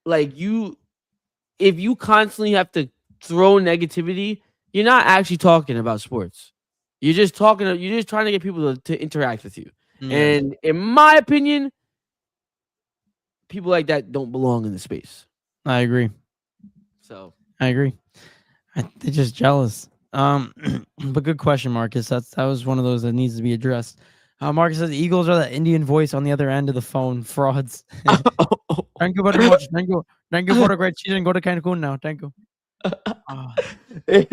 Speaker 1: like, if you constantly have to throw negativity, you're not actually talking about sports. You're just trying to get people to interact with you. And in my opinion, people like that don't belong in the space.
Speaker 2: I agree.
Speaker 1: So
Speaker 2: I agree. They're just jealous. But good question, Marcus. That was one of those that needs to be addressed. Marcus says the Eagles are the Indian voice on the other end of the phone. Frauds. Thank you very much. Thank you for the great season. Go to Cancun now. Thank you.
Speaker 1: Yeah.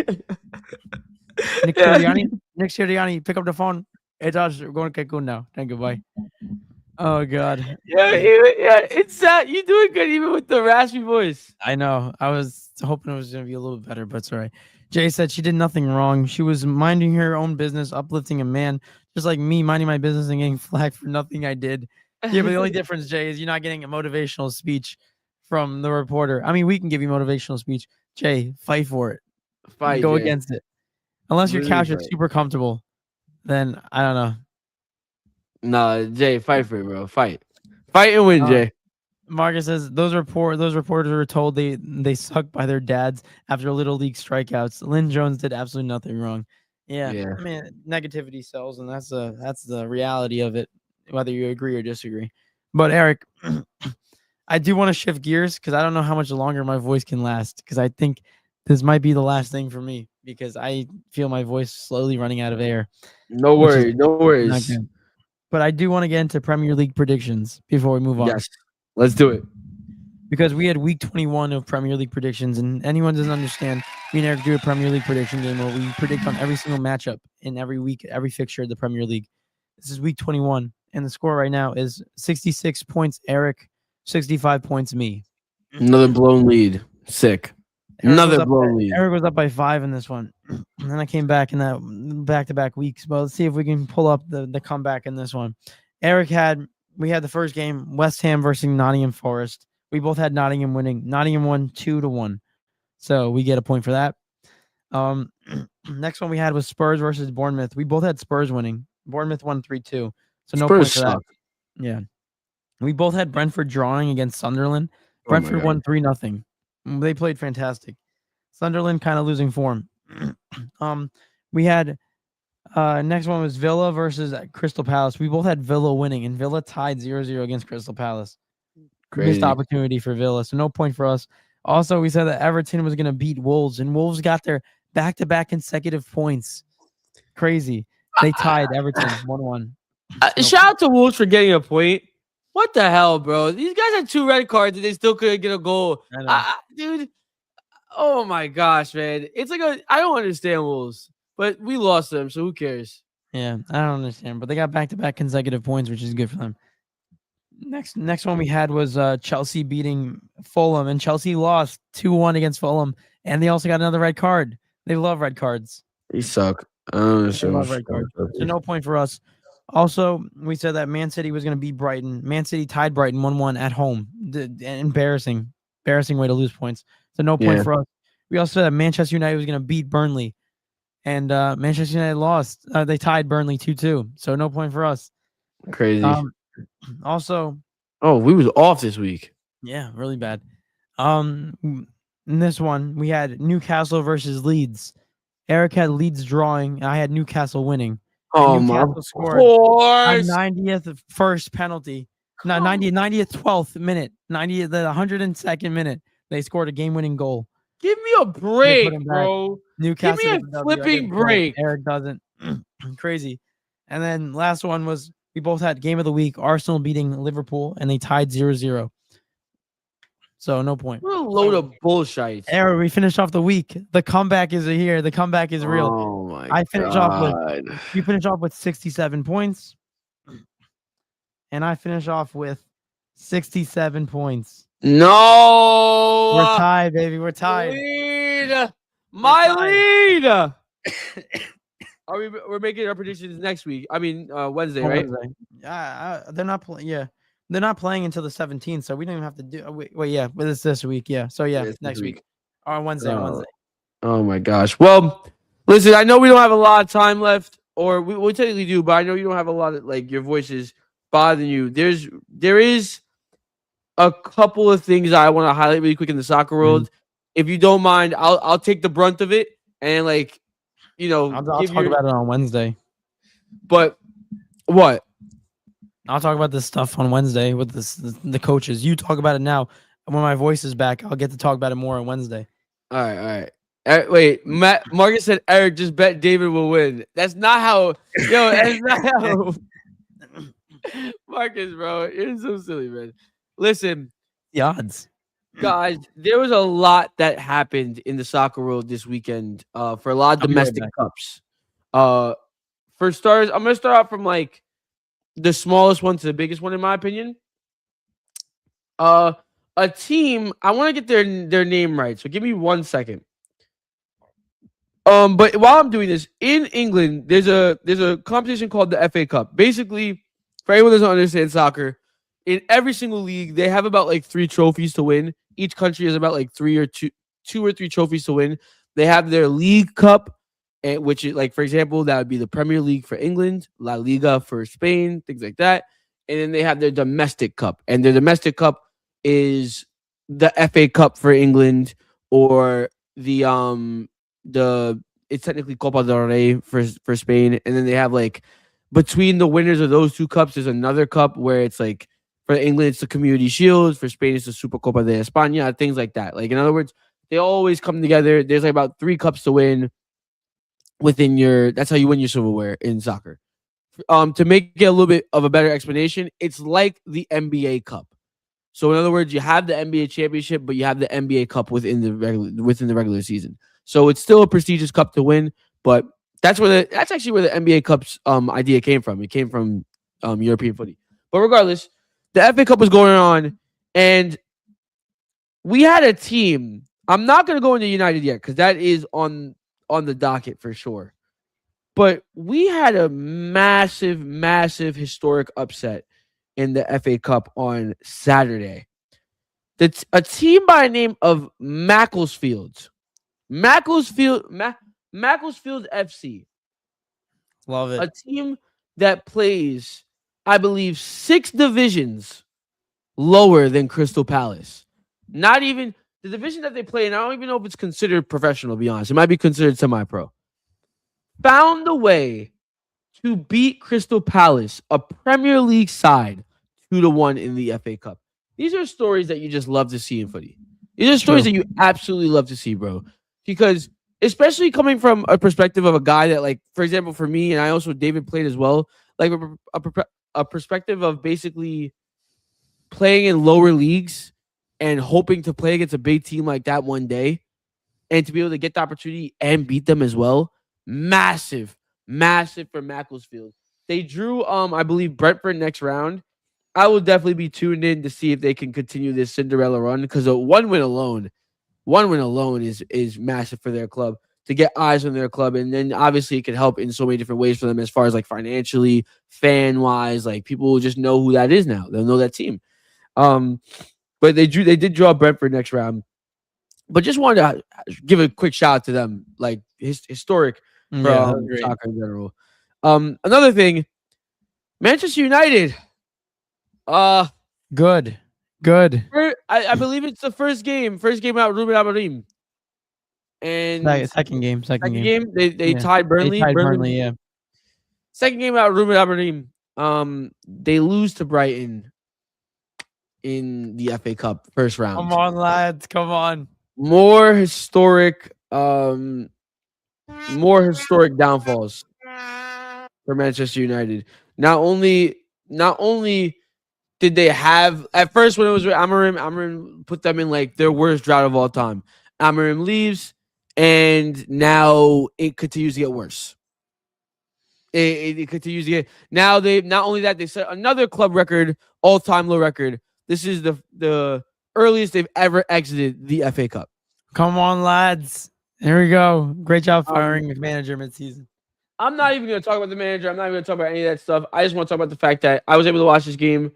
Speaker 2: Nick Sirianni, pick up the phone. It's us. We're going to Cancun now. Thank you. Bye. Oh God.
Speaker 1: Yeah, it's sad. You doing good even with the raspy voice.
Speaker 2: I know. I was hoping it was going to be a little better, but it's all right. Jay said she did nothing wrong. She was minding her own business, uplifting a man, just like me minding my business and getting flagged for nothing I did. Yeah, but the only difference, Jay, is you're not getting a motivational speech from the reporter. I mean, we can give you motivational speech. Jay, fight for it.
Speaker 1: Fight,
Speaker 2: Go
Speaker 1: Jay.
Speaker 2: against it. Unless your
Speaker 1: Really
Speaker 2: couch is
Speaker 1: fight.
Speaker 2: super comfortable, then I don't know.
Speaker 1: Nah, Jay, fight for it, bro. Fight and win, Jay.
Speaker 2: Marcus says those reporters were told they suck by their dads after little league strikeouts. Lynn Jones did absolutely nothing wrong. Yeah. I mean, negativity sells, and that's the reality of it, whether you agree or disagree. But Eric, I do want to shift gears because I don't know how much longer my voice can last, because I think this might be the last thing for me because I feel my voice slowly running out of air.
Speaker 1: No worries.
Speaker 2: But I do want to get into Premier League predictions before we move on.
Speaker 1: Yes, let's do it.
Speaker 2: Because we had week 21 of Premier League predictions, and anyone doesn't understand, me and Eric do a Premier League prediction game where we predict on every single matchup in every week, every fixture of the Premier League. This is week 21, and the score right now is 66 points Eric, 65 points me.
Speaker 1: Another blown lead. Sick. Another blown lead.
Speaker 2: Eric was up by 5 in this one. And then I came back in that back-to-back weeks. But let's see if we can pull up the comeback in this one. We had the first game, West Ham versus Nottingham Forest. We both had Nottingham winning. Nottingham won 2-1. So we get a point for that. Next one we had was Spurs versus Bournemouth. We both had Spurs winning. Bournemouth won 3-2. So no point for that. Yeah. We both had Brentford drawing against Sunderland. Brentford won 3-0. They played fantastic. Sunderland kind of losing form. We had next one was Villa versus Crystal Palace. We both had Villa winning, and Villa tied 0-0 against Crystal Palace.
Speaker 1: Crazy.
Speaker 2: Missed opportunity for Villa, so no point for us. Also, we said that Everton was going to beat Wolves, and Wolves got their back-to-back consecutive points. Crazy. They tied Everton 1-1.
Speaker 1: Shout out to Wolves for getting a point. What the hell, bro? These guys had 2 red cards and they still couldn't get a goal. Dude, oh my gosh, man. It's like I don't understand Wolves, but we lost them, so who cares?
Speaker 2: Yeah, I don't understand, but they got back-to-back consecutive points, which is good for them. Next one we had was Chelsea beating Fulham, and Chelsea lost 2-1 against Fulham, and they also got another red card. They love red cards.
Speaker 1: They suck. They
Speaker 2: love red cards. So no point for us. Also, we said that Man City was going to beat Brighton. Man City tied Brighton 1-1 at home. Embarrassing way to lose points. So no point for us. We also said that Manchester United was going to beat Burnley, and Manchester United lost. They tied Burnley 2-2. So no point for us.
Speaker 1: Crazy.
Speaker 2: Also,
Speaker 1: we was off this week.
Speaker 2: Yeah, really bad. In this one, we had Newcastle versus Leeds. Eric had Leeds drawing. I had Newcastle winning.
Speaker 1: Oh,
Speaker 2: Newcastle scored a 90th first penalty. No, 90th 12th minute. 90th the 102nd minute. They scored a game-winning goal.
Speaker 1: Give me a break, bro.
Speaker 2: Newcastle.
Speaker 1: Give me a flipping break.
Speaker 2: Eric doesn't. Crazy. And then last one was we both had game of the week. Arsenal beating Liverpool, and they tied 0-0. So no point.
Speaker 1: What a load of bullshit.
Speaker 2: Eric, we finished off the week. The comeback is here. The comeback is real.
Speaker 1: Oh my
Speaker 2: God. You finish off with 67 points. And I finish off with 67 points.
Speaker 1: No.
Speaker 2: We're tied, baby. We're tied.
Speaker 1: Lead. My lead. We're making our predictions next week. I mean, Wednesday, right?
Speaker 2: They're not playing. Yeah. They're not playing until the 17th, so we don't even have to do. Wait, yeah, but it's this week, yeah. So yeah, next week, or Wednesday.
Speaker 1: Oh my gosh. Well, listen, I know we don't have a lot of time left, or we technically do, but I know you don't have a lot of your voice is bothering you. There is a couple of things I want to highlight really quick in the soccer world. Mm-hmm. If you don't mind, I'll take the brunt of it and
Speaker 2: I'll talk about it on Wednesday.
Speaker 1: But what?
Speaker 2: I'll talk about this stuff on Wednesday with the coaches. You talk about it now. When my voice is back, I'll get to talk about it more on Wednesday.
Speaker 1: All right. Wait, Marcus said Eric just bet David will win. That's not how. That's not how. Marcus, bro, you're so silly, man. Listen,
Speaker 2: The odds.
Speaker 1: Guys, there was a lot that happened in the soccer world this weekend for a lot of
Speaker 2: I'll be right
Speaker 1: domestic
Speaker 2: back.
Speaker 1: cups. For starters, I'm going to start out from like the smallest one to the biggest one, in my opinion. A team, I want to get their name right, so give me 1 second. But while I'm doing this, in England, there's a competition called the FA Cup. Basically, for anyone who doesn't understand soccer, in every single league, they have about like 3 trophies to win. Each country has about like two or three trophies to win. They have their League Cup, which is like, for example, that would be the Premier League for England, La Liga for Spain, things like that. And then they have their domestic cup, and their domestic cup is the FA Cup for England, or the it's technically Copa del Rey for Spain, and then they have like between the winners of those 2 cups, there's another cup where it's like for England it's the Community Shield, for Spain it's the Super Copa de España, things like that. Like in other words, they always come together. There's like about 3 cups to win within your. That's how you win your silverware in soccer. To make it a little bit of a better explanation, it's like the NBA Cup. So in other words, you have the NBA championship, but you have the NBA Cup within the regular season. So it's still a prestigious cup to win, but that's actually where the NBA Cup's idea came from. It came from European footy. But regardless, the FA Cup was going on, and we had a team. I'm not going to go into United yet because that is on the docket for sure. But we had a massive, massive historic upset in the FA Cup on Saturday. That's a team by the name of Macclesfield FC.
Speaker 2: Love it.
Speaker 1: A team that plays, I believe, 6 divisions lower than Crystal Palace. Not even the division that they play in. I don't even know if it's considered professional, to be honest. It might be considered semi-pro. Found a way to beat Crystal Palace, a Premier League side, 2-1 in the FA Cup. These are stories that you just love to see in footy. These are stories that you absolutely love to see, bro. Because especially coming from a perspective of a guy that, like, for example, for me, and I also David played as well, like a perspective of basically playing in lower leagues and hoping to play against a big team like that one day, and to be able to get the opportunity and beat them as well. Massive for Macclesfield. They drew, I believe, Brentford next round. I will definitely be tuned in to see if they can continue this Cinderella run, because a one win alone is massive for their club, to get eyes on their club. And then obviously it can help in so many different ways for them, as far as like financially, fan wise, like people will just know who that is now. They'll know that team. But they did draw Brentford next round. But just wanted to give a quick shout out to them, like historic for soccer in general. Another thing, Manchester United.
Speaker 2: Good.
Speaker 1: I believe it's the first game out Ruben Amorim. And
Speaker 2: Second game.
Speaker 1: They tied Burnley.
Speaker 2: Burnley, yeah.
Speaker 1: Second game out Ruben Amorim. They lose to Brighton in the FA Cup first round.
Speaker 2: Come on, lads. Come on.
Speaker 1: More historic downfalls for Manchester United. Not only did they have, at first when it was with Amorim put them in like their worst drought of all time. Amorim leaves, and now it continues to get worse. It continues to get. Now they not only that, they set another club record, all-time low record. This is the earliest they've ever exited the FA Cup.
Speaker 2: Come on, lads. There we go. Great job firing manager mid-season.
Speaker 1: I'm not even going to talk about the manager. I'm not even going to talk about any of that stuff. I just want to talk about the fact that I was able to watch this game.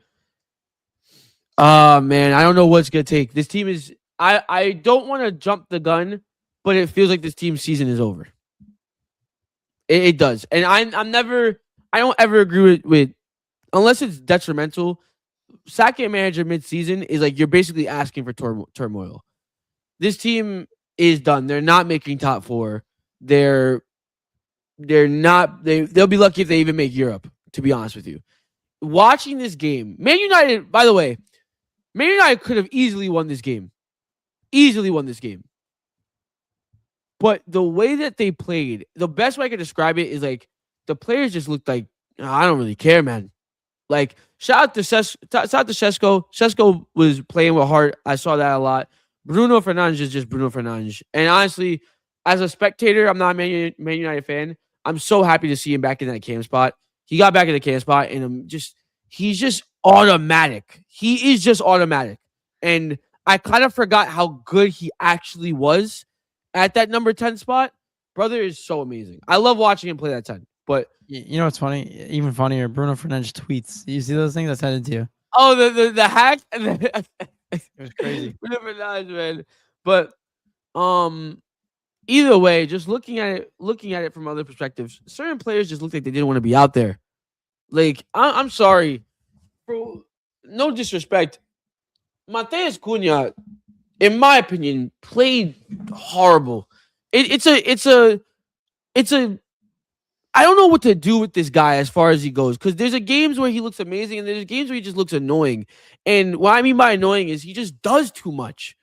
Speaker 1: Man, I don't know what's going to take. This team is. I don't want to jump the gun, but it feels like this team's season is over. It does, and I don't ever agree with unless it's detrimental. Sacking a manager mid-season is like you're basically asking for turmoil. This team is done. They're not making top 4. They're not. They'll be lucky if they even make Europe, to be honest with you. Watching this game, Man United, by the way, Man United could have easily won this game. But the way that they played, the best way I could describe it is like the players just looked like, I don't really care, man. Like shout out to Sesko. Sesko was playing with heart. I saw that a lot. Bruno Fernandes is just Bruno Fernandes. And honestly, as a spectator, I'm not a Man United fan. I'm so happy to see him back in that cam spot. He got back in the cam spot, and he's just automatic. He is just automatic. And I kind of forgot how good he actually was at that number 10 spot. Brother is so amazing. I love watching him play that 10. But
Speaker 2: You know what's funny? Even funnier, Bruno Fernandes tweets. You see those things? I sent it to you.
Speaker 1: oh, the hack.
Speaker 2: It was crazy.
Speaker 1: Bruno Fernandes, man. But either way, just looking at it from other perspectives, certain players just looked like they didn't want to be out there. Like I'm sorry, bro. No disrespect, Mateus Cunha, in my opinion, played horrible. It's a. I don't know what to do with this guy as far as he goes, because there's games where he looks amazing and there's games where he just looks annoying. And what I mean by annoying is he just does too much.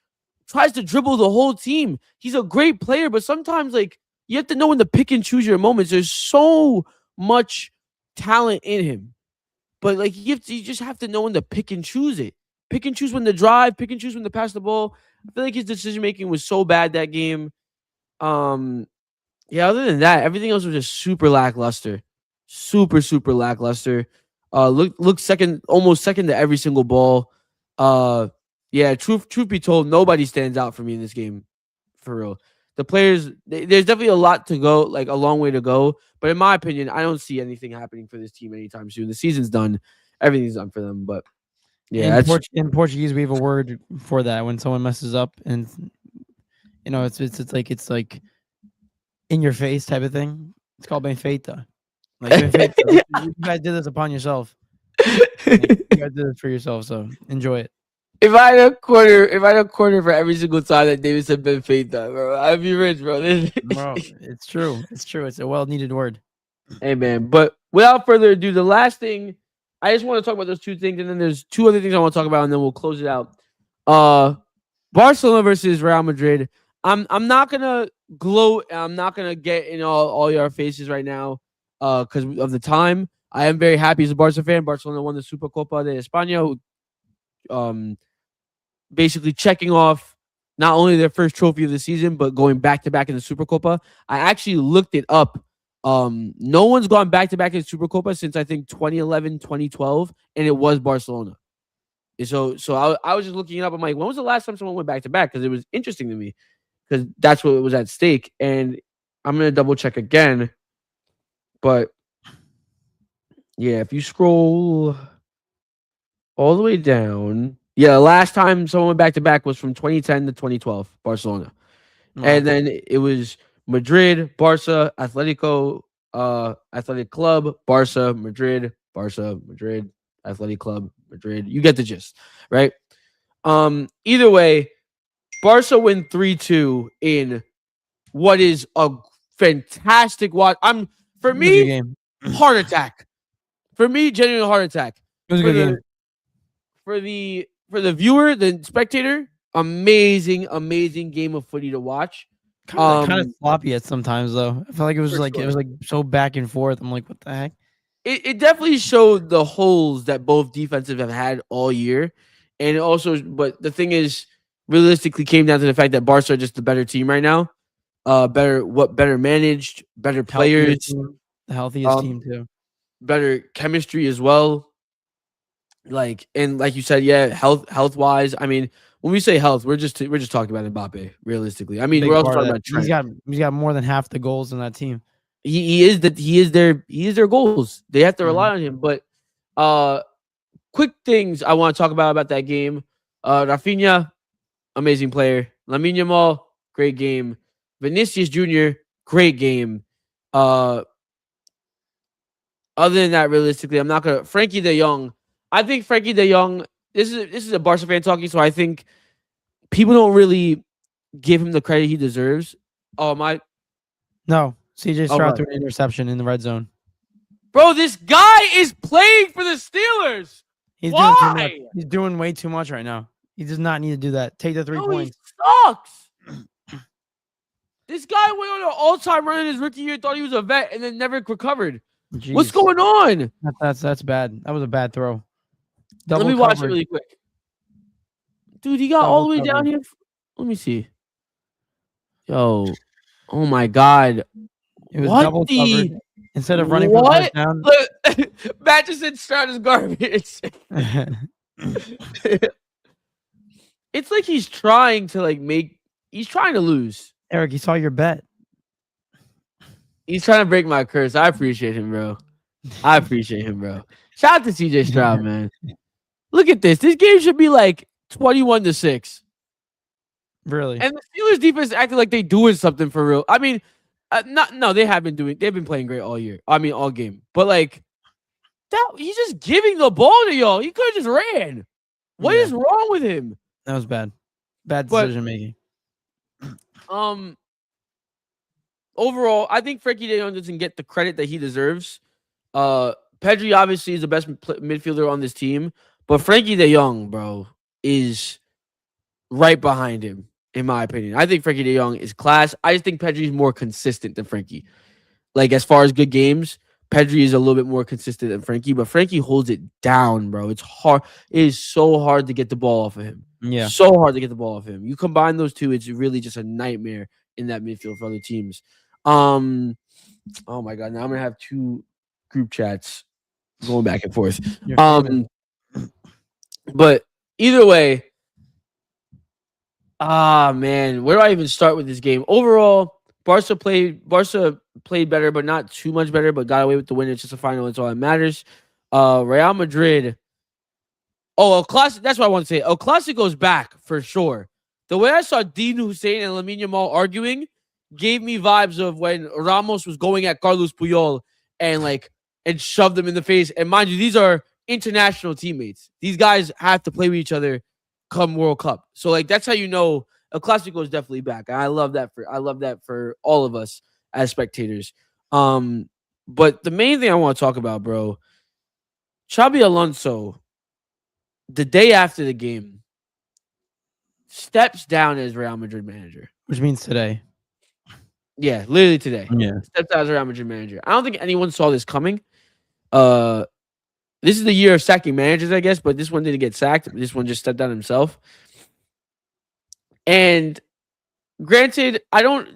Speaker 1: Tries to dribble the whole team. He's a great player, but sometimes like you have to know when to pick and choose your moments. There's so much talent in him, but like you just have to know when to pick and choose it. Pick and choose when to drive. Pick and choose when to pass the ball. I feel like his decision making was so bad that game. Yeah. Other than that, everything else was just super lackluster. Super lackluster. Look second, almost second to every single ball. Yeah, truth be told, nobody stands out for me in this game, for real. The players, there's definitely a lot to go, like a long way to go. But in my opinion, I don't see anything happening for this team anytime soon. The season's done, everything's done for them. But yeah,
Speaker 2: in Portuguese, we have a word for that when someone messes up, and you know, it's like in your face type of thing. It's called bem feita. Like bem feita. You guys did this upon yourself. You guys did this for yourself, so enjoy it.
Speaker 1: If I had a quarter for every single time that David said Ben Feita, bro, I'd be rich, bro.
Speaker 2: Bro, it's true. It's true. It's a well-needed word.
Speaker 1: Hey, man. But without further ado, the last thing, I just want to talk about those two things, and then there's two other things I want to talk about, and then we'll close it out. Barcelona versus Real Madrid. I'm not gonna gloat. I'm not gonna get in all your faces right now, because of the time. I am very happy as a Barca fan. Barcelona won the Supercopa de España. Basically checking off not only their first trophy of the season, but going back to back in the Supercopa. I actually looked it up. No one's gone back to back in the Supercopa since I think 2011, 2012, and it was Barcelona. So I was just looking it up. I'm like, when was the last time someone went back to back? Because it was interesting to me, because that's what was at stake. And I'm gonna double check again. But yeah, if you scroll all the way down. Yeah, the last time someone went back to back was from 2010 to 2012, Barcelona. Oh. And then it was Madrid, Barca, Atletico, Athletic Club, Barca, Madrid, Athletic Club, Madrid. You get the gist, right? Either way, Barca win 3-2 in what is a fantastic watch. For me, heart attack. For me, genuine heart attack.
Speaker 2: It was a good game.
Speaker 1: For the viewer, the spectator, amazing game of footy to watch.
Speaker 2: Kind of sloppy at sometimes though. I felt like it was like so back and forth. I'm like, what the heck?
Speaker 1: It definitely showed the holes that both defensive have had all year, and also, but the thing is, realistically, came down to the fact that Barca are just the better team right now. Better managed, better players,
Speaker 2: the healthiest team too,
Speaker 1: better chemistry as well. Like you said, yeah, health wise. I mean, when we say health, we're just talking about Mbappe. Realistically, I mean, we're also talking about Trent.
Speaker 2: He's got more than half the goals in that team.
Speaker 1: He is their goals. They have to rely on him. But quick things I want to talk about that game. Rafinha, amazing player. Lamine Yamal, great game. Vinicius Jr., great game. Other than that, realistically, I'm not gonna. Frankie De Jong. I think Frankie De Jong. This is a Barca fan talking, so I think people don't really give him the credit he deserves. Oh my!
Speaker 2: No, CJ Stroud threw an interception in the red zone.
Speaker 1: Bro, this guy is playing for the Steelers.
Speaker 2: Doing too much. He's doing way too much right now. He does not need to do that. Take the 3 points.
Speaker 1: He sucks. This guy went on an all-time run in his rookie year, thought he was a vet, and then never recovered. What's
Speaker 2: Jeez.
Speaker 1: going on?
Speaker 2: That's bad. That was a bad throw.
Speaker 1: Let me watch it really quick. Dude, he got all the way down here. Let me see. Yo, oh my God.
Speaker 2: It was
Speaker 1: What
Speaker 2: double
Speaker 1: the?
Speaker 2: covered. Instead of running for the first
Speaker 1: What?
Speaker 2: down.
Speaker 1: Look, Matt just said start is garbage. It's like he's trying to he's trying to lose.
Speaker 2: Eric, he saw your bet.
Speaker 1: He's trying to break my curse. I appreciate him, bro. I appreciate him, bro. Shout out to CJ Stroud, man. Look at this. This game should be like 21-6.
Speaker 2: Really?
Speaker 1: And the Steelers defense acted like they doing something for real. I mean, they've been playing great all year. I mean, all game. But like he's just giving the ball to y'all. He could have just ran. What is wrong with him?
Speaker 2: That was bad. Bad decision making.
Speaker 1: Overall, I think Frankie DeYoung doesn't get the credit that he deserves. Pedri obviously is the best midfielder on this team, but Frankie DeYoung, bro, is right behind him, in my opinion. I think Frankie DeYoung is class. I just think Pedri is more consistent than Frankie. Like, as far as good games, Pedri is a little bit more consistent than Frankie, but Frankie holds it down, bro. It's hard. It is so hard to get the ball off of him.
Speaker 2: Yeah.
Speaker 1: So hard to get the ball off him. You combine those two, it's really just a nightmare in that midfield for other teams. Oh my God. Now I'm gonna have two group chats going back and forth. But either way, man, where do I even start with this game? Overall, Barca played better, but not too much better, but got away with the win. It's just a final. It's all that matters. Real Madrid. Oh, that's what I want to say. El Clasico's back for sure. The way I saw Dean Hussein and Lamine Yamal arguing gave me vibes of when Ramos was going at Carlos Puyol and shoved him in the face. And mind you, these are international teammates. These guys have to play with each other come World Cup. So that's how you know El Clasico is definitely back. And I love that for all of us as spectators. But the main thing I want to talk about, bro, Xabi Alonso, the day after the game, steps down as Real Madrid manager.
Speaker 2: Which means today.
Speaker 1: Yeah, literally today.
Speaker 2: Yeah.
Speaker 1: Steps down as Real Madrid manager. I don't think anyone saw this coming. This is the year of sacking managers, I guess, but this one didn't get sacked. This one just stepped down himself. And granted,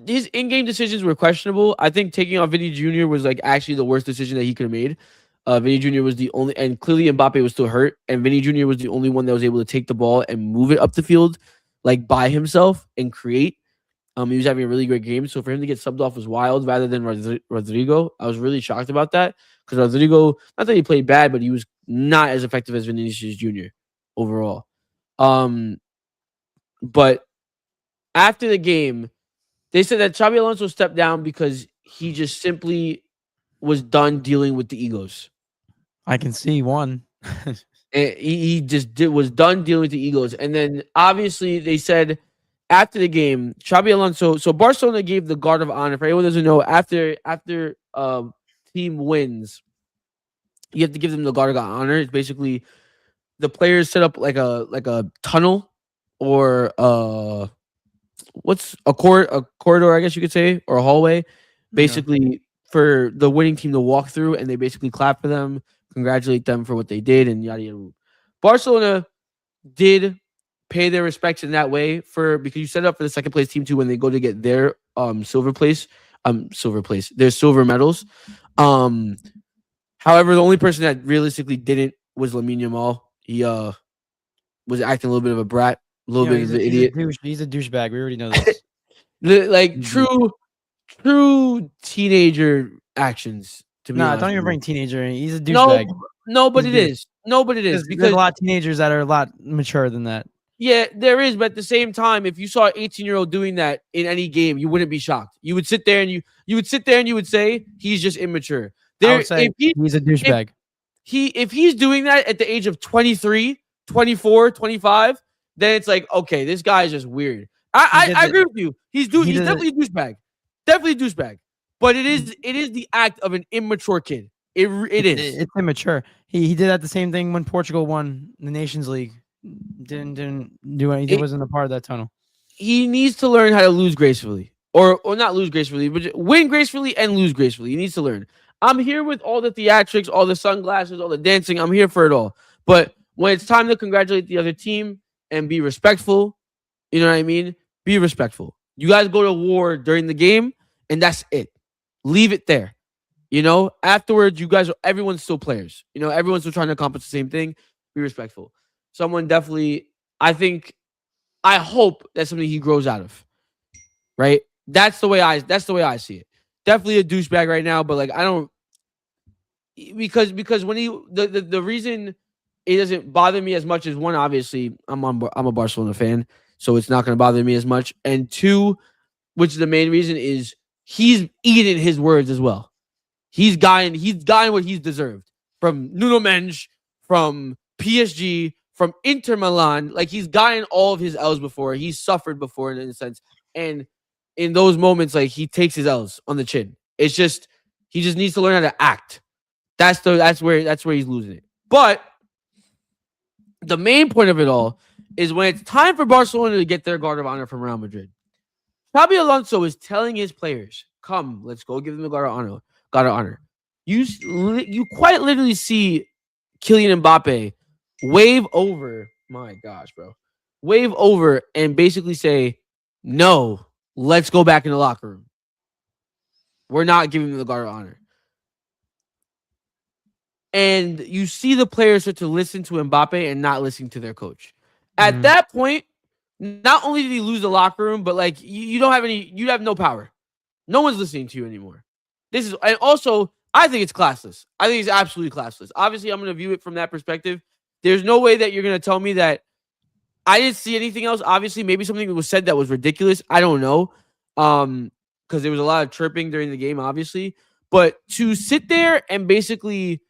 Speaker 1: his in-game decisions were questionable. I think taking off Vinny Jr. was actually the worst decision that he could have made. Vinny Jr. was the only, and clearly Mbappe was still hurt, and Vinny Jr. was the only one that was able to take the ball and move it up the field by himself and create. He was having a really great game, so for him to get subbed off was wild rather than Rodrigo. I was really shocked about that because Rodrigo, not that he played bad, but he was not as effective as Vinicius Jr. overall. But after the game, they said that Xabi Alonso stepped down because he just simply was done dealing with the egos.
Speaker 2: I can see one.
Speaker 1: He just was done dealing with the egos. And then obviously they said after the game, Xabi Alonso, so Barcelona gave the guard of honor. For anyone who doesn't know, after team wins, you have to give them the guard of honor. It's basically the players set up like a tunnel or what's a corridor, I guess you could say, or a hallway, basically for the winning team to walk through, and they basically clap for them, congratulate them for what they did, and yada yada. Barcelona did pay their respects in that way because you set up for the second place team too when they go to get their silver medals. However, the only person that realistically didn't was Lamine Yamal. He was acting a little bit of a brat, a little bit of an idiot.
Speaker 2: He's a douchebag. We already know this.
Speaker 1: True teenager actions. To be honest,
Speaker 2: don't even bring teenager in. He's a douchebag.
Speaker 1: No, but it is because
Speaker 2: there's a lot of teenagers that are a lot mature than that.
Speaker 1: Yeah, there is, but at the same time, if you saw an 18-year-old doing that in any game, you wouldn't be shocked. You would sit there and you would say he's just immature.
Speaker 2: I would say he's a douchebag.
Speaker 1: If he's doing that at the age of 23, 24, 25, then it's okay, this guy is just weird. I agree with you. He's definitely a douchebag. Definitely a douchebag. But it is the act of an immature kid. It is.
Speaker 2: It's immature. He did that the same thing when Portugal won the Nations League. Didn't do anything. He wasn't a part of that tunnel.
Speaker 1: He needs to learn how to lose gracefully. Or not lose gracefully, but win gracefully and lose gracefully. He needs to learn. I'm here with all the theatrics, all the sunglasses, all the dancing. I'm here for it all. But when it's time to congratulate the other team and be respectful, you know what I mean? Be respectful. You guys go to war during the game, and that's it. Leave it there. Afterwards, everyone's still players. Everyone's still trying to accomplish the same thing. Be respectful. Someone definitely, I hope that's something he grows out of. Right? That's the way I see it. Definitely a douchebag right now, but I don't, because when the reason it doesn't bother me as much as, one, obviously I'm a Barcelona fan, so it's not going to bother me as much, and two, which is the main reason, is he's eating his words as well. He's gotten what he's deserved from Nuno Mendes, from PSG, from Inter Milan. He's gotten all of his L's before. He's suffered before in a sense, and in those moments, he takes his L's on the chin. It's just he just needs to learn how to act. That's where he's losing it. But the main point of it all is when it's time for Barcelona to get their guard of honor from Real Madrid. Xabi Alonso is telling his players, "Come, let's go give them the guard of honor." You quite literally see Kylian Mbappe wave over. My gosh, bro, wave over and basically say, "No, let's go back in the locker room. We're not giving them the guard of honor." And you see the players start to listen to Mbappe and not listening to their coach. At that point, not only did he lose the locker room, but you have no power. No one's listening to you anymore. And also, I think it's classless. I think it's absolutely classless. Obviously, I'm going to view it from that perspective. There's no way that you're going to tell me that I didn't see anything else. Obviously, maybe something was said that was ridiculous. I don't know. Because there was a lot of chirping during the game, obviously. But to sit there and basically,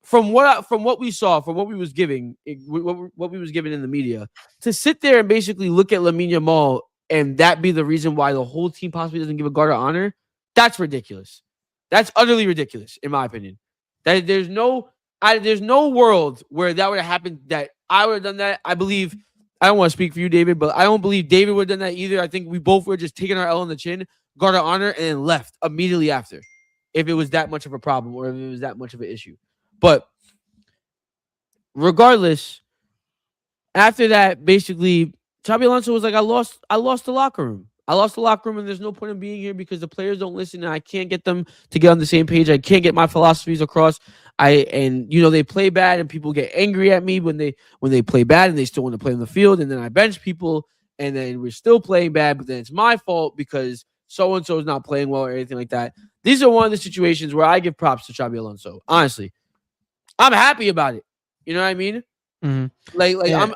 Speaker 1: from what we saw, from what we was given in the media, to sit there and basically look at Lamine Yamal and that be the reason why the whole team possibly doesn't give a guard of honor, that's ridiculous. That's utterly ridiculous, in my opinion. That there's no world where that would have happened, that I would have done that. I don't want to speak for you, David, but I don't believe David would have done that either. I think we both were just taking our L on the chin, guard of honor, and then left immediately after, if it was that much of a problem or if it was that much of an issue. But regardless, after that, basically, Xabi Alonso was like, I lost the locker room. I lost the locker room, and there's no point in being here because the players don't listen, and I can't get them to get on the same page. I can't get my philosophies across. They play bad, and people get angry at me when they play bad, and they still want to play on the field, and then I bench people, and then we're still playing bad, but then it's my fault because so-and-so is not playing well or anything like that. These are one of the situations where I give props to Xabi Alonso. Honestly, I'm happy about it. You know what I mean?
Speaker 2: Mm-hmm.
Speaker 1: Yeah.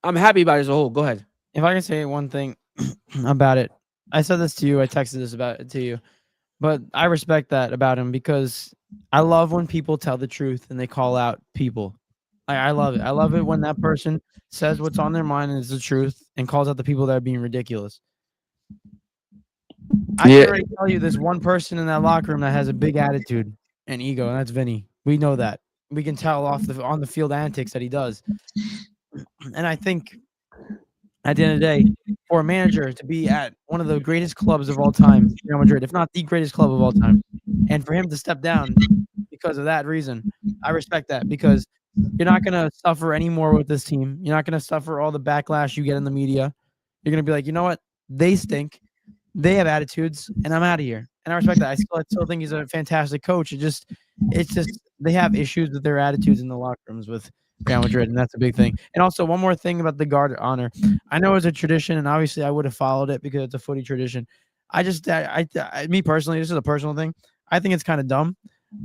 Speaker 1: I'm happy about it as a whole. Go ahead.
Speaker 2: If I can say one thing about it, I said this to you. I texted this about it to you, but I respect that about him because I love when people tell the truth and they call out people. I love it. I love it when that person says what's on their mind and it's the truth and calls out the people that are being ridiculous. I can already tell you there's one person in that locker room that has a big attitude and ego, and that's Vinny. We know that. We can tell on the field antics that he does. And I think at the end of the day, for a manager to be at one of the greatest clubs of all time, Real Madrid, if not the greatest club of all time, and for him to step down because of that reason, I respect that because you're not going to suffer anymore with this team. You're not going to suffer all the backlash you get in the media. You're going to be like, you know what? They stink. They have attitudes, and I'm out of here. And I respect that. I still think he's a fantastic coach. It's just they have issues with their attitudes in the locker rooms with Real Madrid, and that's a big thing. And also, one more thing about the guard of honor. I know it's a tradition, and obviously I would have followed it because it's a footy tradition. Me personally, this is a personal thing. I think it's kind of dumb.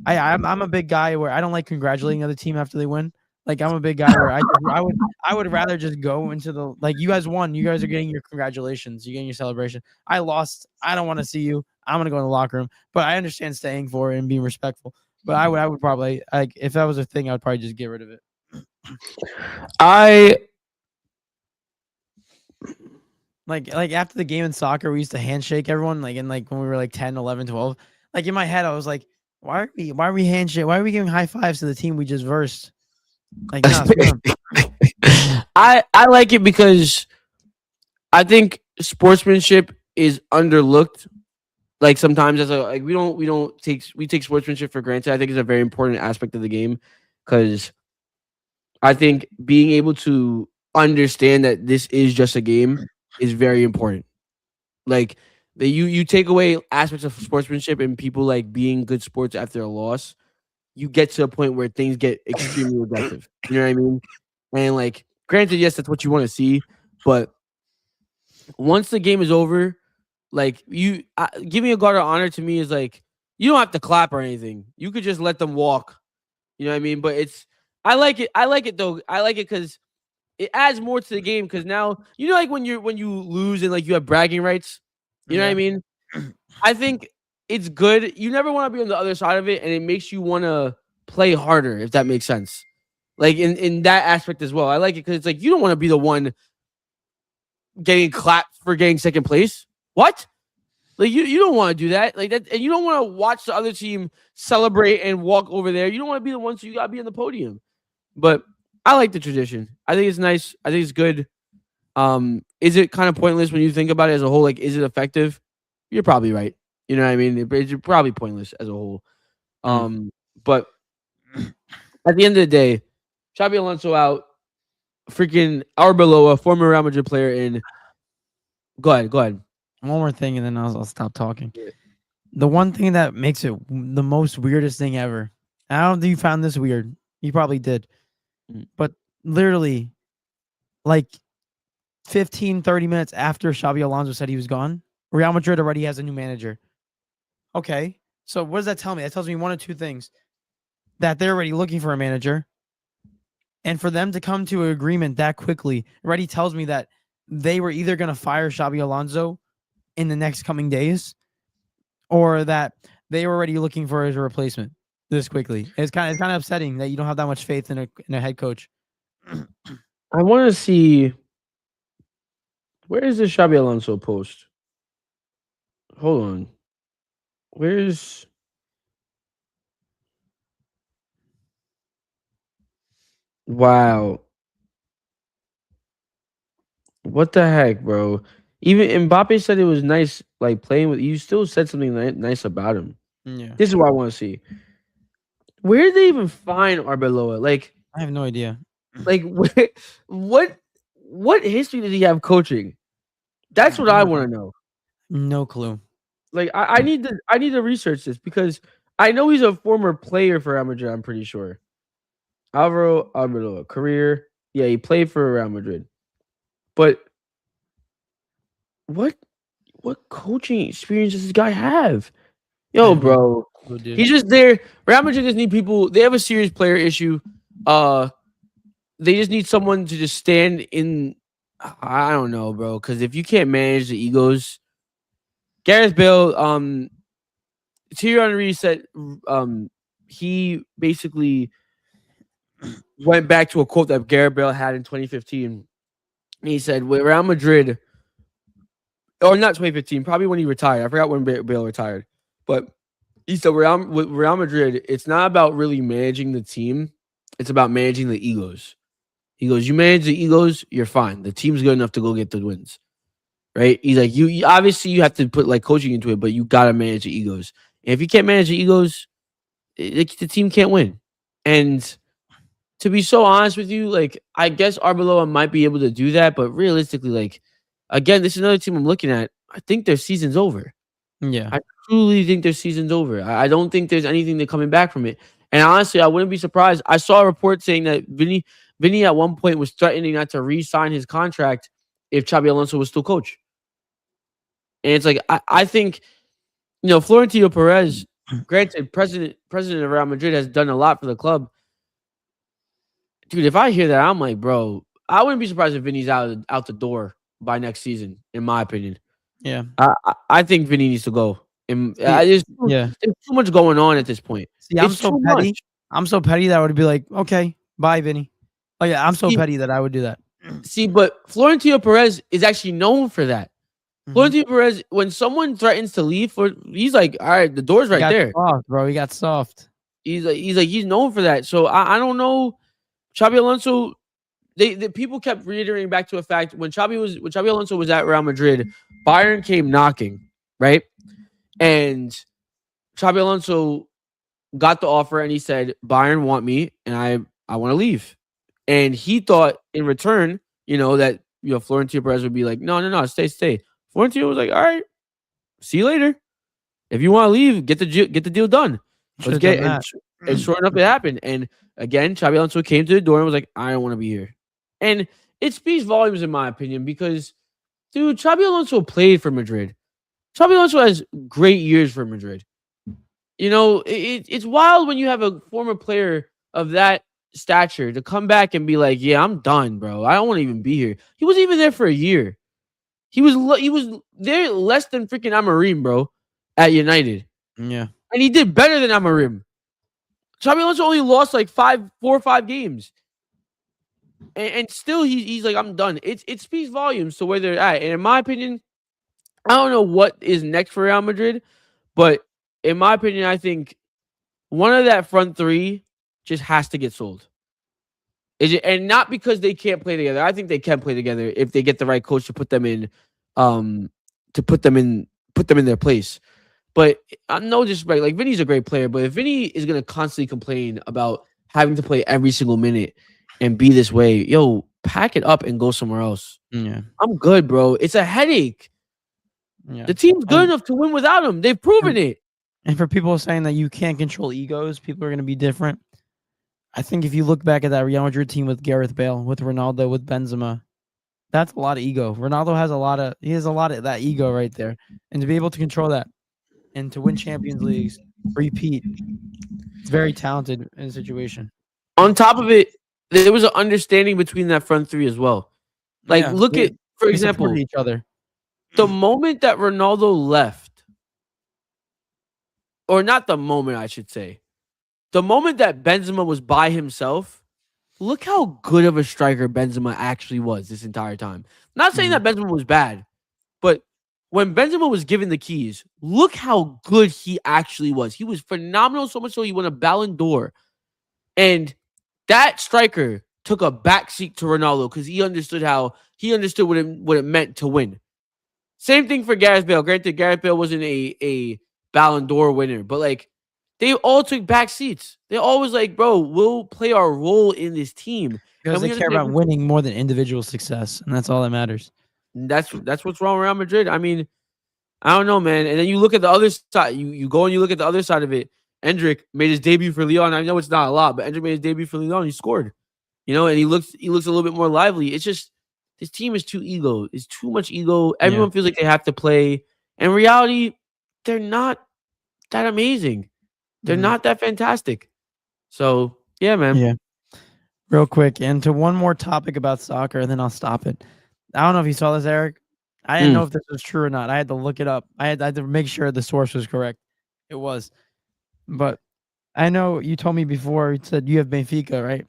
Speaker 2: I'm a big guy where I don't like congratulating the other team after they win. I'm a big guy where I would rather just go into the you guys won. You guys are getting your congratulations. You're getting your celebration. I lost. I don't want to see you. I'm gonna go in the locker room. But I understand staying for it and being respectful. But I would probably if that was a thing, I would probably just get rid of it. Like after the game in soccer, we used to handshake everyone when we were 10, 11, 12. In my head, I was like, why are we handshake? Why are we giving high fives to the team we just versed? No,
Speaker 1: I like it because I think sportsmanship is underlooked Like sometimes as a like we take sportsmanship for granted. I think it's a very important aspect of the game because I think being able to understand that this is just a game is very important. Like that you take away aspects of sportsmanship and people like being good sports after a loss, you get to a point where things get extremely aggressive. You know what I mean? And like, granted, yes, that's what you want to see, but once the game is over, like giving a guard of honor to me is like you don't have to clap or anything. You could just let them walk. You know what I mean? But it's I like it. I like it though. I like it because it adds more to the game. Because now you know, like when you lose and like you have bragging rights. You know what I
Speaker 2: Yeah.
Speaker 1: mean? I think it's good. You never want to be on the other side of it, and it makes you want to play harder, if that makes sense. Like in that aspect as well. I like it because it's like you don't want to be the one getting clapped for getting second place. What? Like you don't want to do that. Like that, and you don't want to watch the other team celebrate and walk over there. You don't want to be the ones who you gotta be on the podium. But I like the tradition. I think it's nice. I think it's good. Is it kind of pointless when you think about it as a whole? Like, is it effective? You're probably right. You know what I mean? It's probably pointless as a whole.
Speaker 2: Mm.
Speaker 1: But at the end of the day, Xabi Alonso out. Freaking Arbeloa, former Real Madrid player, in. Go ahead. Go ahead.
Speaker 2: One more thing, and then I'll stop talking.
Speaker 1: Yeah.
Speaker 2: The one thing that makes it the most weirdest thing ever. I don't think you found this weird. You probably did.
Speaker 1: Mm.
Speaker 2: But literally, like 15, 30 minutes after Xabi Alonso said he was gone, Real Madrid already has a new manager. Okay. So what does that tell me? That tells me one of two things. That they're already looking for a manager. And for them to come to an agreement that quickly already tells me that they were either going to fire Xabi Alonso in the next coming days or that they were already looking for his replacement this quickly. It's kind of upsetting that you don't have that much faith in a head coach.
Speaker 1: I want to see. Where is this Xabi Alonso post? Hold on. Where's. Wow. What the heck, bro? Even Mbappe said it was nice, like playing with. You still said something nice about him.
Speaker 2: Yeah.
Speaker 1: This is what I want to see. Where did they even find Arbeloa?
Speaker 2: I have no idea.
Speaker 1: Like what history did he have coaching? That's what I want to know.
Speaker 2: No clue.
Speaker 1: Like I need to research this because I know he's a former player for Real Madrid. I'm pretty sure. Alvaro Arbeloa, career. Yeah, he played for Real Madrid. But what coaching experience does this guy have? Yo, bro. He's just there. Real Madrid just need people. They have a serious player issue. They just need someone to just stand in. I don't know, bro. Because if you can't manage the egos, Gareth Bale, Thierry Henry said, he basically went back to a quote that Gareth Bale had in 2015. He said, with Real Madrid, or not 2015, probably when he retired. I forgot when Bale retired, but he said, with Real Madrid, it's not about really managing the team. It's about managing the egos. He goes, you manage the egos, you're fine. The team's good enough to go get the wins. Right? He's like, you obviously you have to put like coaching into it, but you gotta manage the egos. And if you can't manage the egos, the team can't win. And to be so honest with you, like I guess Arbeloa might be able to do that, but realistically, like again, this is another team I'm looking at. I think their season's over.
Speaker 2: Yeah.
Speaker 1: I truly think their season's over. I don't think there's anything that coming back from it. And honestly, I wouldn't be surprised. I saw a report saying that Vinny at one point was threatening not to re-sign his contract if Xabi Alonso was still coach. And it's like I think, Florentino Perez, granted, president of Real Madrid, has done a lot for the club. Dude, if I hear that, I'm like, bro, I wouldn't be surprised if Vinny's out the door by next season, in my opinion.
Speaker 2: Yeah.
Speaker 1: I think Vinny needs to go. And
Speaker 2: there's
Speaker 1: too much going on at this point.
Speaker 2: See, I'm so petty. I'm so petty that I would be like, okay, bye, Vinny. Oh yeah, I'm so petty that I would do that.
Speaker 1: See, but Florentino Perez is actually known for that. Mm-hmm. Florentino Perez, when someone threatens to leave, he's like, all right, the door's right there.
Speaker 2: Soft, bro. He got soft.
Speaker 1: He's known for that. So I don't know. Xabi Alonso, the people kept reiterating back to a fact when Xabi Alonso was at Real Madrid, Bayern came knocking, right? And Xabi Alonso got the offer and he said, Bayern want me and I want to leave. And he thought in return, that Florentino Perez would be like, no, stay. Florentino was like, all right, see you later. If you want to leave, get the deal done. Let's get and sure enough, it happened. And again, Xabi Alonso came to the door and was like, I don't want to be here. And it speaks volumes in my opinion because, dude, Xabi Alonso played for Madrid. Xabi Alonso has great years for Madrid. It's wild when you have a former player of that stature to come back and be like, yeah, I'm done, bro. I don't want to even be here. He wasn't even there for a year. He was there less than freaking Amorim, bro, at United.
Speaker 2: Yeah.
Speaker 1: And he did better than Amorim. Xabi Alonso only lost like 4 or 5 games. And still he's like, I'm done. It speaks volumes to where they're at. And in my opinion, I don't know what is next for Real Madrid, but in my opinion, I think one of that front three just has to get sold. And not because they can't play together. I think they can play together if they get the right coach to put them in, in their place. But no disrespect, like Vinny's a great player, but if Vinny is gonna constantly complain about having to play every single minute and be this way, yo, pack it up and go somewhere else.
Speaker 2: Yeah,
Speaker 1: I'm good, bro. It's a headache.
Speaker 2: Yeah.
Speaker 1: The team's good enough to win without him. They've proven it.
Speaker 2: And for people saying that you can't control egos, people are going to be different. I think if you look back at that Real Madrid team with Gareth Bale, with Ronaldo, with Benzema, that's a lot of ego. Ronaldo has a lot of that ego right there. And to be able to control that and to win Champions Leagues, repeat, it's very talented in a situation.
Speaker 1: On top of it, there was an understanding between that front three as well. Like, look at, for example,
Speaker 2: each other.
Speaker 1: The moment that Ronaldo left, or not the moment, I should say, the moment that Benzema was by himself, look how good of a striker Benzema actually was this entire time. Not saying that Benzema was bad, but when Benzema was given the keys, look how good he actually was. He was phenomenal, so much so he won a Ballon d'Or. And that striker took a backseat to Ronaldo because he understood what it meant to win. Same thing for Gareth Bale. Granted, Gareth Bale wasn't a Ballon d'Or winner, but like they all took back seats. They always like, bro, we'll play our role in this team
Speaker 2: because they care about winning more than individual success, and that's all that matters.
Speaker 1: That's what's wrong with Real Madrid. I mean, I don't know, man. And then you look at the other side. You go and you look at the other side of it. Endrick made his debut for Lyon. I know it's not a lot, but Endrick made his debut for Lyon. He scored, and he looks a little bit more lively. It's just this team is too ego. It's too much ego. Everyone feels like they have to play. In reality, they're not that amazing. They're not that fantastic. So, yeah, man.
Speaker 2: Yeah. Real quick, and to one more topic about soccer, and then I'll stop it. I don't know if you saw this, Eric. I didn't know if this was true or not. I had to look it up. I had to make sure the source was correct. It was. But I know you told me before, you said you have Benfica, right?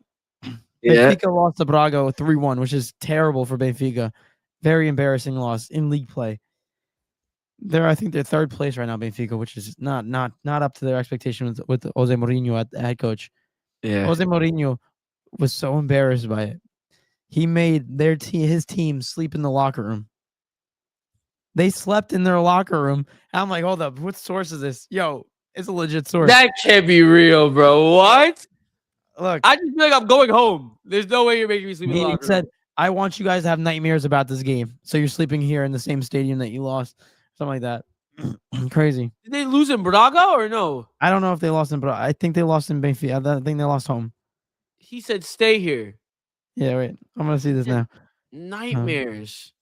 Speaker 2: Yeah. Benfica lost to Braga 3-1, which is terrible for Benfica. Very embarrassing loss in league play. I think they're third place right now, Benfica, which is not up to their expectations with Jose Mourinho at the head coach.
Speaker 1: Yeah.
Speaker 2: Jose Mourinho was so embarrassed by it. He made his team sleep in the locker room. They slept in their locker room. I'm like, hold up, what source is this? Yo, it's a legit source.
Speaker 1: That can't be real, bro. What?
Speaker 2: Look,
Speaker 1: I just feel like I'm going home. There's no way you're making me sleep in the locker room. He said,
Speaker 2: I want you guys to have nightmares about this game. So you're sleeping here in the same stadium that you lost. Something like that. Crazy.
Speaker 1: Did they lose in Braga or no?
Speaker 2: I don't know if they lost in Braga. I think they lost in Benfica. I think they lost home.
Speaker 1: He said, stay here.
Speaker 2: Yeah, wait. I'm going to see this now.
Speaker 1: Nightmares.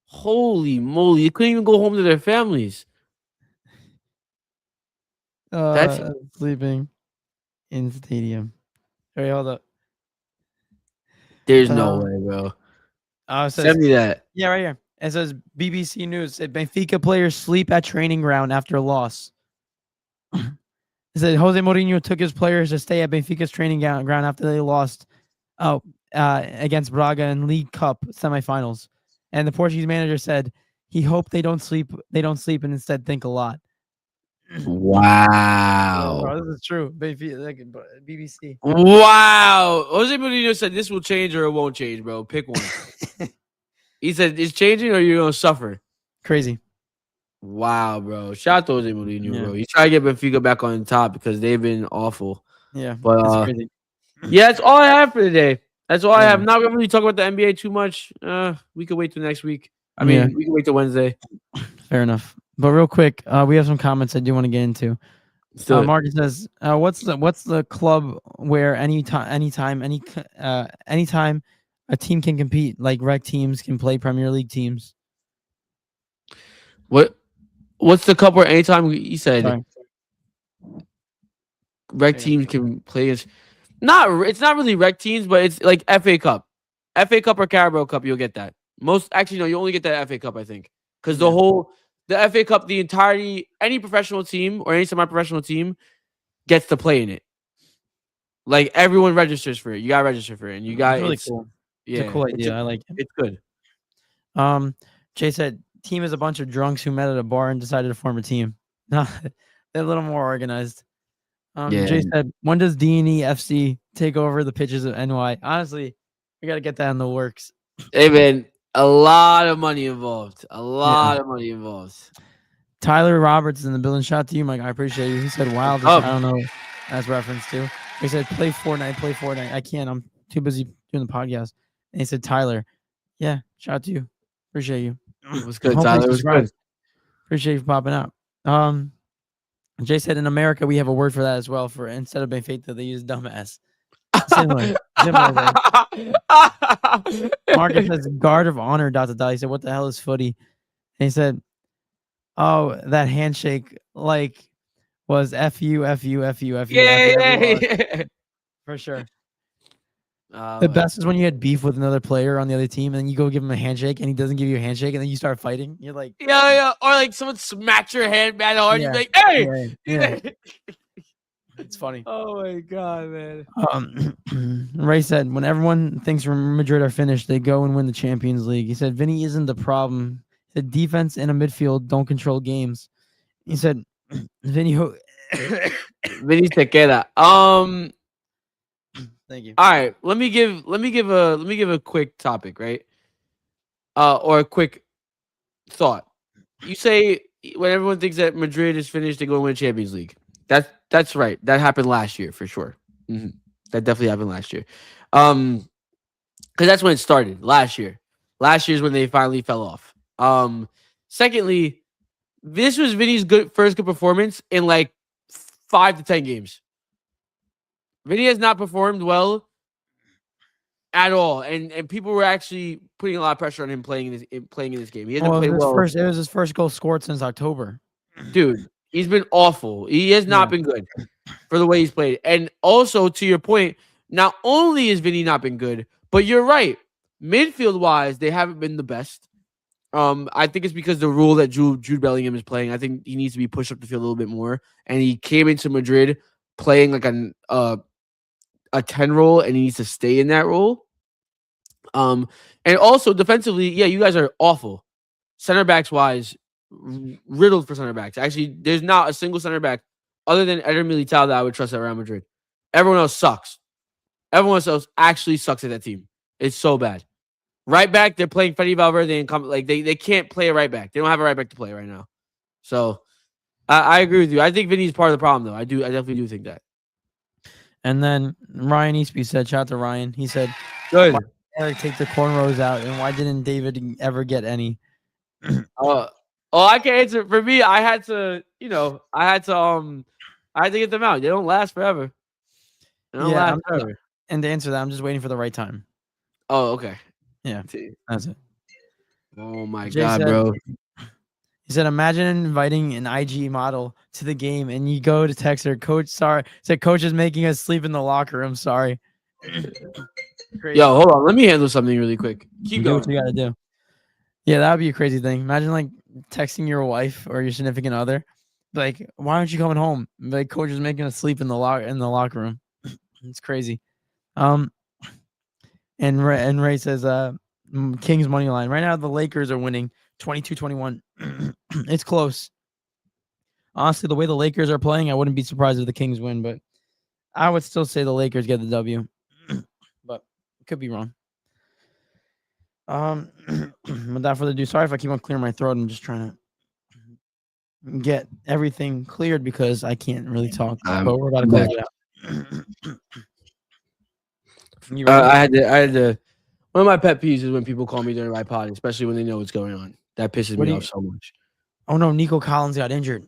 Speaker 1: Holy moly. They couldn't even go home to their families.
Speaker 2: That's sleeping in stadium. Wait, hold up.
Speaker 1: There's no way, bro. Send me that.
Speaker 2: Yeah, right here. It says BBC News said Benfica players sleep at training ground after loss. It said Jose Mourinho took his players to stay at Benfica's training ground after they lost against Braga in League Cup semifinals. And the Portuguese manager said he hoped they don't sleep and instead think a lot.
Speaker 1: Wow.
Speaker 2: Bro, this is true. BBC.
Speaker 1: Wow. Jose Mourinho said this will change or it won't change, bro. Pick one. He said it's changing or you're going to suffer.
Speaker 2: Crazy.
Speaker 1: Wow, bro. Shout out to Jose Mourinho,
Speaker 2: Yeah.
Speaker 1: bro. He's trying to get Benfica back on top because they've been awful.
Speaker 2: Yeah,
Speaker 1: But
Speaker 2: it's crazy.
Speaker 1: yeah, that's all I have for today. That's all I
Speaker 2: Yeah.
Speaker 1: have. Not gonna really talk about the NBA too much. We could wait till next week. I mean, we can wait till Wednesday.
Speaker 2: Fair enough. But real quick, we have some comments I do want to get into.
Speaker 1: Still,
Speaker 2: Marcus says, "What's the club where anytime a team can compete, like rec teams can play Premier League teams?"
Speaker 1: what's the cup where anytime you said
Speaker 2: Sorry.
Speaker 1: rec teams can play? It's not really rec teams, but it's like FA Cup, or Carabao Cup. You'll get that. Most actually no, you only get that FA Cup, I think, because the FA Cup, the entirety, any professional team or any semi-professional team gets to play in it. Like everyone registers for it. You gotta register for it, and you got
Speaker 2: It's really cool.
Speaker 1: Yeah,
Speaker 2: it's a cool idea. I like it.
Speaker 1: It's good.
Speaker 2: Jay said, "Team is a bunch of drunks who met at a bar and decided to form a team." No, they're a little more organized.
Speaker 1: Yeah.
Speaker 2: Jay said, "When does D&E FC take over the pitches of NY?" Honestly, we gotta get that in the works.
Speaker 1: Hey man, a lot of money involved. A lot of money involved.
Speaker 2: Tyler Roberts in the building. Shout out to you, Mike. I appreciate you. He said, "Wow, I don't know." That's reference to. He said, "Play Fortnite." I can't. I'm too busy doing the podcast. And he said, "Tyler, yeah, shout out to you. Appreciate you."
Speaker 1: What's good, Tyler? What's good?
Speaker 2: Appreciate you for popping out. Jay said, "In America, we have a word for that as well. For instead of Benfica, they use dumbass." Similar. Marcus says, "Guard of honor." ... He said, "What the hell is footy?" And he said, "Oh, that handshake like was FU.
Speaker 1: Yeah.
Speaker 2: For sure." The best is when you had beef with another player on the other team, and then you go give him a handshake, and he doesn't give you a handshake, and then you start fighting. You're like,
Speaker 1: yeah, or like someone smacks your hand mad hard.
Speaker 2: Yeah.
Speaker 1: You're like, hey,
Speaker 2: yeah. It's funny.
Speaker 1: Oh my god, man.
Speaker 2: Ray said, "When everyone thinks Real Madrid are finished, they go and win the Champions League." He said, "Vinny isn't the problem. The defense and a midfield don't control games." He said, "Vinny,
Speaker 1: Vinny se queda.
Speaker 2: Thank you.
Speaker 1: All right, let me give a quick topic, right? Or a quick thought. You say when everyone thinks that Madrid is finished, they go and win Champions League. That's right. That happened last year for sure. That definitely happened last year. Because that's when it started last year. Last year is when they finally fell off. Secondly, this was Vinny's first good performance in like 5 to 10 games. Vinny has not performed well at all, and people were actually putting a lot of pressure on him playing in this game. He hasn't played well.
Speaker 2: It was his first goal scored since October.
Speaker 1: Dude, he's been awful. He has not been good for the way he's played. And also, to your point, not only has Vinny not been good, but you're right. Midfield-wise, they haven't been the best. I think it's because the rule that Jude Bellingham is playing. I think he needs to be pushed up the field a little bit more. And he came into Madrid playing like a 10 role, and he needs to stay in that role. And also defensively, yeah, you guys are awful. Center backs wise, riddled for center backs. Actually, there's not a single center back other than Eder Militao that I would trust at Real Madrid. Everyone else sucks. Everyone else actually sucks at that team. It's so bad. Right back, they're playing Freddy Valverde and they can't play a right back. They don't have a right back to play right now. So I agree with you. I think Vinny's part of the problem, though. I definitely do think that.
Speaker 2: And then Ryan Eastby said, shout out to Ryan. He said,
Speaker 1: "Good.
Speaker 2: Why did Eric take the cornrows out, and why didn't David ever get any?"
Speaker 1: I can't answer. For me, I had to get them out. They don't last forever. They don't last forever.
Speaker 2: And to answer that, I'm just waiting for the right time.
Speaker 1: Oh, okay.
Speaker 2: Yeah, that's it.
Speaker 1: Oh my god, bro.
Speaker 2: He said, "Imagine inviting an IG model to the game, and you go to text her, Coach, sorry." Said, "Coach is making us sleep in the locker room. Sorry."
Speaker 1: Yo, hold on. Let me handle something really quick. Keep going.
Speaker 2: Do what you gotta do. Yeah, that would be a crazy thing. Imagine like texting your wife or your significant other, like, "Why aren't you coming home?" Like, Coach is making us sleep in the locker room. It's crazy. And Ray says, Kings money line. Right now, the Lakers are winning 22-21. It's close. Honestly, the way the Lakers are playing, I wouldn't be surprised if the Kings win, but I would still say the Lakers get the W. But could be wrong. Without further ado, sorry if I keep on clearing my throat. I'm just trying to get everything cleared because I can't really talk.
Speaker 1: I'm
Speaker 2: But we're about to close it out. You ready?
Speaker 1: I had to. One of my pet peeves is when people call me during my pod, especially when they know what's going on. That pisses me off so much.
Speaker 2: Oh no, Nico Collins got injured.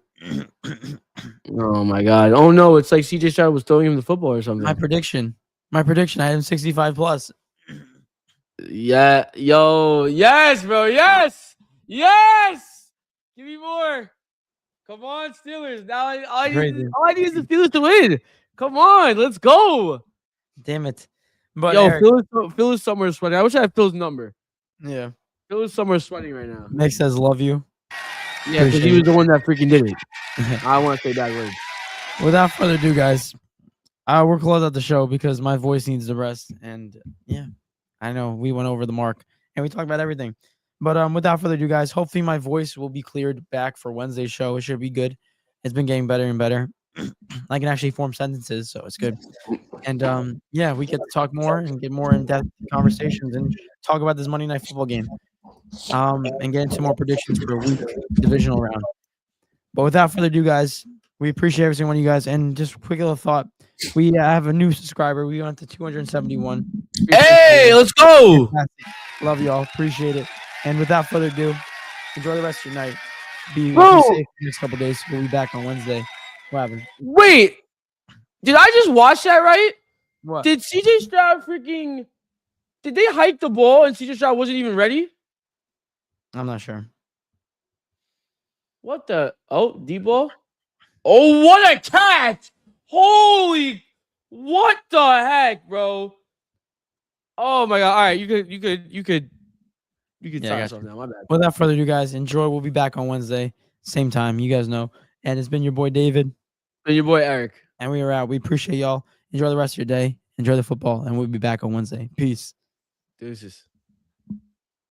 Speaker 1: Oh my god! Oh no, it's like CJ Stroud was throwing him the football or something.
Speaker 2: My prediction. I had him 65 plus.
Speaker 1: Yeah, yo, yes, bro, yes. Give me more. Come on, Steelers. Now all I need is the Steelers to win. Come on, let's go.
Speaker 2: Damn it. But
Speaker 1: yo,
Speaker 2: Eric,
Speaker 1: Phil is somewhere sweating. I wish I had Phil's number.
Speaker 2: Yeah.
Speaker 1: Phil is somewhere sweating right now.
Speaker 2: Nick says love you.
Speaker 1: Yeah, because he was the one that freaking did it. I want to say bad words.
Speaker 2: Without further ado, guys, we're closing out the show because my voice needs the rest. And yeah, I know we went over the mark and we talked about everything. But without further ado, guys, hopefully my voice will be cleared back for Wednesday's show. It should be good. It's been getting better and better. I can actually form sentences, so it's good. And yeah, we get to talk more and get more in-depth conversations and talk about this Monday Night Football game. And get into more predictions for a week divisional round. But without further ado, guys, we appreciate every single one of you guys. And just a quick little thought, we have a new subscriber. We went to 271.
Speaker 1: Hey, let's go!
Speaker 2: Love y'all, appreciate it. And without further ado, enjoy the rest of your night. Be safe the next couple days. We'll be back on Wednesday. What happened?
Speaker 1: Wait, did I just watch that right?
Speaker 2: What?
Speaker 1: Did CJ Stroud freaking? Did they hike the ball and CJ Stroud wasn't even ready?
Speaker 2: I'm not sure.
Speaker 1: What the? Oh, deep ball. Oh, what a catch! Holy, what the heck, bro? Oh my god! All right, you could sign us off now. My bad.
Speaker 2: Without further ado, guys, enjoy. We'll be back on Wednesday, same time. You guys know. And it's been your boy David
Speaker 1: And your boy Eric.
Speaker 2: And we are out. We appreciate y'all. Enjoy the rest of your day. Enjoy the football, and we'll be back on Wednesday. Peace.
Speaker 1: Deuces.